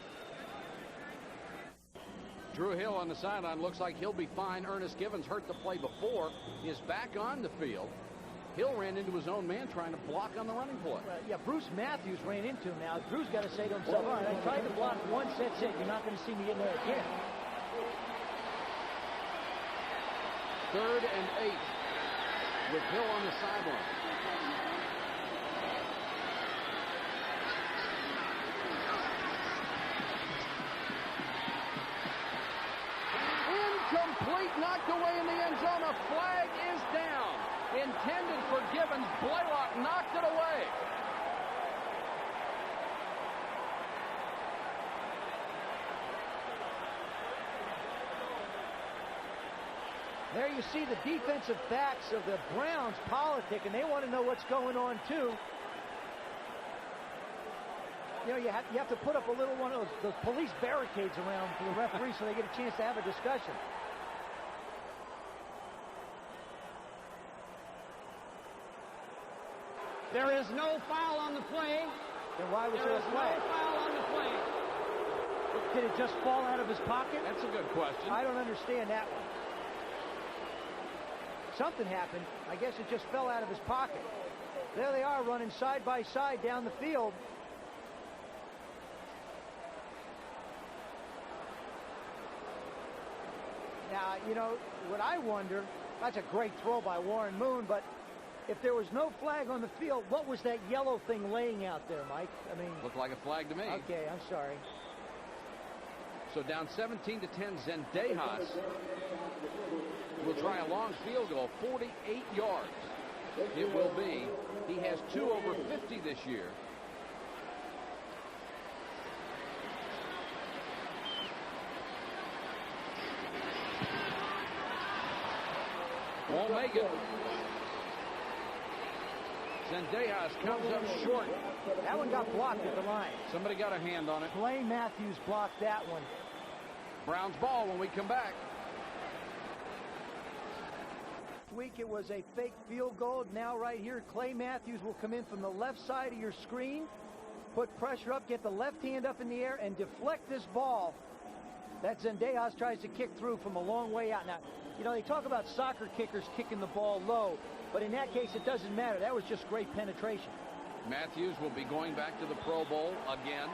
Drew Hill on the sideline looks like he'll be fine. Ernest Gibbons, hurt the play before, is back on the field. Hill ran into his own man trying to block on the running play. Yeah, Bruce Matthews ran into him now. Drew's got to say to himself, all right, I tried to block once, that's it. You're not going to see me in there again. 3rd and 8 with Hill on the sideline. Incomplete, knocked away in the end zone. A flag is down. Intended for Gibbons. Blaylock knocked it away. There you see the defensive backs of the Browns politic, and they want to know what's going on, too. You have to put up a little one of those police barricades around for the referee so they get a chance to have a discussion. There is no foul on the play. Then why was there a flag? No foul on the play. Did it just fall out of his pocket? That's a good question. I don't understand that one. Something happened. I guess it just fell out of his pocket. There they are running side by side down the field. Now, what I wonder, that's a great throw by Warren Moon, but if there was no flag on the field, what was that yellow thing laying out there, Mike? Looked like a flag to me. Okay, I'm sorry. So down 17-10, Zendejas will try a long field goal, 48 yards. It will be. He has 2 over 50 this year. Won't make it. Zendejas comes up short. That one got blocked at the line. Somebody got a hand on it. Clay Matthews blocked that one. Browns ball when we come back. last week it was a fake field goal. Now right here, Clay Matthews will come in from the left side of your screen, put pressure up, get the left hand up in the air, and deflect this ball that Zendejas tries to kick through from a long way out. Now, you know, they talk about soccer kickers kicking the ball low, but in that case, it doesn't matter. That was just great penetration. Matthews will be going back to the Pro Bowl again.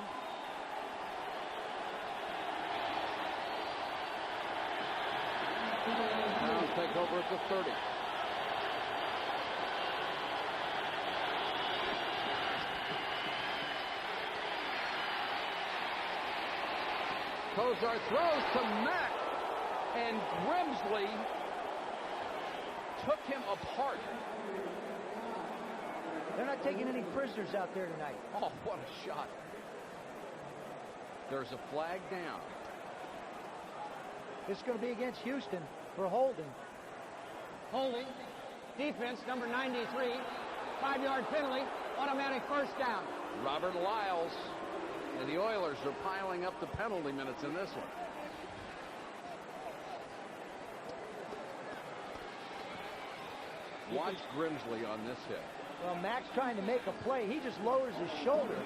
Browns take over at the 30. Kozar throws to Mack, and Grimsley took him apart. They're not taking any prisoners out there tonight. Oh, what a shot. There's a flag down. It's going to be against Houston for holding. Holding. Defense, number 93. 5-yard penalty. Automatic first down. Robert Lyles and the Oilers are piling up the penalty minutes in this one. Watch Grimsley on this hit. Well, Mack's trying to make a play. He just lowers his shoulder.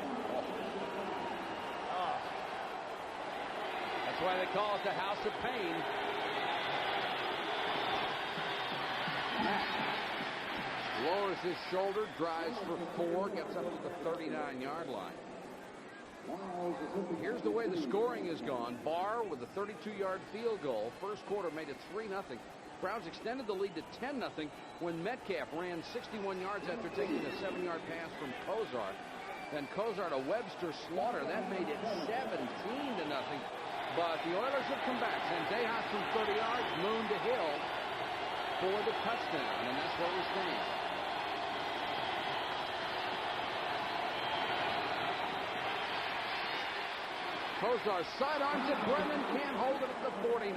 Oh. That's why they call it the House of Pain. Mack lowers his shoulder, drives for 4, gets up to the 39-yard line. Here's the way the scoring has gone. Barr with a 32-yard field goal. First quarter made it 3-0. Browns extended the lead to 10-0 when Metcalf ran 61 yards after taking a 7-yard pass from Kozar. Then Kozar to Webster Slaughter. That made it 17-0. But the Oilers have come back. Zendejas from 30 yards, Moon to Hill for the touchdown. And that's where we stand. Kozar sidearms it. Brennan can't hold it at the 49.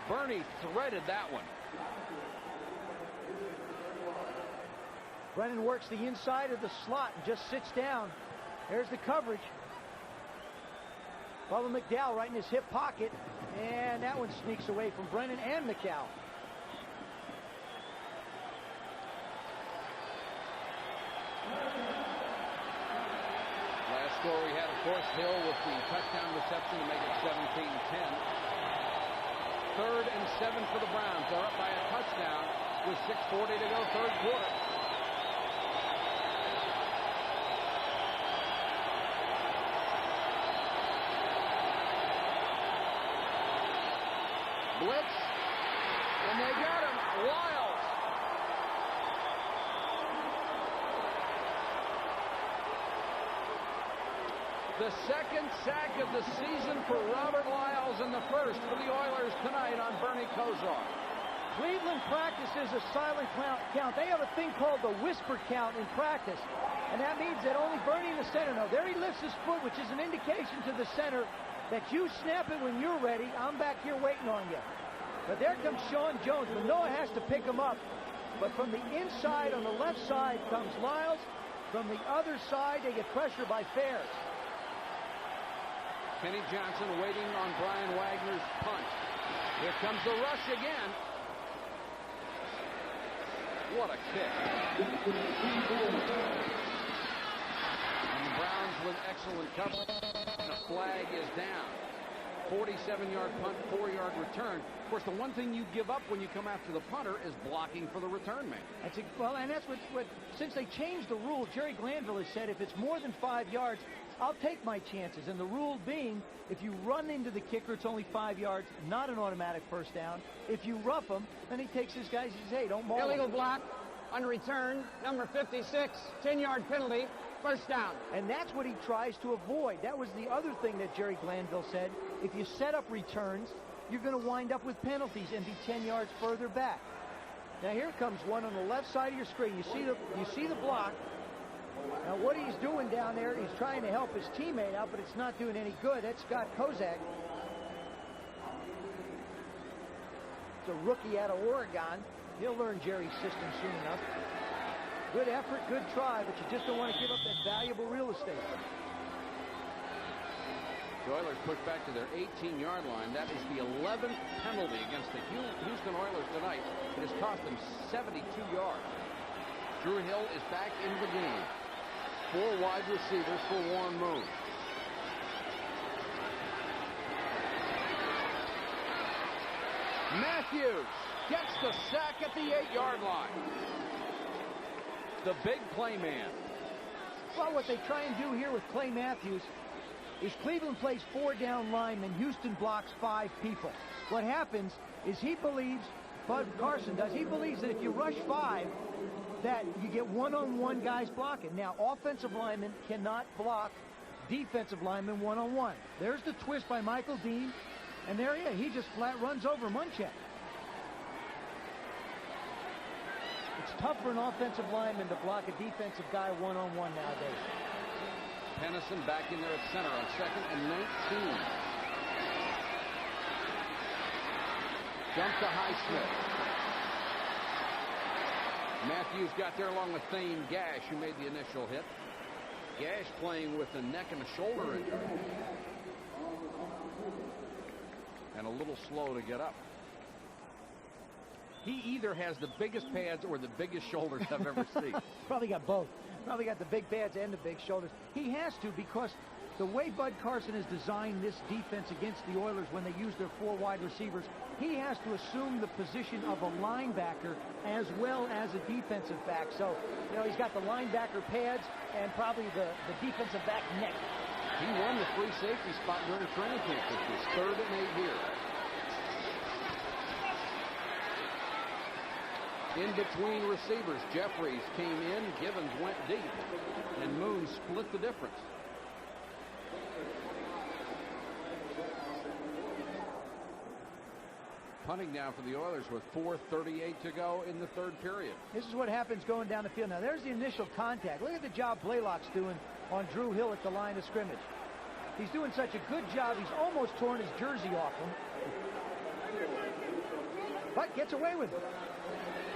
Bernie threaded that one. Brennan works the inside of the slot and just sits down. There's the coverage. Bubba McDowell right in his hip pocket. And that one sneaks away from Brennan and McDowell. Last score we had, of course, Hill with the touchdown reception to make it 17-10. 3rd and 7 for the Browns. They're up by a touchdown with 6:40 to go, third quarter. Blitz, and they got him. Lyles. The second sack of the season for Robert Lyles, and the first for the Oilers tonight on Bernie Kozar. Cleveland practices a silent count. They have a thing called the whisper count in practice. And that means that only Bernie and the center know. There he lifts his foot, which is an indication to the center that you snap it when you're ready. I'm back here waiting on you. But there comes Sean Jones. Manoa has to pick him up. But from the inside on the left side comes Lyles. From the other side, they get pressure by Fairs. Kenny Johnson waiting on Brian Wagner's punt. Here comes the rush again. What a kick. And the Browns with excellent coverage. And a flag is down. 47-yard punt, 4-yard return. Of course, the one thing you give up when you come after the punter is blocking for the return man. Well, and that's what since they changed the rule, Jerry Glanville has said if it's more than 5 yards, I'll take my chances. And the rule being, if you run into the kicker, it's only 5 yards, not an automatic first down. If you rough him, then he takes his guys and says, hey, don't maul him. Illegal block on return, number 56, 10-yard penalty, first down. And that's what he tries to avoid. That was the other thing that Jerry Glanville said. If you set up returns, you're going to wind up with penalties and be 10 yards further back. Now here comes one on the left side of your screen. You see the block. Now what he's doing down there, he's trying to help his teammate out, but it's not doing any good. That's Scott Kozak. It's a rookie out of Oregon. He'll learn Jerry's system soon enough. Good effort, good try, but you just don't want to give up that valuable real estate. The Oilers push back to their 18-yard line. That is the 11th penalty against the Houston Oilers tonight. It has cost them 72 yards. Drew Hill is back in the game. 4 wide receivers for Warren Moon. Matthews gets the sack at the 8-yard line. The big play man. Well, what they try and do here with Clay Matthews is Cleveland plays 4 down linemen. Houston blocks 5 people. What happens is he believes, Bud Carson does, he believes that if you rush 5, that you get one-on-one guys blocking. Now, offensive linemen cannot block defensive linemen one-on-one. There's the twist by Michael Dean, and there he just flat runs over Munchak. It's tough for an offensive lineman to block a defensive guy one-on-one nowadays. Pennison back in there at center on 2nd and 19. Jump to Highsmith. Matthews got there along with Thane Gash, who made the initial hit. Gash playing with a neck and a shoulder injury. And a little slow to get up. He either has the biggest pads or the biggest shoulders I've ever seen. Probably got both. Probably got the big pads and the big shoulders. He has to, because the way Bud Carson has designed this defense against the Oilers when they use their 4 wide receivers, he has to assume the position of a linebacker as well as a defensive back. So, you know, he's got the linebacker pads and probably the defensive back neck. He won the free safety spot during training camp. This is 3rd and 8 here. In between receivers, Jeffries came in, Givens went deep, and Moon split the difference. Punting down for the Oilers with 4:38 to go in the 3rd period. This is what happens going down the field. Now, there's the initial contact. Look at the job Blaylock's doing on Drew Hill at the line of scrimmage. He's doing such a good job, he's almost torn his jersey off him. But gets away with it.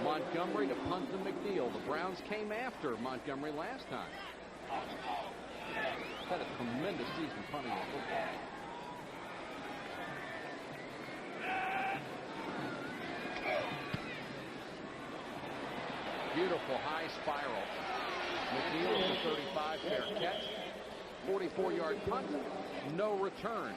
Montgomery to punt to McNeil. The Browns came after Montgomery last time. Had a tremendous season punting the football. Beautiful high spiral. McNeil at the 35, fair catch. 44-yard punt, no return.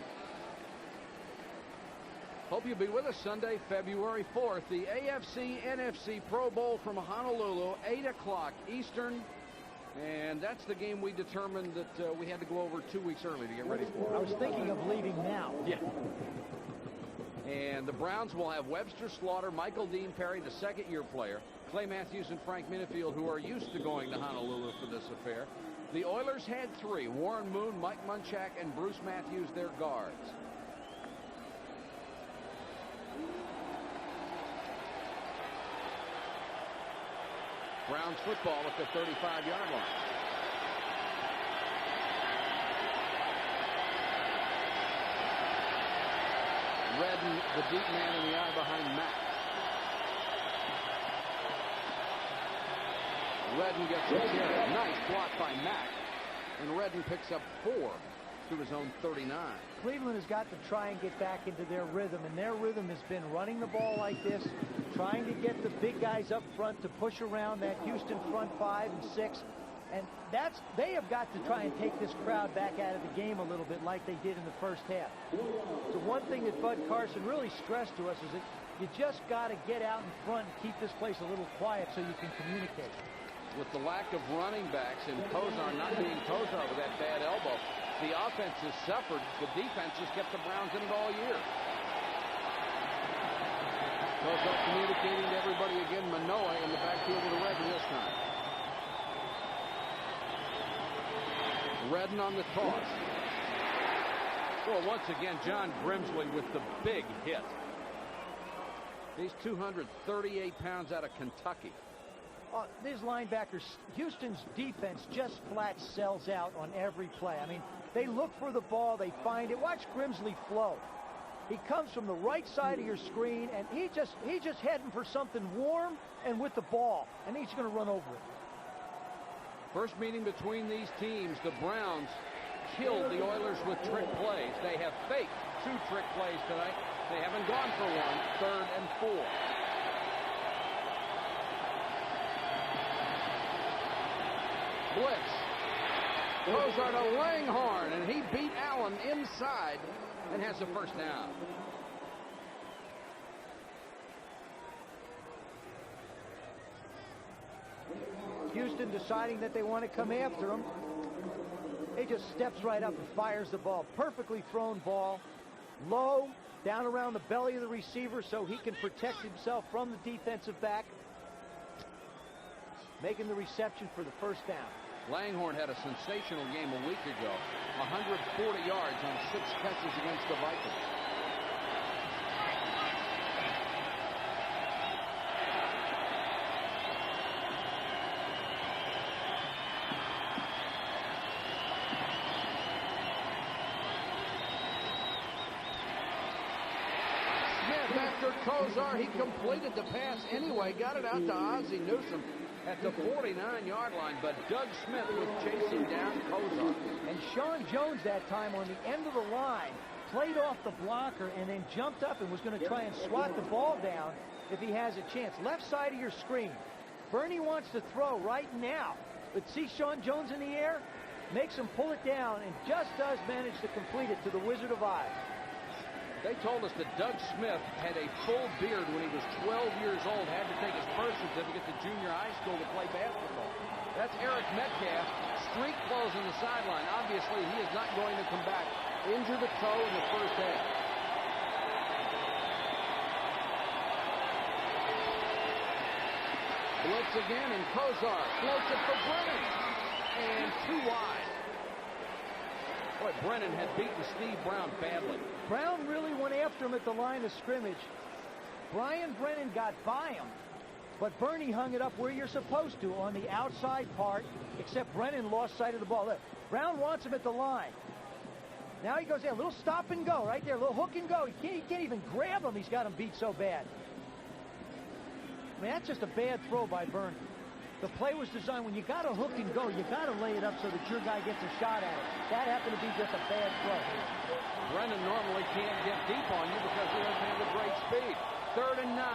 Hope you'll be with us Sunday, February 4th. The AFC-NFC Pro Bowl from Honolulu, 8 o'clock Eastern. And that's the game we determined that we had to go over 2 weeks early to get ready for. I was thinking of leaving now. Yeah. And the Browns will have Webster Slaughter, Michael Dean Perry, the 2nd-year player, Clay Matthews and Frank Minifield, who are used to going to Honolulu for this affair. The Oilers had 3, Warren Moon, Mike Munchak, and Bruce Matthews, their guards. Browns football at the 35-yard line. Redden, the deep man in the eye behind Mack. Redden gets a carry. Nice block by Mack. And Redden picks up 4 to his own 39. Cleveland has got to try and get back into their rhythm, and their rhythm has been running the ball like this, trying to get the big guys up front to push around that Houston front 5 and 6. And they have got to try and take this crowd back out of the game a little bit like they did in the first half. So one thing that Bud Carson really stressed to us is that you just got to get out in front and keep this place a little quiet so you can communicate. With the lack of running backs and Kozar not being Kozar with that bad elbow, the offense has suffered. The defense has kept the Browns in it all year. Kozar communicating to everybody again. Manoa in the backfield with Redden this time. Redden on the toss. Well, once again, John Grimsley with the big hit. He's 238 pounds out of Kentucky. These linebackers, Houston's defense just flat sells out on every play. I mean, they look for the ball, they find it. Watch Grimsley flow. He comes from the right side of your screen, and he's just heading for something warm and with the ball, and he's going to run over it. First meeting between these teams, the Browns killed the Oilers with trick plays. They have faked 2 trick plays tonight. They haven't gone for one. 3rd and 4. Blitz. Kozar to Langhorne, and he beat Allen inside and has a first down. Houston deciding that they want to come after him. He just steps right up and fires the ball. Perfectly thrown ball. Low, down around the belly of the receiver so he can protect himself from the defensive back. Making the reception for the first down. Langhorne had a sensational game a week ago. 140 yards on 6 catches against the Vikings. Smith after Kozar, he completed the pass anyway, got it out to Ozzie Newsome at the 49-yard line, but Doug Smith was chasing down Kozar. And Sean Jones that time on the end of the line played off the blocker and then jumped up and was going to try and swat the ball down if he has a chance. Left side of your screen. Bernie wants to throw right now, but see Sean Jones in the air? Makes him pull it down and just does manage to complete it to the Wizard of Oz. They told us that Doug Smith had a full beard when he was 12 years old, had to take his birth certificate to junior high school to play basketball. That's Eric Metcalf, street clothes on the sideline. Obviously, he is not going to come back. Injured a toe in the first half. Blitz again, and Kozar floats it for Brennan. And 2 wide. Boy, Brennan had beaten Steve Brown badly. Brown really went after him at the line of scrimmage. Brian Brennan got by him, but Bernie hung it up where you're supposed to, on the outside part, except Brennan lost sight of the ball. Look, Brown wants him at the line. Now he goes there, a little stop and go right there, a little hook and go. He can't even grab him. He's got him beat so bad. I mean, that's just a bad throw by Bernie. The play was designed when you got to hook and go, you got to lay it up so that your guy gets a shot at it. That happened to be just a bad throw. Brennan normally can't get deep on you because he doesn't have the great speed. 3rd and 9.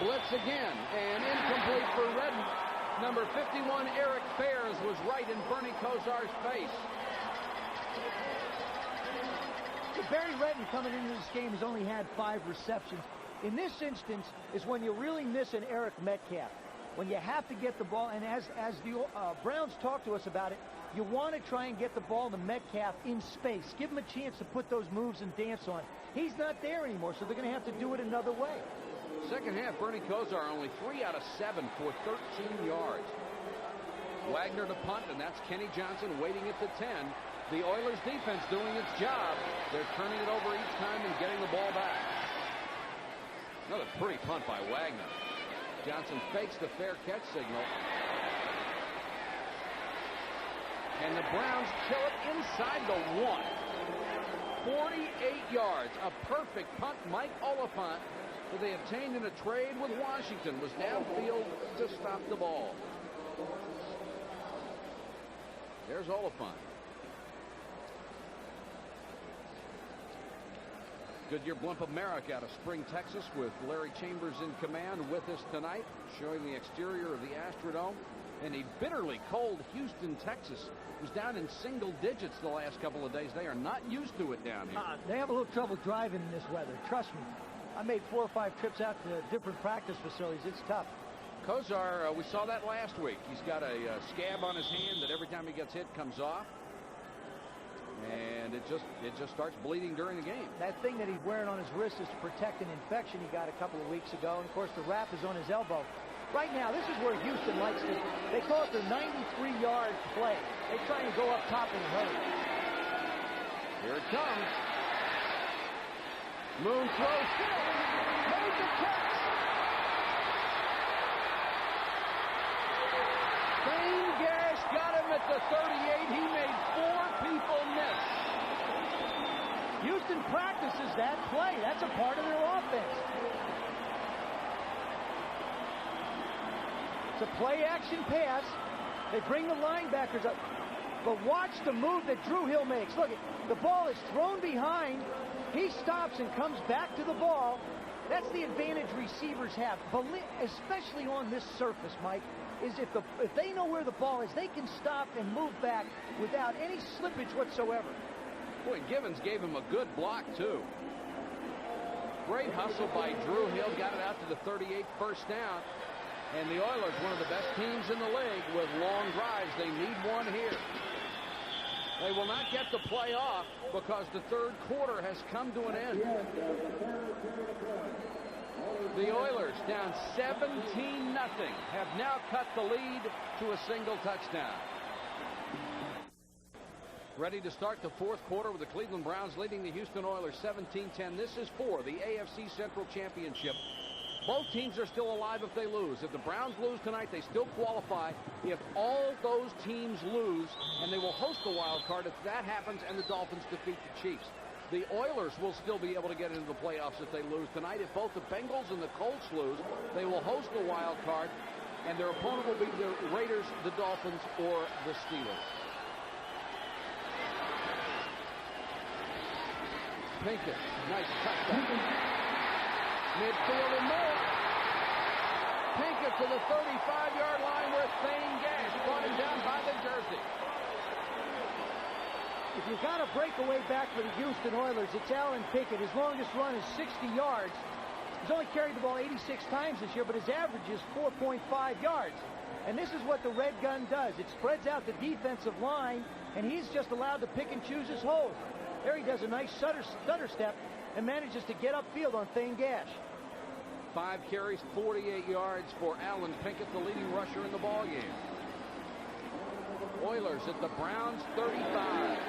Blitz again, and incomplete for Redden. Number 51, Eric Fairs, was right in Bernie Kozar's face. Barry Redden coming into this game has only had 5 receptions. In this instance is when you really miss an Eric Metcalf. When you have to get the ball, and as the Browns talk to us about it, you want to try and get the ball to Metcalf in space. Give him a chance to put those moves and dance on. He's not there anymore, so they're going to have to do it another way. Second half, Bernie Kozar only 3 out of 7 for 13 yards. Wagner to punt, and that's Kenny Johnson waiting at the 10. The Oilers defense doing its job. They're turning it over each time and getting the ball back. Another pretty punt by Wagner. Johnson fakes the fair catch signal. And the Browns kill it inside the 1. 48 yards. A perfect punt. Mike Oliphant, who they obtained in a trade with Washington, was downfield to stop the ball. There's Oliphant. Goodyear Blimp America out of Spring, Texas, with Larry Chambers in command with us tonight, showing the exterior of the Astrodome. And a bitterly cold Houston, Texas, was down in single digits the last couple of days. They are not used to it down here. They have a little trouble driving in this weather. Trust me. I made 4 or 5 trips out to different practice facilities. It's tough. Kozar, we saw that last week. He's got a scab on his hand that every time he gets hit comes off. And it just starts bleeding during the game. That thing that he's wearing on his wrist is to protect an infection he got a couple of weeks ago. And, of course, the wrap is on his elbow. Right now, this is where Houston likes to, they call it their 93-yard play. They try and go up top and hurry. Here it comes. Moon throws still. Made the catch. Shane Gash got him at the 38. He made 4 people miss. Houston practices that play. That's a part of their offense. It's a play-action pass. They bring the linebackers up. But watch the move that Drew Hill makes. Look, the ball is thrown behind. He stops and comes back to the ball. That's the advantage receivers have, especially on this surface, Mike, is if they know where the ball is, they can stop and move back without any slippage whatsoever. Boy, Givens gave him a good block, too. Great hustle by Drew Hill. Got it out to the 38, first down. And the Oilers, one of the best teams in the league with long drives. They need one here. They will not get the play off because the third quarter has come to an end. The Oilers, down 17-0, have now cut the lead to a single touchdown. Ready to start the fourth quarter with the Cleveland Browns leading the Houston Oilers 17-10. This is for the AFC Central Championship. Both teams are still alive if they lose. If the Browns lose tonight, they still qualify. If all those teams lose, and they will host the wild card if that happens and the Dolphins defeat the Chiefs. The Oilers will still be able to get into the playoffs if they lose tonight. If both the Bengals and the Colts lose, they will host the wild card, and their opponent will be the Raiders, the Dolphins, or the Steelers. Pinkett, nice touchdown. Midfield and more. Pinkett to the 35-yard line where Thane Gash brought him down by the jersey. If you've got a breakaway back for the Houston Oilers, it's Alan Pinkett. His longest run is 60 yards. He's only carried the ball 86 times this year, but his average is 4.5 yards. And this is what the red gun does. It spreads out the defensive line, and he's just allowed to pick and choose his holes. There he does a nice stutter step and manages to get upfield on Thane Gash. 5 carries, 48 yards for Alan Pinkett, the leading rusher in the ballgame. Oilers at the Browns 35.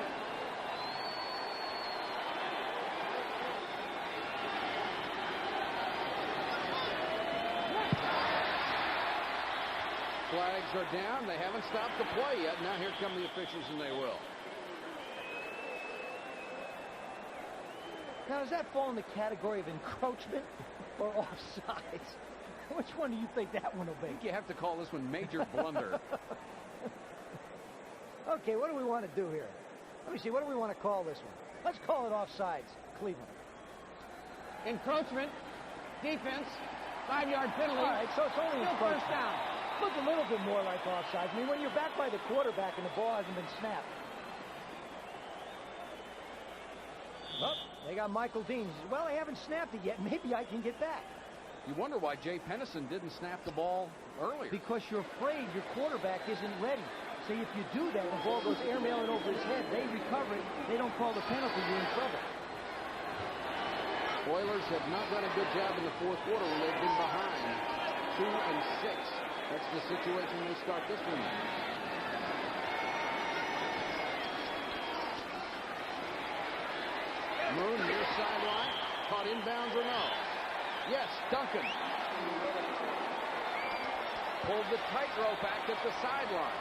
Flags are down. They haven't stopped the play yet. Now here come the officials, and they will. Now, does that fall in the category of encroachment or offsides? Which one do you think that one will be? I think you have to call this one major blunder. Okay, what do we want to do here? Let me see, what do we want to call this one? Let's call it offsides, Cleveland. Encroachment, defense, 5-yard penalty. All right, so it's only still first down. Look a little bit more like offsides. I mean, when you're back by the quarterback and the ball hasn't been snapped. Oh, they got Michael Dean. He says, well, I haven't snapped it yet. Maybe I can get back. You wonder why Jay Pennison didn't snap the ball earlier. Because you're afraid your quarterback isn't ready. See, if you do that, the ball goes airmailing over his head. They recover it. They don't call the penalty. You're in trouble. Oilers have not done a good job in the fourth quarter when they've been behind 2 and 6. That's the situation they start this one in. Moon near sideline. Caught inbounds or no? Yes, Duncan. Pulled the tightrope back at the sideline.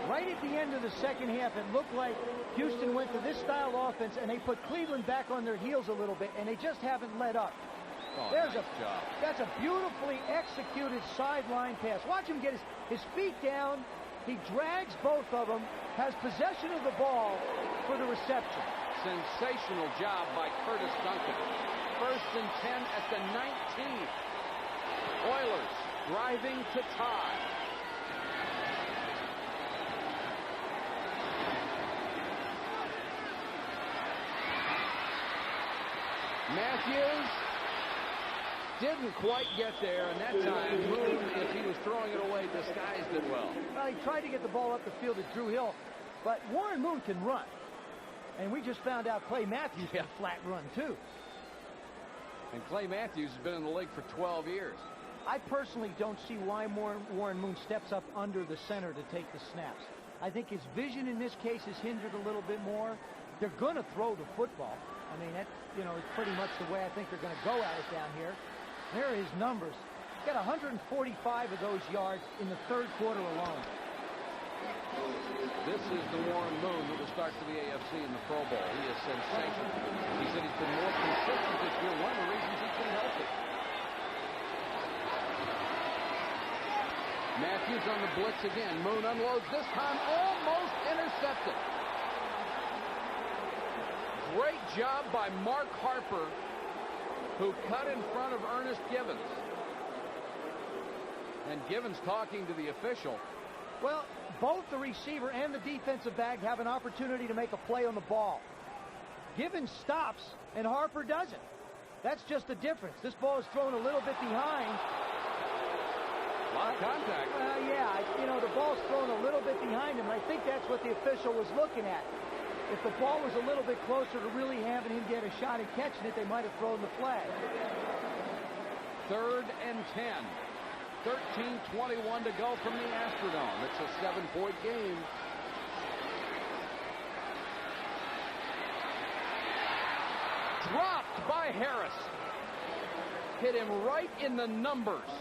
Right at the end of the second half, it looked like Houston went to this style offense, and they put Cleveland back on their heels a little bit, and they just haven't let up. Oh, There's nice job. That's a beautifully executed sideline pass. Watch him get his feet down. He drags both of them, has possession of the ball for the reception. Sensational job by Curtis Duncan. 1st and 10 at the 19th. Oilers driving to tie. Matthews didn't quite get there, and that time Moon, if he was throwing it away, disguised it well. Well, he tried to get the ball up the field to Drew Hill, but Warren Moon can run. And we just found out Clay Matthews can flat run, too. And Clay Matthews has been in the league for 12 years. I personally don't see why Warren Moon steps up under the center to take the snaps. I think his vision in this case is hindered a little bit more. They're going to throw the football. I mean, that, you know, is pretty much the way I think they're going to go at it down here. There are his numbers. He got 145 of those yards in the third quarter alone. This is the Warren Moon who will start for the AFC in the Pro Bowl. He is sensational. He said he's been more consistent this year. One of the reasons he's been healthy. Matthews on the blitz again. Moon unloads this time, almost intercepted. Great job by Mark Harper, who cut in front of Ernest Givens. And Givens talking to the official. Well, both the receiver and the defensive back have an opportunity to make a play on the ball. Givens stops, and Harper doesn't. That's just the difference. This ball is thrown a little bit behind. A lot of contact. Yeah, you know, the ball's thrown a little bit behind him. I think that's what the official was looking at. If the ball was a little bit closer to really having him get a shot at catching it, they might have thrown the flag. 3rd and 10. 13:21 to go from the Astrodome. It's a 7-point game. Dropped by Harris. Hit him right in the numbers.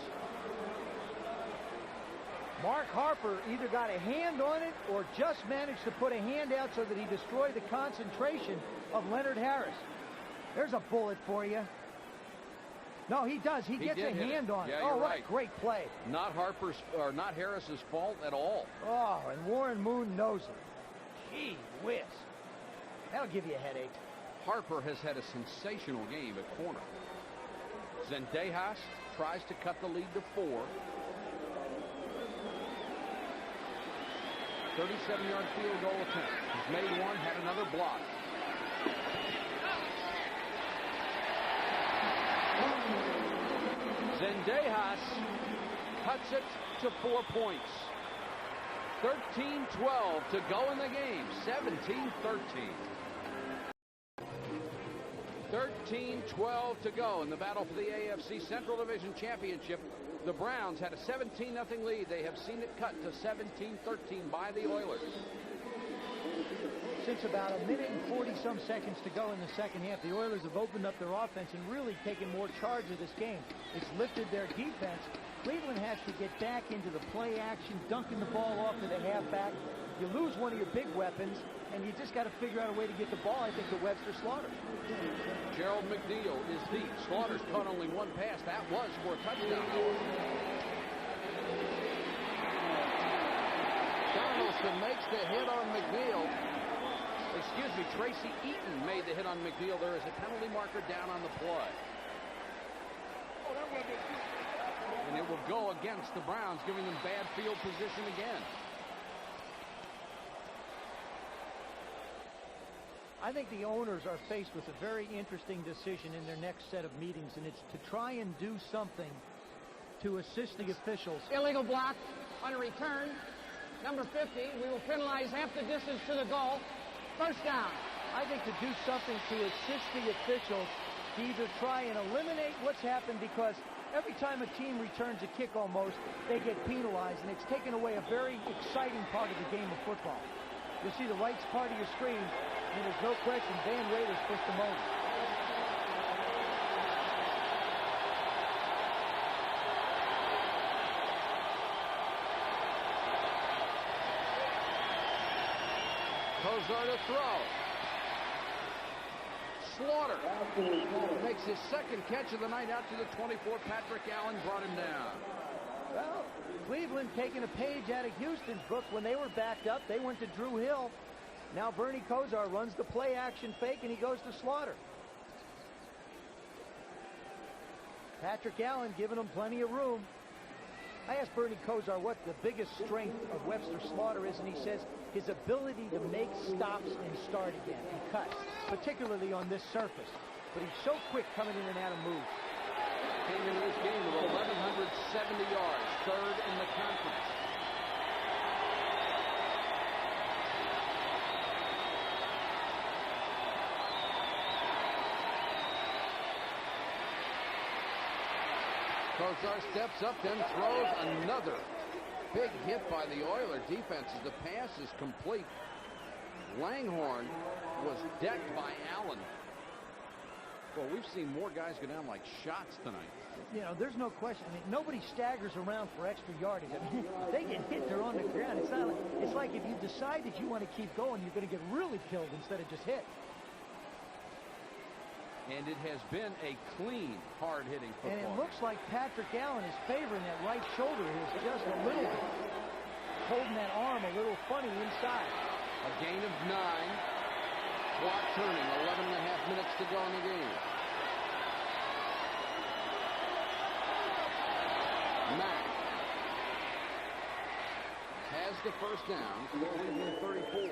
Mark Harper either got a hand on it or just managed to put a hand out so that he destroyed the concentration of Leonard Harris. There's a bullet for you. No, he does. He gets a hand on it. Oh, what right. a great play. Not not Harris's fault at all. Oh, and Warren Moon knows it. Gee whiz. That'll give you a headache. Harper has had a sensational game at corner. Zendejas tries to cut the lead to 4. 37-yard field goal attempt. He's made one, had another block. Zendejas cuts it to 4 points. 13-12 to go in the game. 17-13. 13-12 to go in the battle for the AFC Central Division Championship. The Browns had a 17-0 lead. They have seen it cut to 17-13 by the Oilers. Since about a minute and 40-some seconds to go in the second half, the Oilers have opened up their offense and really taken more charge of this game. It's lifted their defense. Cleveland has to get back into the play action, dunking the ball off to the halfback. You lose one of your big weapons, and you just got to figure out a way to get the ball, I think, to Webster Slaughter. Gerald McNeil is deep. Slaughter's caught only one pass. That was for a touchdown. Donaldson makes the hit on McNeil. Excuse me, Tracy Eaton made the hit on McNeil. There is a penalty marker down on the play. And it will go against the Browns, giving them bad field position again. I think the owners are faced with a very interesting decision in their next set of meetings, and it's to try and do something to assist the officials. Illegal block on a return. Number 50, we will penalize half the distance to the goal. First down. I think to do something to assist the officials to either try and eliminate what's happened, because every time a team returns a kick almost, they get penalized, and it's taken away a very exciting part of the game of football. You'll see the right part of your screen, and there's no question Van Rader's pushed them over. Kozar to throw. Slaughter makes his second catch of the night out to the 24. Patrick Allen brought him down. Well, Cleveland taking a page out of Houston's book. When they were backed up, they went to Drew Hill. Now Bernie Kosar runs the play action fake, and he goes to Slaughter. Patrick Allen giving him plenty of room. I asked Bernie Kosar what the biggest strength of Webster Slaughter is, and he says his ability to make stops and start again and cut, particularly on this surface. But he's so quick coming in and out of moves. Came into this game with 1,170 yards, third in the conference. Kozar steps up, then throws another big hit by the Oiler defense as the pass is complete. Langhorne was decked by Allen. Well, we've seen more guys go down like shots tonight. You know, there's no question. I mean, nobody staggers around for extra yardage. I mean, they get hit, they're on the ground. It's like if you decide that you want to keep going, you're going to get really killed instead of just hit. And it has been a clean, hard-hitting football. And it looks like Patrick Allen is favoring that right shoulder here just a little bit. Holding that arm a little funny inside. A gain of 9. Clock turning. 11.5 minutes to go in the game. Mack has the first down. Cleveland 34.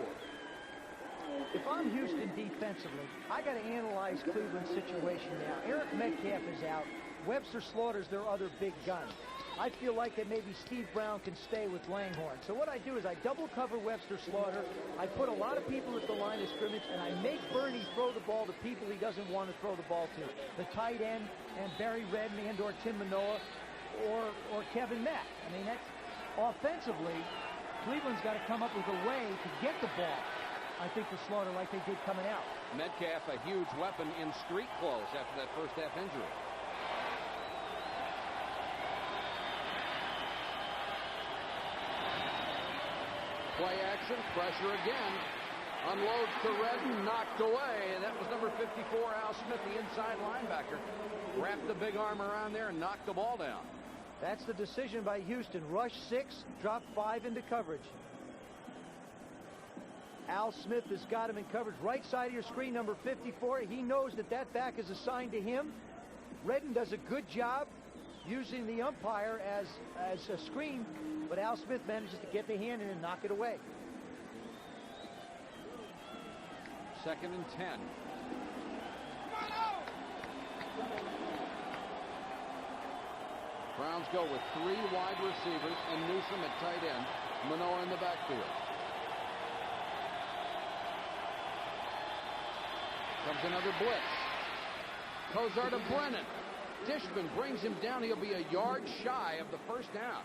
If I'm Houston defensively, I got to analyze Cleveland's situation now. Eric Metcalf is out. Webster Slaughter's their other big gun. I feel like that maybe Steve Brown can stay with Langhorne. So what I do is I double cover Webster Slaughter. I put a lot of people at the line of scrimmage, and I make Bernie throw the ball to people he doesn't want to throw the ball to. The tight end, and Barry Redden, and or Tim Manoa, or Kevin Mack. I mean, that's offensively, Cleveland's got to come up with a way to get the ball. I think for Slaughter like they did coming out. Metcalf, a huge weapon in street clothes after that first half injury. Play action, pressure again. Unloads to Redden, knocked away. And that was number 54, Al Smith, the inside linebacker. Wrapped the big arm around there and knocked the ball down. That's the decision by Houston. Rush 6, drop 5 into coverage. Al Smith has got him in coverage. Right side of your screen, number 54. He knows that that back is assigned to him. Redden does a good job using the umpire as a screen, but Al Smith manages to get the hand in and knock it away. 2nd and 10. Browns go with 3 wide receivers and Newsome at tight end. Manoa in the backfield. Comes another blitz. Kozar to Brennan. Dishman brings him down. He'll be a yard shy of the first down.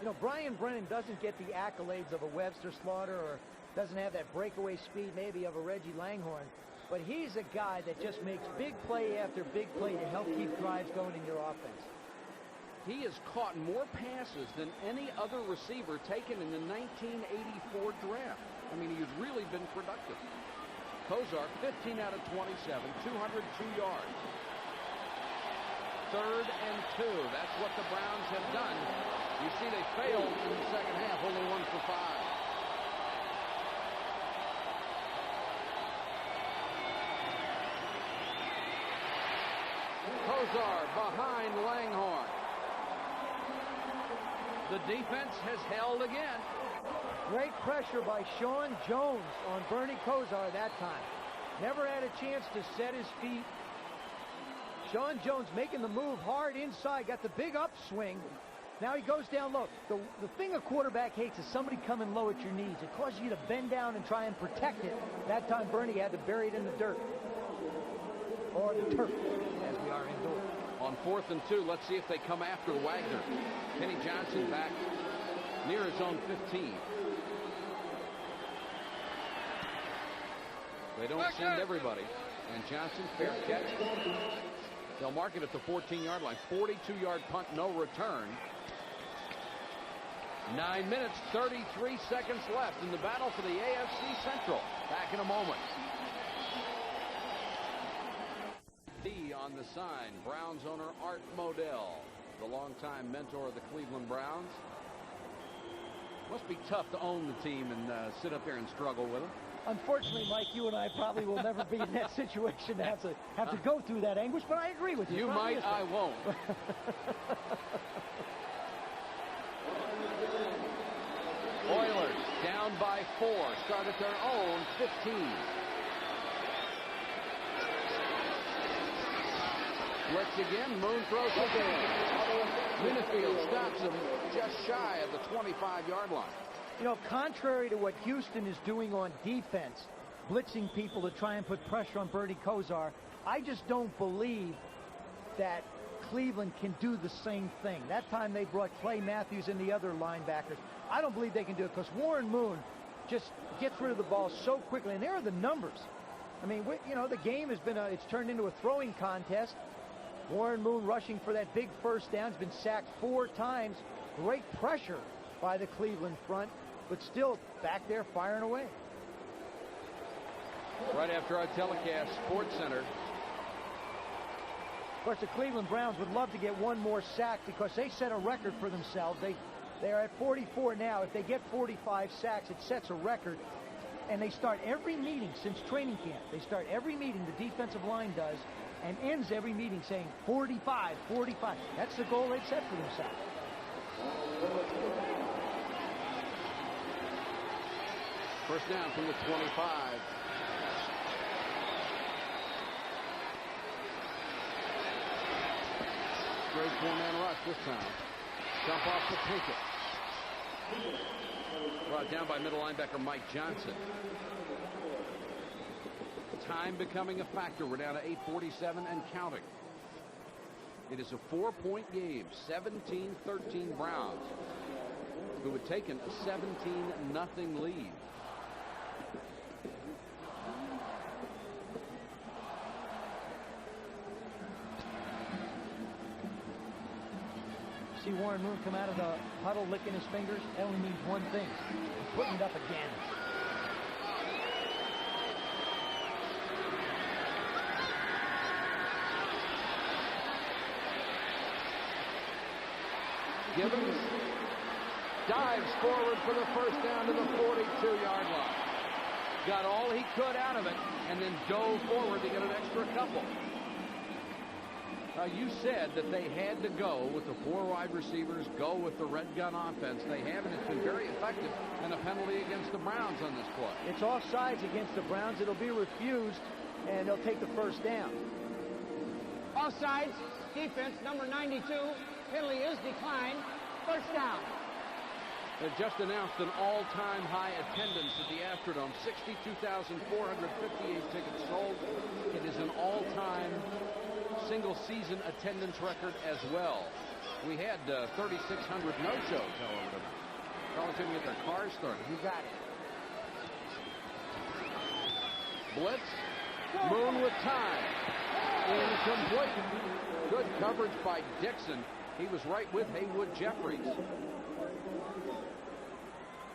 You know, Brian Brennan doesn't get the accolades of a Webster Slaughter or doesn't have that breakaway speed maybe of a Reggie Langhorne, but he's a guy that just makes big play after big play to help keep drives going in your offense. He has caught more passes than any other receiver taken in the 1984 draft. I mean, he's really been productive. Kozar, 15 out of 27, 202 yards. 3rd and 2. That's what the Browns have done. You see they failed in the second half, only 1 for 5. Kozar behind Langhorne. The defense has held again. Great pressure by Sean Jones on Bernie Kozar that time. Never had a chance to set his feet. Sean Jones making the move hard inside, got the big upswing. Now he goes down low. The thing a quarterback hates is somebody coming low at your knees. It causes you to bend down and try and protect it. That time Bernie had to bury it in the dirt. Or the turf, as we are indoors. On 4th and 2, let's see if they come after Wagner. Kenny Johnson back near his own 15. They don't send everybody. And Johnson, fair catch. They'll mark it at the 14-yard line. 42-yard punt, no return. 9 minutes, 33 seconds left in the battle for the AFC Central. Back in a moment. On the sign, Browns owner Art Modell, the longtime mentor of the Cleveland Browns. Must be tough to own the team and sit up there and struggle with them. Unfortunately, Mike, you and I probably will never be in that situation to have to go through that anguish, but I agree with you. You might, I won't. Oilers down by 4, start at their own 15. Blitz again, Moon throws again. Minifield stops him just shy of the 25-yard line. You know, contrary to what Houston is doing on defense, blitzing people to try and put pressure on Bernie Kozar, I just don't believe that Cleveland can do the same thing. That time they brought Clay Matthews and the other linebackers. I don't believe they can do it because Warren Moon just gets rid of the ball so quickly, and there are the numbers. I mean, you know, the game has been it's turned into a throwing contest. Warren Moon rushing for that big first down. Has been sacked 4 times. Great pressure by the Cleveland front, but still back there firing away. Right after our telecast, Sports Center. Of course, the Cleveland Browns would love to get one more sack because they set a record for themselves. They are at 44 now. If they get 45 sacks, it sets a record. And they start every meeting since training camp. They start every meeting, the defensive line does, and ends every meeting saying 45, 45. That's the goal they've set for themselves. First down from the 25. Straight four-man rush this time. Jump off to Pinkett. Brought down by middle linebacker Mike Johnson. Time becoming a factor. We're down to 8:47 and counting. It is a 4-point game. 17-13 Browns, who had taken a 17-0 lead. See Warren Moon come out of the huddle licking his fingers? That only means one thing. He's putting it up again. Gibbons dives forward for the first down to the 42-yard line. Got all he could out of it and then dove forward to get an extra couple. Now, you said that they had to go with the 4 wide receivers, go with the red gun offense. They have, and it's been very effective, and a penalty against the Browns on this play. It's offsides against the Browns. It'll be refused, and they'll take the first down. Offsides, defense, number 92. Penalty is declined. First down. They've just announced an all-time high attendance at the Astrodome. 62,458 tickets sold. It is an all-time single-season attendance record as well. We had 3,600 no-shows, however, tonight. Fellas didn't get their cars started. You got it. Blitz. Moon with time. Incomplete. Good coverage by Dixon. He was right with Haywood Jeffries.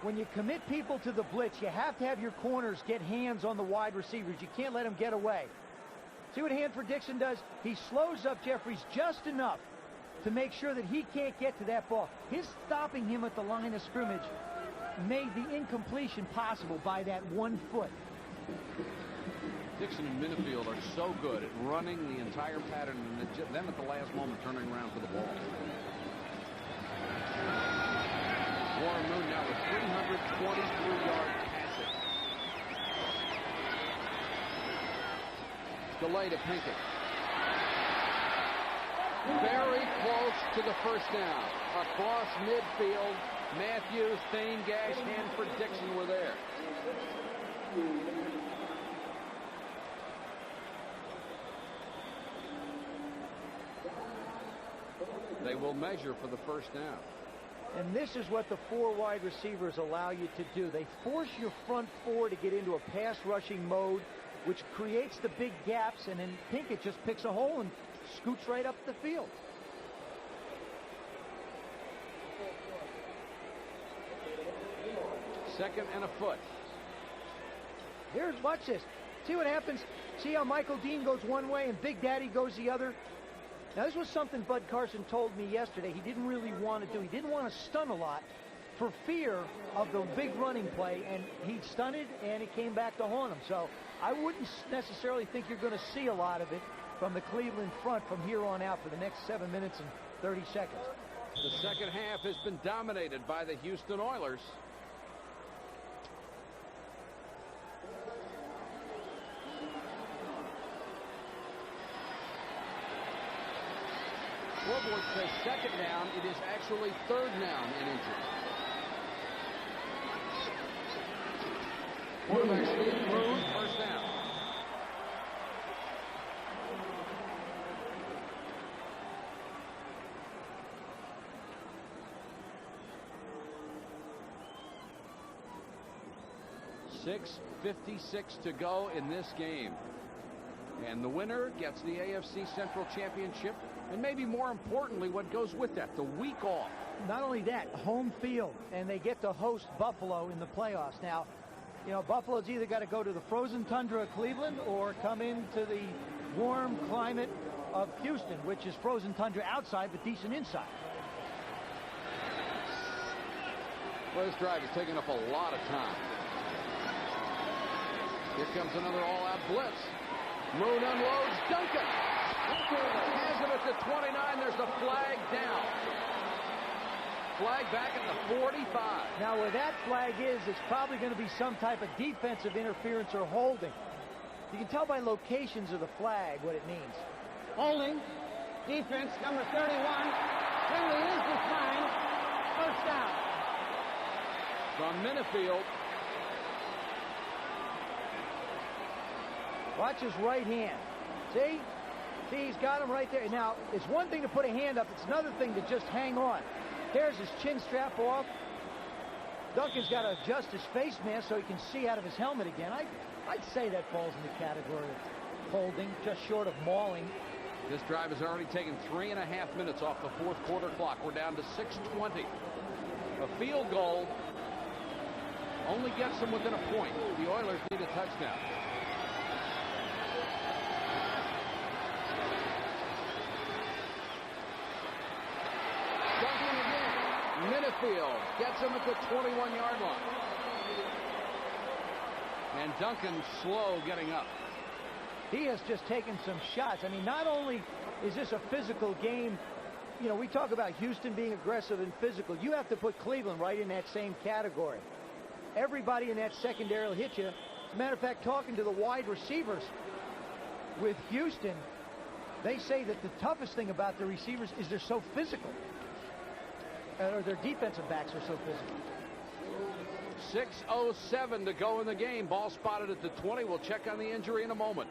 When you commit people to the blitz, you have to have your corners get hands on the wide receivers. You can't let them get away. See what Hanford Dixon does? He slows up Jeffries just enough to make sure that he can't get to that ball. His stopping him at the line of scrimmage made the incompletion possible by that 1 foot. Dixon and Minifield are so good at running the entire pattern and then at the last moment turning around for the ball. Warren Moon now with 323-yard passing. Delay to Pinkett. Very close to the first down. Across midfield, Matthews, Thane, Gash, Hanford, Dixon were there. They will measure for the first down. And this is what the 4 wide receivers allow you to do. They force your front 4 to get into a pass rushing mode, which creates the big gaps, and then Pinkett just picks a hole and scoots right up the field. Second and a foot. Watch this. See what happens? See how Michael Dean goes one way and Big Daddy goes the other? Now, this was something Bud Carson told me yesterday he didn't really want to do. He didn't want to stun a lot for fear of the big running play, and he stunted, and it came back to haunt him. So I wouldn't necessarily think you're going to see a lot of it from the Cleveland front from here on out for the next 7 minutes and 30 seconds. The second half has been dominated by the Houston Oilers. Scoreboard says second down. It is actually third down and inches. Quarterback Steve Moon, first down. .56 to go in this game. And the winner gets the AFC Central Championship, and maybe more importantly, what goes with that, the week off. Not only that, home field, and they get to host Buffalo in the playoffs. Now, You know, Buffalo's either got to go to the frozen tundra of Cleveland or come into the warm climate of Houston, which is frozen tundra outside but decent inside. Well, this drive is taking up a lot of time. Here comes another all-out blitz. Moon unloads. Duncan has him at the 29. There's a flag down. Flag back at the 45. Now, where that flag is, it's probably going to be some type of defensive interference or holding. You can tell by locations of the flag what it means. Holding. Defense, number 31. Penalty is declined. First down. From Minifield. Watch his right hand. See? See, he's got him right there. Now, it's one thing to put a hand up. It's another thing to just hang on. There's his chin strap off. Duncan's got to adjust his face mask so he can see out of his helmet again. I'd say that falls in the category of holding, just short of mauling. This drive has already taken 3.5 minutes off the fourth quarter clock. We're down to 6:20. A field goal only gets them within a point. The Oilers need a touchdown. Duncan again. Minifield gets him at the 21-yard line. And Duncan slow getting up. He has just taken some shots. I mean, not only is this a physical game, you know, we talk about Houston being aggressive and physical. You have to put Cleveland right in that same category. Everybody in that secondary will hit you. As a matter of fact, talking to the wide receivers with Houston, they say that the toughest thing about the receivers is they're so physical. Or their defensive backs are so physical. 6:07 to go in the game. Ball spotted at the 20. We'll check on the injury in a moment.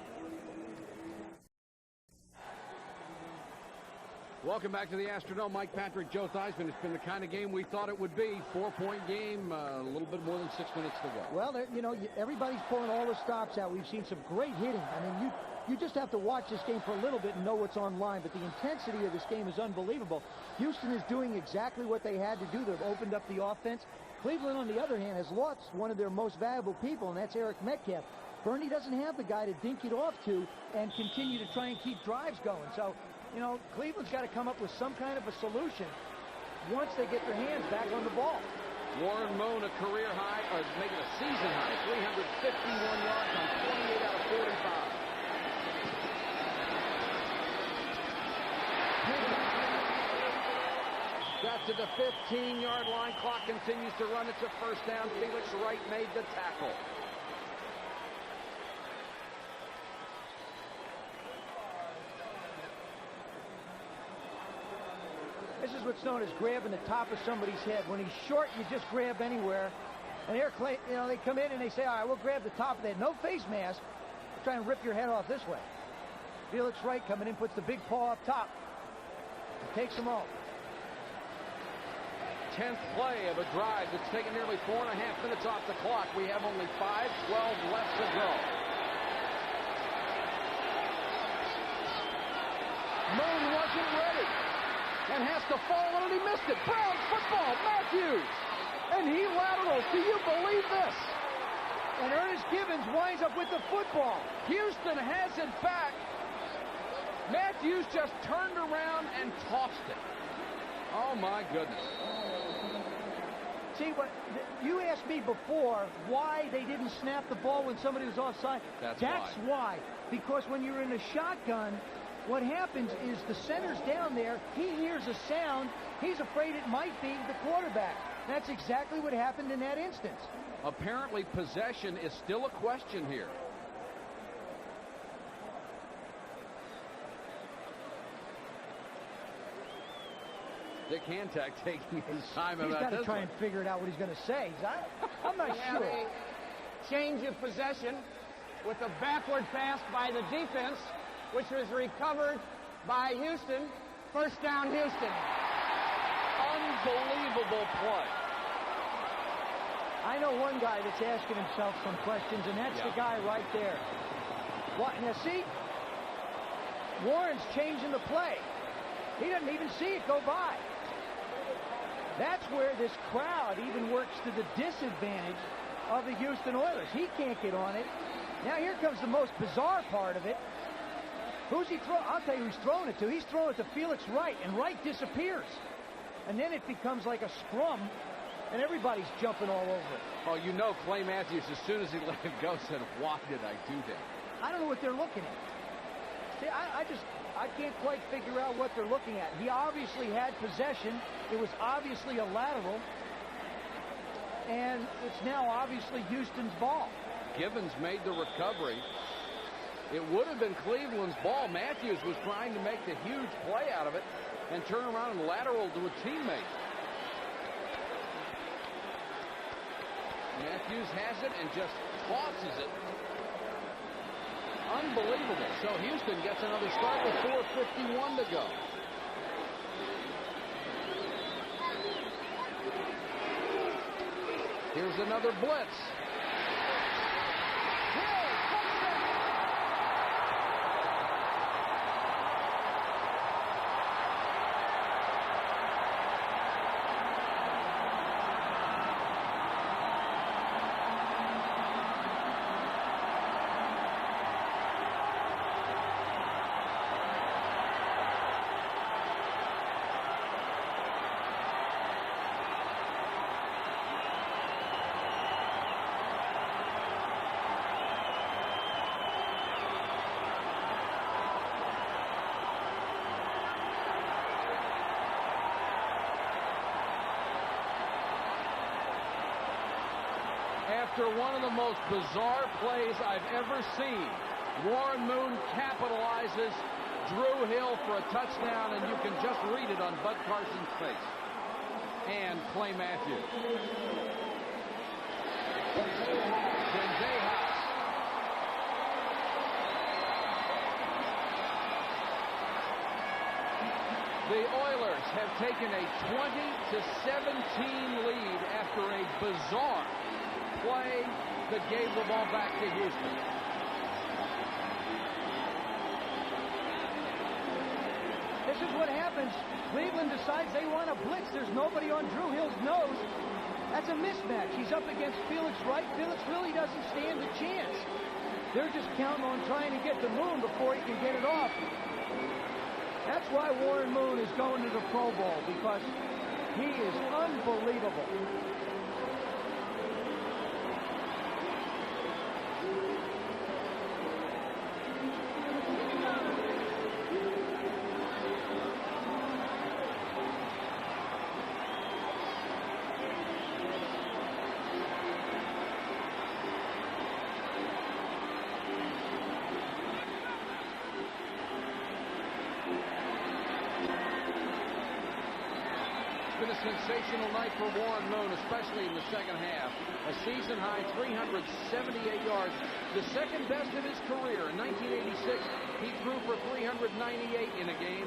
Welcome back to the Astrodome. Mike Patrick, Joe Theismann. It's been the kind of game we thought it would be. 4-point game, a little bit more than 6 minutes to go. Well, you know, everybody's pulling all the stops out. We've seen some great hitting. I mean, you just have to watch this game for a little bit and know what's online. But the intensity of this game is unbelievable. Houston is doing exactly what they had to do. They've opened up the offense. Cleveland, on the other hand, has lost one of their most valuable people, and that's Eric Metcalf. Bernie doesn't have the guy to dink it off to and continue to try and keep drives going. So, you know, Cleveland's got to come up with some kind of a solution once they get their hands back on the ball. Warren Moon, a career high, or making a season high, 351 yards on 28 out of 45. Got to the 15-yard line. Clock continues to run. It's a first down. Felix Wright made the tackle. This is what's known as grabbing the top of somebody's head. When he's short, you just grab anywhere. And they come in and they say, all right, we'll grab the top of that. No face mask. Try and rip your head off this way. Felix Wright coming in, puts the big paw up top. And takes them all. 10th play of a drive that's taken nearly 4.5 minutes off the clock. We have only 5:12 left to go. Moon wasn't ready and has to fall on it. He missed it. Browns football. Matthews. And he laterals. Do you believe this? And Ernest Gibbons winds up with the football. Houston has it back. Matthews just turned around and tossed it. Oh, my goodness. See, what you asked me before why they didn't snap the ball when somebody was offside. That's why. Because when you're in a shotgun, what happens is the center's down there. He hears a sound. He's afraid it might be the quarterback. That's exactly what happened in that instance. Apparently, possession is still a question here. Dick Hancock taking his time about this. He's got to try and figure it out what he's going to say. I'm not sure. A change of possession with a backward pass by the defense, which was recovered by Houston. First down, Houston. Unbelievable play. I know one guy that's asking himself some questions, and that's the guy right there. What? Now, see? Warren's changing the play. He doesn't even see it go by. That's where this crowd even works to the disadvantage of the Houston Oilers. He can't get on it. Now here comes the most bizarre part of it. Who's he throwing? I'll tell you who's throwing it to. He's throwing it to Felix Wright, and Wright disappears. And then it becomes like a scrum, and everybody's jumping all over it. Oh, you know Clay Matthews, as soon as he let it go, said, why did I do that? I don't know what they're looking at. See, I can't quite figure out what they're looking at. He obviously had possession. It was obviously a lateral. And it's now obviously Houston's ball. Givens made the recovery. It would have been Cleveland's ball. Matthews was trying to make the huge play out of it and turn around and lateral to a teammate. Matthews has it and just tosses it. Unbelievable. So Houston gets another start with 4:51 to go. Here's another blitz. After one of the most bizarre plays I've ever seen, Warren Moon capitalizes Drew Hill for a touchdown, and you can just read it on Bud Carson's face. And Clay Matthews. Zendejas. The Oilers have taken a 20-17 lead after a bizarre play that gave the ball back to Houston. This is what happens. Cleveland decides they want to blitz. There's nobody on Drew Hill's nose. That's a mismatch. He's up against Felix Wright. Felix really doesn't stand a chance. They're just counting on trying to get to Moon before he can get it off. That's why Warren Moon is going to the Pro Bowl, because he is unbelievable. Been a sensational night for Warren Moon, especially in the second half. A season-high 378 yards, the second best of his career. In 1986, he threw for 398 in a game.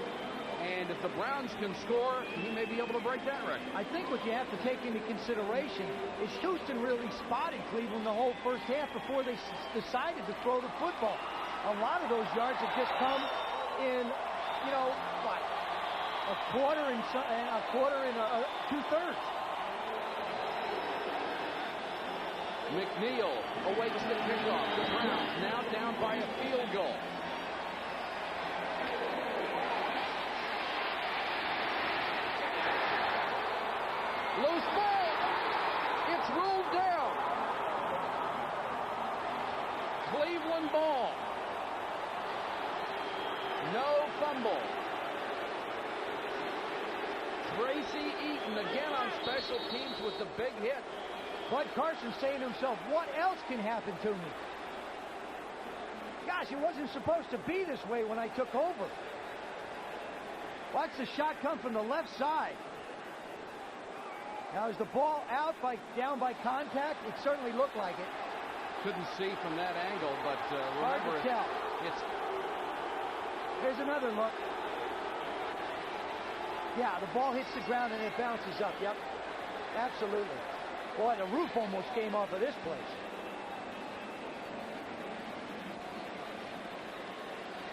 And if the Browns can score, he may be able to break that record. I think what you have to take into consideration is Houston really spotted Cleveland the whole first half before they decided to throw the football. A lot of those yards have just come in, you know, what? A quarter and two-thirds. McNeil awaits the kickoff. The Browns now down by a field goal. Loose ball. It's ruled down. Cleveland ball. No fumble. Tracy Eaton again on special teams with the big hit. Bud Carson saying to himself, what else can happen to me? Gosh, it wasn't supposed to be this way when I took over. Watch the shot come from the left side. Now is the ball down by contact? It certainly looked like it. Couldn't see from that angle, but hard to tell. Here's another look. Yeah, the ball hits the ground and it bounces up. Yep, absolutely. Boy, the roof almost came off of this place.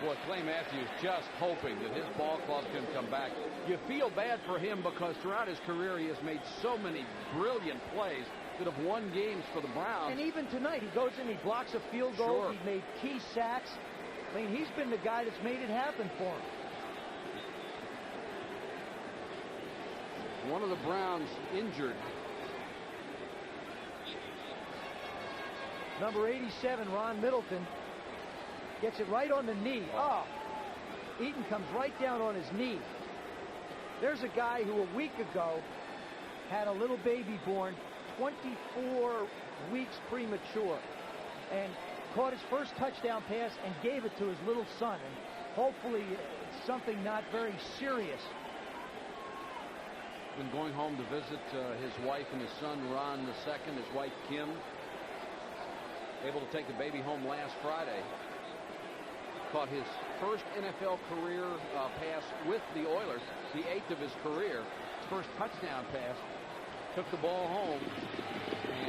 Boy, Clay Matthews just hoping that his ball club can come back. You feel bad for him because throughout his career he has made so many brilliant plays. that have won games for the Browns. And even tonight, he goes in, he blocks a field goal. Sure. He made key sacks. I mean, he's been the guy that's made it happen for him. One of the Browns injured. Number 87, Ron Middleton, gets it right on the knee. Oh, Eaton comes right down on his knee. There's a guy who a week ago had a little baby born, 24 weeks premature, and caught his first touchdown pass and gave it to his little son. And hopefully it's something not very serious. Been going home to visit his wife and his son, Ron II, his wife, Kim. Able to take the baby home last Friday. Caught his first NFL career pass with the Oilers, the 8th of his career. First touchdown pass. Took the ball home,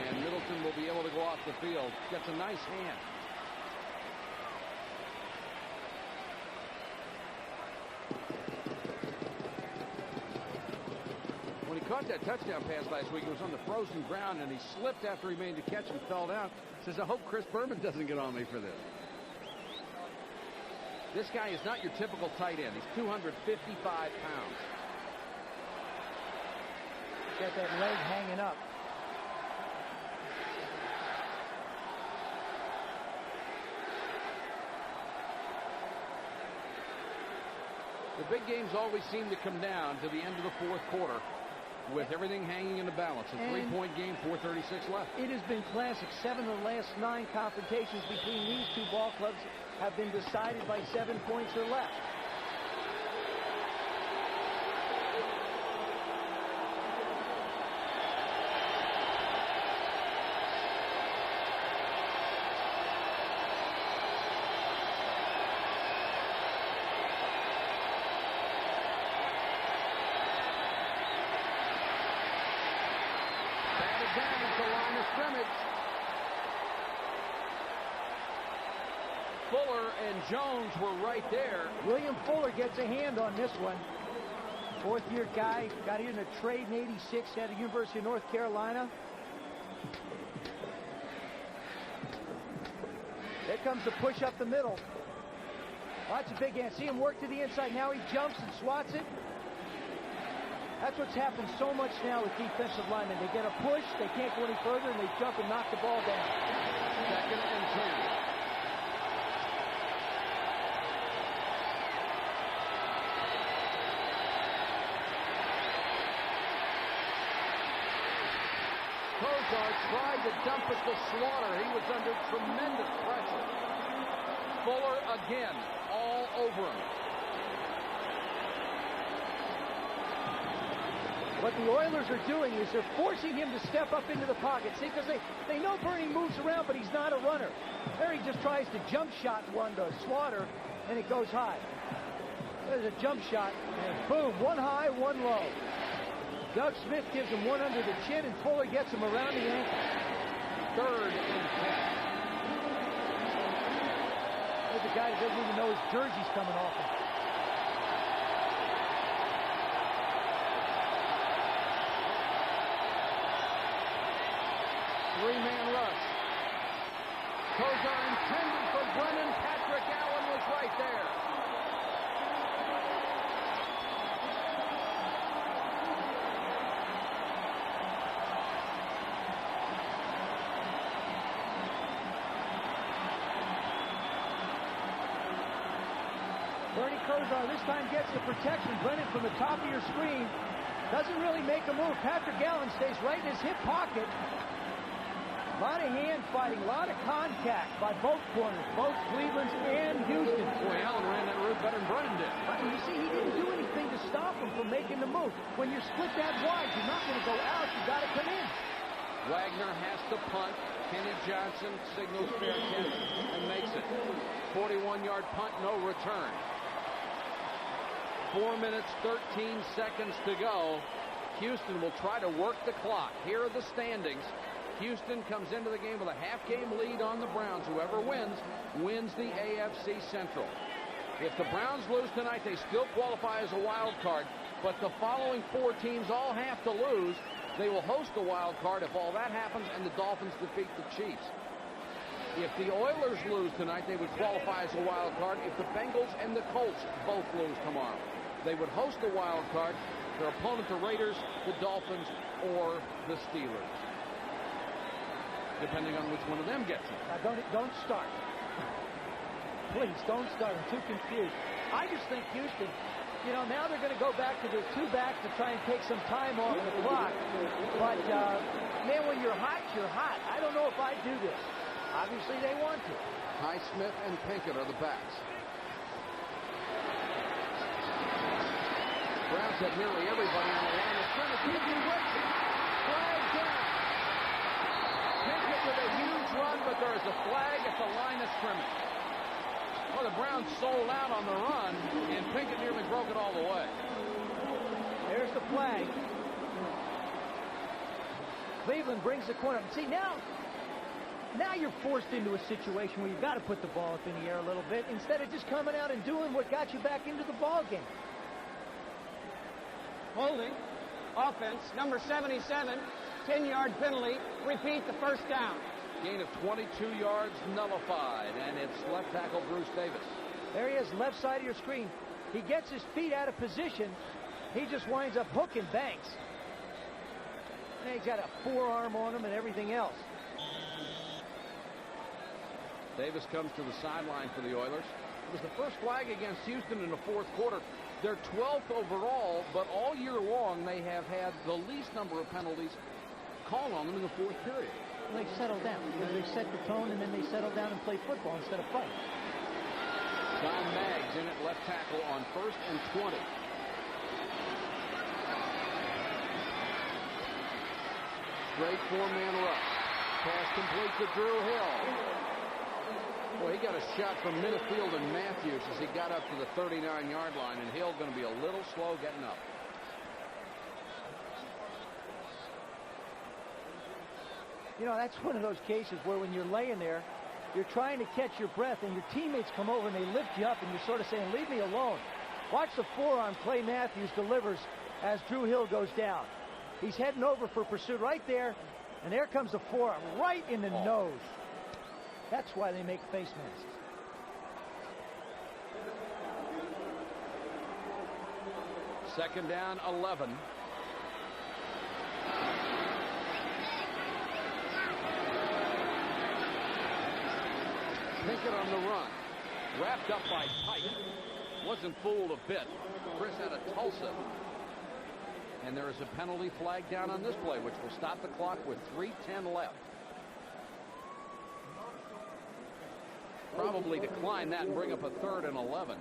and Middleton will be able to go off the field. Gets a nice hand. When he caught that touchdown pass last week, it was on the frozen ground, and he slipped after he made the catch and fell down. Says, I hope Chris Berman doesn't get on me for this. This guy is not your typical tight end. He's 255 pounds. Got that leg hanging up. The big games always seem to come down to the end of the fourth quarter with everything hanging in the balance. A 3-point game, 4:36 left. It has been classic. 7 of the last 9 confrontations between these two ball clubs have been decided by 7 points or less. Fuller and Jones were right there. William Fuller gets a hand on this one. Fourth-year guy, got here in a trade in '86 at the University of North Carolina. There comes the push up the middle. Lots of big hands. See him work to the inside. Now he jumps and swats it. That's what's happened so much now with defensive linemen. They get a push, they can't go any further, and they jump and knock the ball down. 2nd and 10. Kozar tried to dump it to Slaughter. He was under tremendous pressure. Fuller again, all over him. What the Oilers are doing is they're forcing him to step up into the pocket. See, because they know Bernie moves around, but he's not a runner. There he just tries to jump shot one to Slaughter, and it goes high. There's a jump shot, and boom, one high, one low. Doug Smith gives him one under the chin, and Fuller gets him around the ankle. 3rd and 10. There's a guy that doesn't even know his jersey's coming off him. Three-man rush. Kozar intended for Brennan. Patrick Allen was right there. Bernie Kozar this time gets the protection. Brennan from the top of your screen doesn't really make a move. Patrick Allen stays right in his hip pocket. A lot of hand fighting, a lot of contact by both corners, both Cleveland's and Houston. Boy, Allen ran that route better than Brennan did. You see, he didn't do anything to stop him from making the move. When you're split that wide, you're not going to go out. You got to come in. Wagner has to punt. Kenny Johnson signals fair catch and makes it. 41-yard punt, no return. 4 minutes, 13 seconds to go. Houston will try to work the clock. Here are the standings. Houston comes into the game with a half-game lead on the Browns. Whoever wins the AFC Central. If the Browns lose tonight, they still qualify as a wild card, but the following 4 teams all have to lose They will host the wild card if all that happens and the Dolphins defeat the Chiefs. If the Oilers lose tonight, they would qualify as a wild card. If the Bengals and the Colts both lose tomorrow, they would host the wild card. Their opponent, the Raiders, the Dolphins, or the Steelers, depending on which one of them gets it. Now don't start. Please, don't start. I'm too confused. I just think Houston, you know, now they're going to go back to their two backs to try and take some time off the clock. But, man, when you're hot, you're hot. I don't know if I'd do this. Obviously, they want to. Highsmith and Pinkett are the backs. Browns have nearly everybody on the line of scrimmage. Flag down. Pinkett with a huge run, but there is a flag at the line of scrimmage. Well, the Browns sold out on the run, and Pinkett nearly broke it all the way. There's the flag. Cleveland brings the corner. See, now you're forced into a situation where you've got to put the ball up in the air a little bit instead of just coming out and doing what got you back into the ball game. Holding. Offense, number 77, 10-yard penalty. Repeat the first down. Gain of 22 yards nullified, and it's left tackle Bruce Davis. There he is, left side of your screen. He gets his feet out of position. He just winds up hooking Banks. And he's got a forearm on him and everything else. Davis comes to the sideline for the Oilers. It was the first flag against Houston in the fourth quarter. They're 12th overall, but all year long they have had the least number of penalties called on them in the fourth period. Well, they settle down. They set the tone, and then they settle down and play football instead of fight. John Maggs in at left tackle on 1st and 20. Straight four-man rush. Pass complete to Drew Hill. Boy, he got a shot from midfield and Matthews as he got up to the 39-yard line, and Hill going to be a little slow getting up. You know, that's one of those cases where when you're laying there, you're trying to catch your breath, and your teammates come over and they lift you up, and you're sort of saying, leave me alone. Watch the forearm Clay Matthews delivers as Drew Hill goes down. He's heading over for pursuit right there, and there comes the forearm right in the nose. That's why they make face masks. Second down, 11. Pinkett on the run. Wrapped up by Pike. Wasn't fooled a bit. Chris out of Tulsa. And there is a penalty flag down on this play, which will stop the clock with 3:10 left. Probably decline that and bring up a 3rd and 11.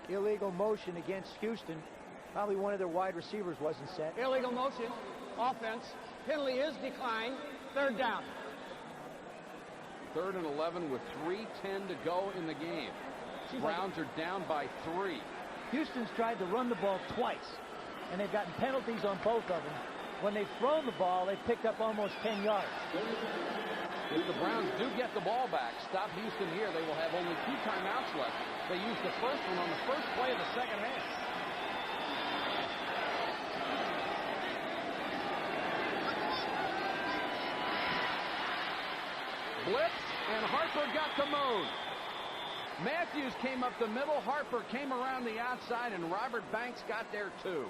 Illegal motion against Houston. Probably one of their wide receivers wasn't set. Illegal motion. Offense. Penalty is declined. 3rd down. 3rd and 11 with 3:10 to go in the game. Browns are down by 3. Houston's tried to run the ball twice, and they've gotten penalties on both of them. When they've thrown the ball, they've picked up almost 10 yards. If the Browns do get the ball back, stop Houston here, they will have only 2 timeouts left. They used the first one on the first play of the second half. Blitz, and Harper got the move. Matthews came up the middle, Harper came around the outside, and Robert Banks got there too.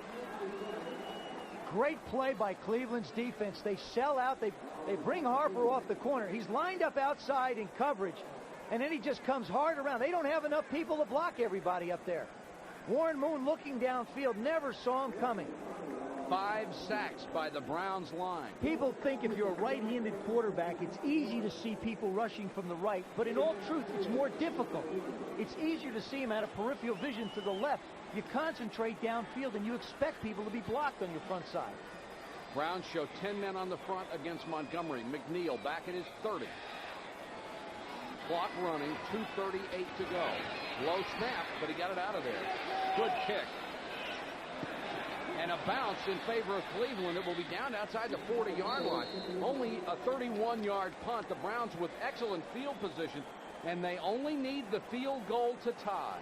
Great play by Cleveland's defense. They sell out. They bring Harper off the corner. He's lined up outside in coverage, and then he just comes hard around. They don't have enough people to block everybody up there. Warren Moon looking downfield, never saw him coming. 5 sacks by the Browns line. People think if you're a right-handed quarterback, it's easy to see people rushing from the right, but in all truth, it's more difficult. It's easier to see them out of peripheral vision to the left. You concentrate downfield, and you expect people to be blocked on your front side. Browns show 10 men on the front against Montgomery. McNeil back at his 30. Clock running, 2:38 to go. Low snap, but he got it out of there. Good kick. And a bounce in favor of Cleveland. It will be down outside the 40-yard line. Only a 31-yard punt. The Browns with excellent field position, and they only need the field goal to tie.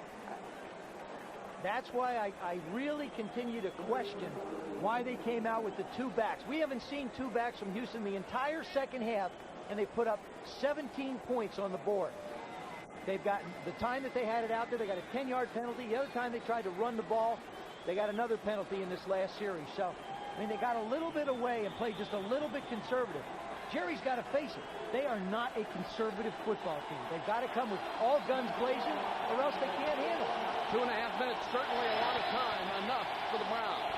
That's why I really continue to question why they came out with the two backs. We haven't seen two backs from Houston the entire second half, and they put up 17 points on the board. They've gotten the time that they had it out there, they got a 10-yard penalty. The other time they tried to run the ball, they got another penalty in this last series. So, I mean, they got a little bit away and played just a little bit conservative. Jerry's got to face it. They are not a conservative football team. They've got to come with all guns blazing, or else they can't handle it. 2.5 minutes, certainly a lot of time, enough for the Browns.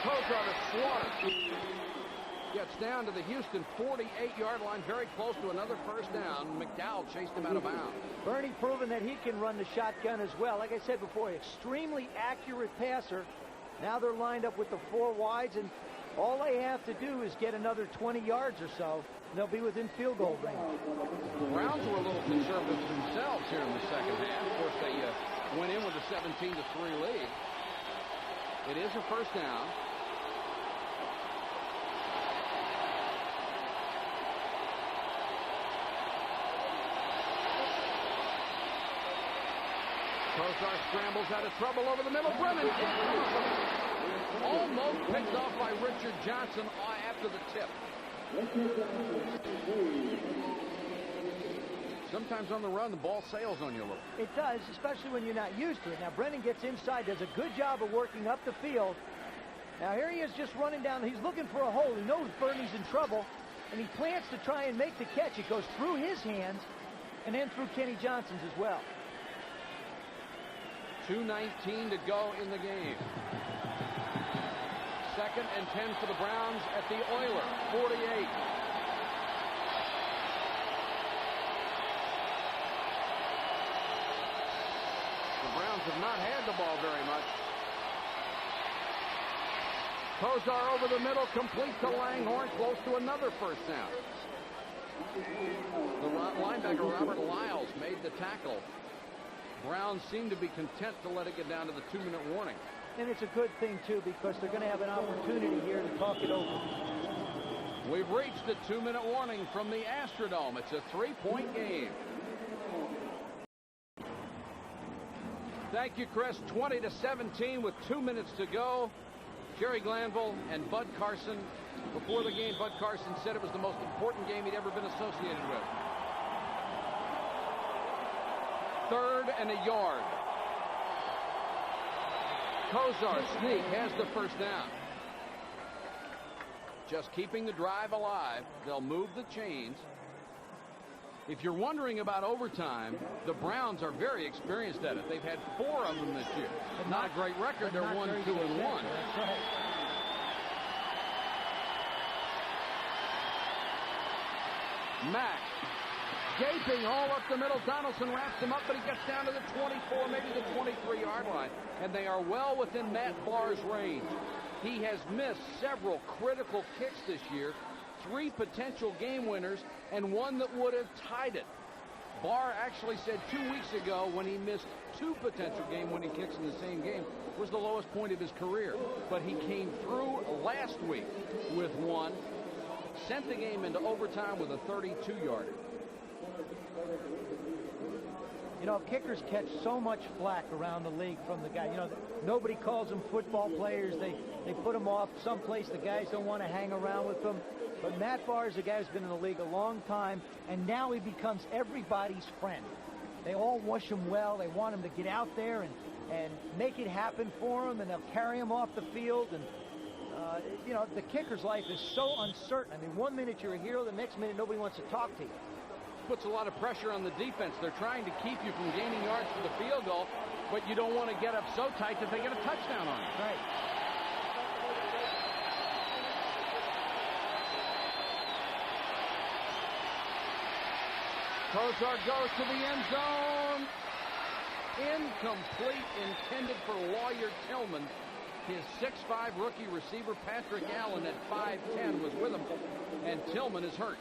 Kozar to Slaughter. Gets down to the Houston 48-yard line, very close to another first down. McDowell chased him out of bounds. Bernie proving that he can run the shotgun as well. Like I said before, extremely accurate passer. Now they're lined up with the 4 wides, and all they have to do is get another 20 yards or so. They'll be within field goal range. The Browns were a little conservative themselves here in the second half. Of course, they went in with a 17-3 lead. It is a first down. Kozar scrambles out of trouble over the middle. Brennan almost picked off by Richard Johnson after the tip. Sometimes on the run, the ball sails on you a little. It does, especially when you're not used to it. Now, Brennan gets inside, does a good job of working up the field. Now, here he is just running down. He's looking for a hole. He knows Bernie's in trouble, and he plants to try and make the catch. It goes through his hands and then through Kenny Johnson's as well. 2:19 to go in the game. 2nd and 10 for the Browns at the Oiler, 48. The Browns have not had the ball very much. Kozar over the middle, complete to Langhorne, close to another first down. The linebacker, Robert Lyles, made the tackle. Browns seem to be content to let it get down to the 2-minute warning. And it's a good thing, too, because they're going to have an opportunity here to talk it over. We've reached the 2-minute warning from the Astrodome. It's a 3-point game. Thank you, Chris. 20-17 with 2 minutes to go. Jerry Glanville and Bud Carson. Before the game, Bud Carson said it was the most important game he'd ever been associated with. 3rd and a yard. Kozar sneak has the first down. Just keeping the drive alive. They'll move the chains. If you're wondering about overtime, the Browns are very experienced at it. They've had 4 of them this year. Not a great record. They're 1-2-1. That's right. Mack gaping all up the middle. Donaldson wraps him up, but he gets down to the 24, maybe the 23-yard line. And they are well within Matt Barr's range. He has missed several critical kicks this year. 3 potential game winners and 1 that would have tied it. Barr actually said 2 weeks ago when he missed 2 potential game-winning kicks in the same game was the lowest point of his career. But he came through last week with 1, sent the game into overtime with a 32-yarder. You know, kickers catch so much flack around the league from the guy. You know, nobody calls them football players. They put them off someplace. The guys don't want to hang around with them. But Matt Barr is a guy who's been in the league a long time, and now he becomes everybody's friend. They all wish him well. They want him to get out there and make it happen for him, and they'll carry him off the field. And, you know, the kicker's life is so uncertain. I mean, 1 minute you're a hero, the next minute nobody wants to talk to you. Puts a lot of pressure on the defense. They're trying to keep you from gaining yards for the field goal, but you don't want to get up so tight that they get a touchdown on you. Right. Kozar goes to the end zone. Incomplete, intended for Lawyer Tillman. His 6'5" rookie receiver, Patrick Allen, at 5'10", was with him, and Tillman is hurt.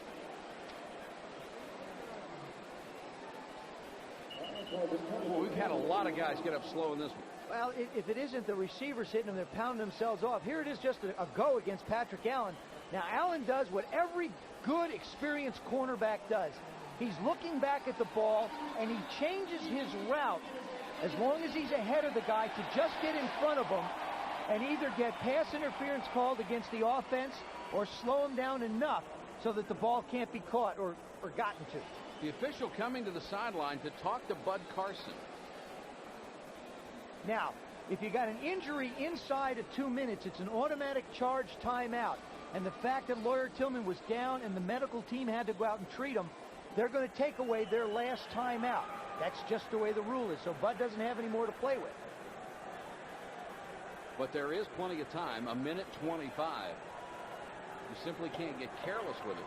Well, we've had a lot of guys get up slow in this one. Well, if it isn't the receivers hitting them, they're pounding themselves off. Here it is, just a go against Patrick Allen. Now, Allen does what every good, experienced cornerback does. He's looking back at the ball, and he changes his route as long as he's ahead of the guy to just get in front of him and either get pass interference called against the offense or slow him down enough so that the ball can't be caught or gotten to. The official coming to the sideline to talk to Bud Carson. Now, if you got an injury inside of 2 minutes, it's an automatic charge timeout. And the fact that Lawyer Tillman was down and the medical team had to go out and treat him, they're going to take away their last timeout. That's just the way the rule is. So Bud doesn't have any more to play with. But there is plenty of time, 1:25. You simply can't get careless with it.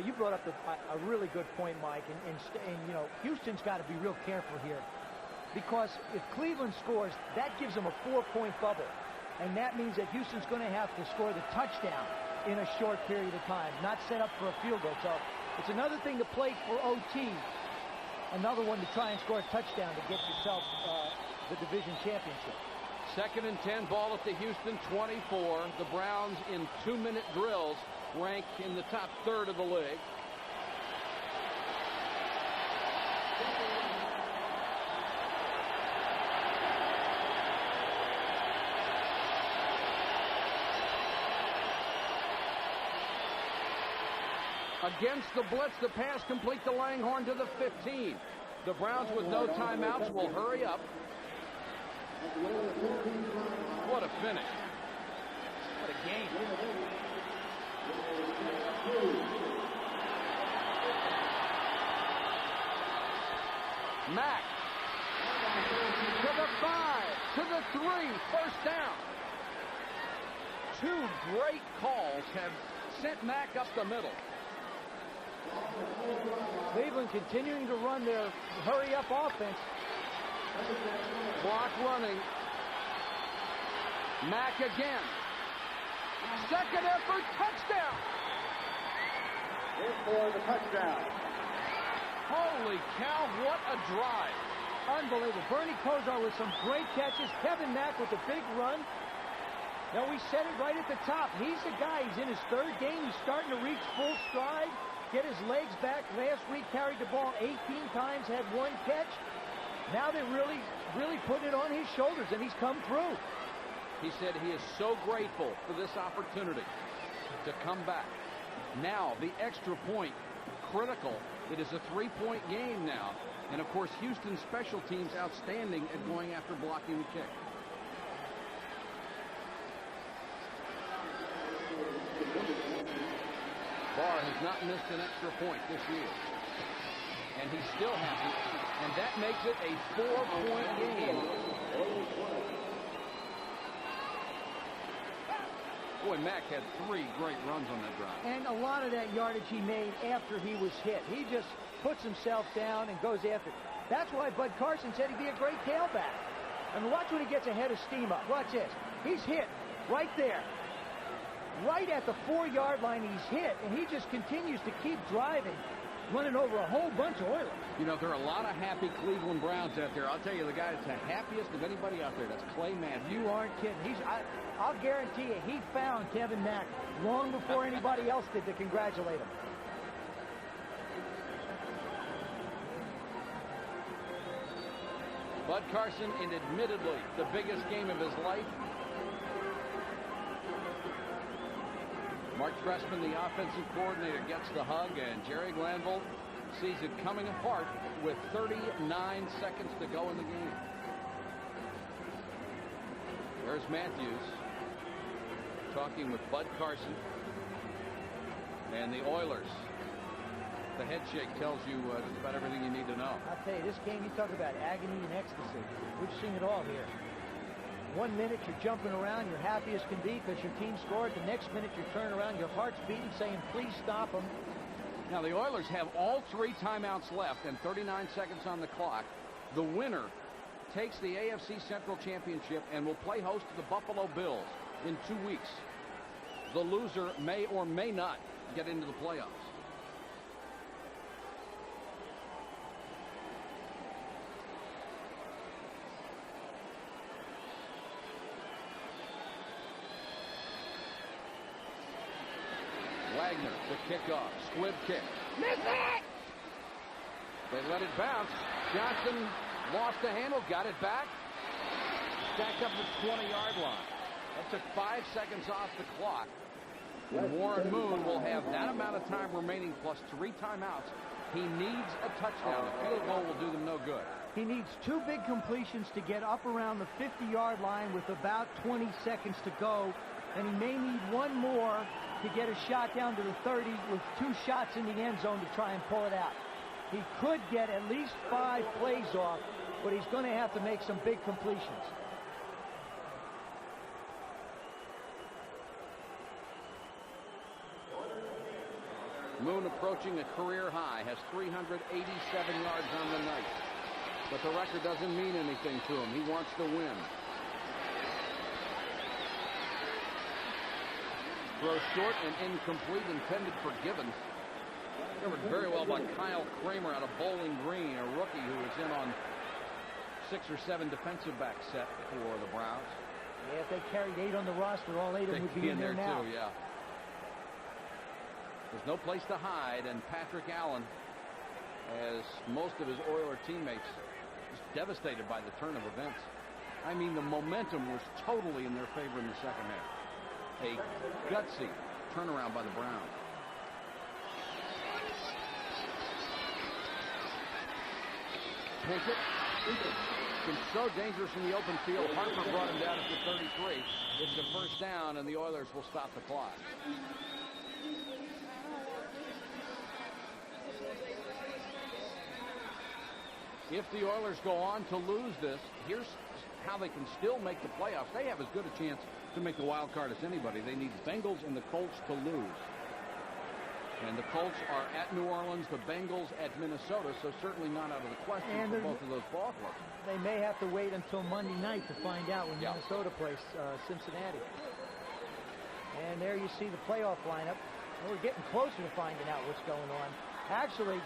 You brought up a really good point, Mike. And you know, Houston's got to be real careful here. Because if Cleveland scores, that gives them a 4-point bubble. And that means that Houston's going to have to score the touchdown in a short period of time, not set up for a field goal. So it's another thing to play for OT, another one to try and score a touchdown to get yourself the division championship. 2nd and 10, ball at the Houston 24. The Browns in 2-minute drills rank in the top third of the league. Against the blitz, the pass complete to Langhorne to the 15. The Browns with no timeouts will hurry up. What a finish. What a game. Mack to the 5, to the 3, first down. 2 great calls have sent Mack up the middle. Cleveland continuing to run their hurry-up offense. Block running. Mack again. Second effort, touchdown. In for the touchdown. Holy cow, what a drive. Unbelievable. Bernie Kosar with some great catches. Kevin Mack with a big run. Now, we said it right at the top. He's the guy. He's in his 3rd game. He's starting to reach full stride. Get his legs back. Last week carried the ball 18 times, had 1 catch. Now they're really putting it on his shoulders, and he's come through. He said he is so grateful for this opportunity to come back. Now the extra point, critical. It is a 3-point game now. And of course, Houston's special teams outstanding at going after blocking the kick. Barr has not missed an extra point this year. And he's still happy. And that makes it a 4-point game. Boy, Mack had 3 great runs on that drive. And a lot of that yardage he made after he was hit. He just puts himself down and goes after it. That's why Bud Carson said he'd be a great tailback. I mean, watch when he gets ahead of steam up. Watch this. He's hit right there. Right at the 4-yard line, he's hit, and he just continues to keep driving, running over a whole bunch of Oilers. You know, there are a lot of happy Cleveland Browns out there. I'll tell you, the guy that's the happiest of anybody out there, that's Clay Matthews. You aren't kidding. I'll guarantee you, he found Kevin Mack long before anybody else did to congratulate him. Bud Carson in admittedly the biggest game of his life. Mark Trestman, the offensive coordinator, gets the hug, and Jerry Glanville sees it coming apart with 39 seconds to go in the game. There's Matthews talking with Bud Carson and the Oilers. The head shake tells you just about everything you need to know. I'll tell you, this game, you talk about agony and ecstasy. We've seen it all here. 1 minute you're jumping around, you're happy as can be because your team scored. The next minute you're turning around, your heart's beating, saying, please stop them. Now the Oilers have all 3 timeouts left and 39 seconds on the clock. The winner takes the AFC Central Championship and will play host to the Buffalo Bills in 2 weeks. The loser may or may not get into the playoffs. Wagner, the kickoff, squib kick. Miss it! They let it bounce. Johnson lost the handle, got it back. Stacked up the 20-yard line. That took 5 seconds off the clock. And Warren Moon will have that amount of time remaining plus 3 timeouts. He needs a touchdown. A field goal will do them no good. He needs 2 big completions to get up around the 50-yard line with about 20 seconds to go. And he may need 1 more to get a shot down to the 30 with 2 shots in the end zone to try and pull it out. He could get at least 5 plays off, but he's going to have to make some big completions. Moon approaching a career high, has 387 yards on the night. But the record doesn't mean anything to him. He wants to win. Throw short and incomplete, intended for Givens. Covered very well by Kyle Kramer out of Bowling Green, a rookie who was in on 6 or 7 defensive back set for the Browns. Yeah, if they carried 8 on the roster, all 8 of them would be in there now. Too, yeah. There's no place to hide, and Patrick Allen, as most of his Oiler teammates, was devastated by the turn of events. I mean, the momentum was totally in their favor in the second half. A gutsy turnaround by the Browns. Pinkett been so dangerous in the open field. Harper brought him down at the 33. It's a first down, and the Oilers will stop the clock. If the Oilers go on to lose this, here's how they can still make the playoffs. They have as good a chance to make the wild card as anybody. They need Bengals and the Colts to lose. And the Colts are at New Orleans, the Bengals at Minnesota, so certainly not out of the question for both of those ball clubs. They may have to wait until Monday night to find out when Minnesota plays Cincinnati. And there you see the playoff lineup. We're getting closer to finding out what's going on. Actually,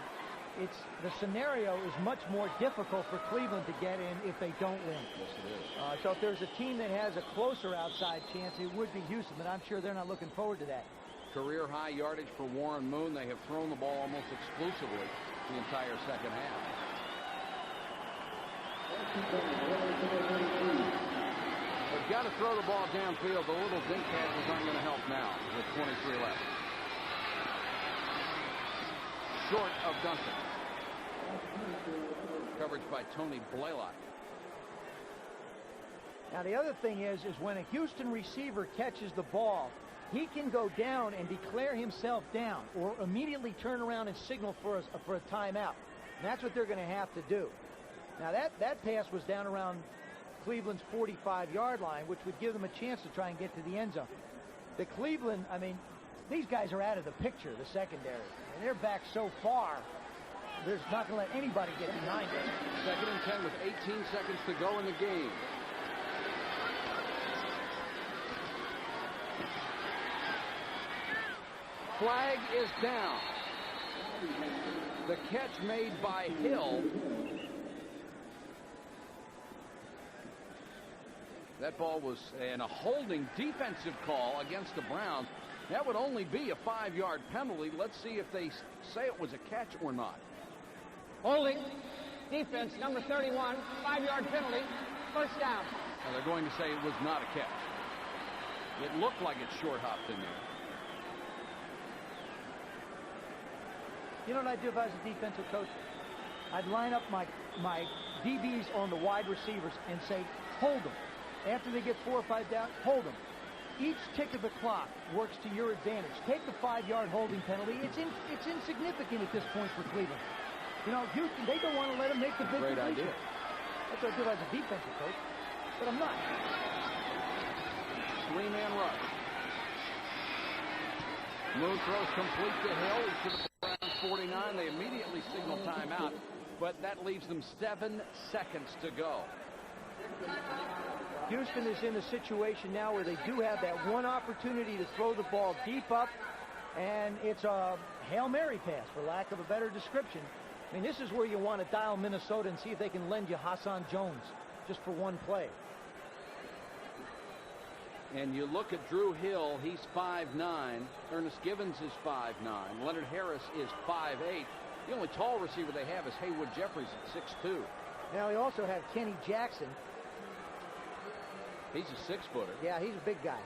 the scenario is much more difficult for Cleveland to get in if they don't win. Yes, it is. So if there's a team that has a closer outside chance, it would be Houston, but I'm sure they're not looking forward to that. Career high yardage for Warren Moon. They have thrown the ball almost exclusively the entire second half. They've got to throw the ball downfield. The little dink passes aren't going to help now with 23 left. Short of Duncan. Coverage by Tony Blaylock. Now the other thing is when a Houston receiver catches the ball, he can go down and declare himself down or immediately turn around and signal for a timeout. And that's what they're going to have to do. Now that pass was down around Cleveland's 45-yard line, which would give them a chance to try and get to the end zone. The Cleveland, I mean, these guys are out of the picture, the secondary. And they're back so far, there's not going to let anybody get behind them. 2nd and 10 with 18 seconds to go in the game. Flag is down. The catch made by Hill. That ball was in a holding defensive call against the Browns. That would only be a 5-yard penalty. Let's see if they say it was a catch or not. Holding. Defense, number 31. 5-yard penalty. First down. Now they're going to say it was not a catch. It looked like it short hopped in there. You know what I'd do if I was a defensive coach? I'd line up my DBs on the wide receivers and say, hold them. After they get 4 or 5 down, hold them. Each tick of the clock works to your advantage. Take the 5-yard holding penalty. It's insignificant at this point for Cleveland. You know, Houston, they don't want to let them make the big Great completion. idea. That's what I do as a defensive coach, but I'm not. 3-man rush. Moon throws complete to Hill. He's to the Browns 49. They immediately signal timeout, but that leaves them 7 seconds to go. Houston is in a situation now where they do have that one opportunity to throw the ball deep up, and it's a Hail Mary pass, for lack of a better description. I mean, this is where you want to dial Minnesota and see if they can lend you Hassan Jones just for one play. And you look at Drew Hill, he's 5'9". Ernest Givens is 5'9". Leonard Harris is 5'8". The only tall receiver they have is Haywood Jeffries at 6'2". Now, they also have Kenny Jackson. He's a 6-footer. Yeah, he's a big guy.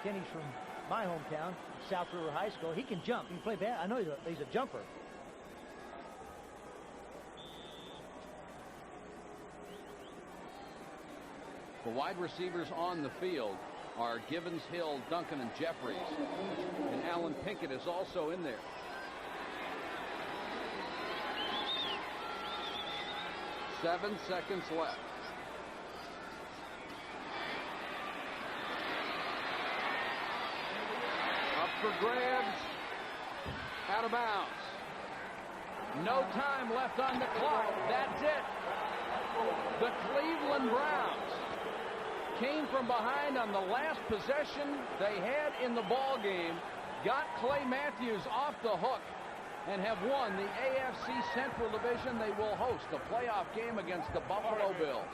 Kenny's from my hometown, South River High School. He can jump. He can play bad. I know he's a jumper. The wide receivers on the field are Givens, Hill, Duncan, and Jeffries. And Alan Pinkett is also in there. Seven seconds left. Up for grabs. Out of bounds. No time left on the clock. That's it. The Cleveland Browns came from behind on the last possession they had in the ball game, got Clay Matthews off the hook, and have won the AFC Central Division. They will host a playoff game against the Buffalo Bills.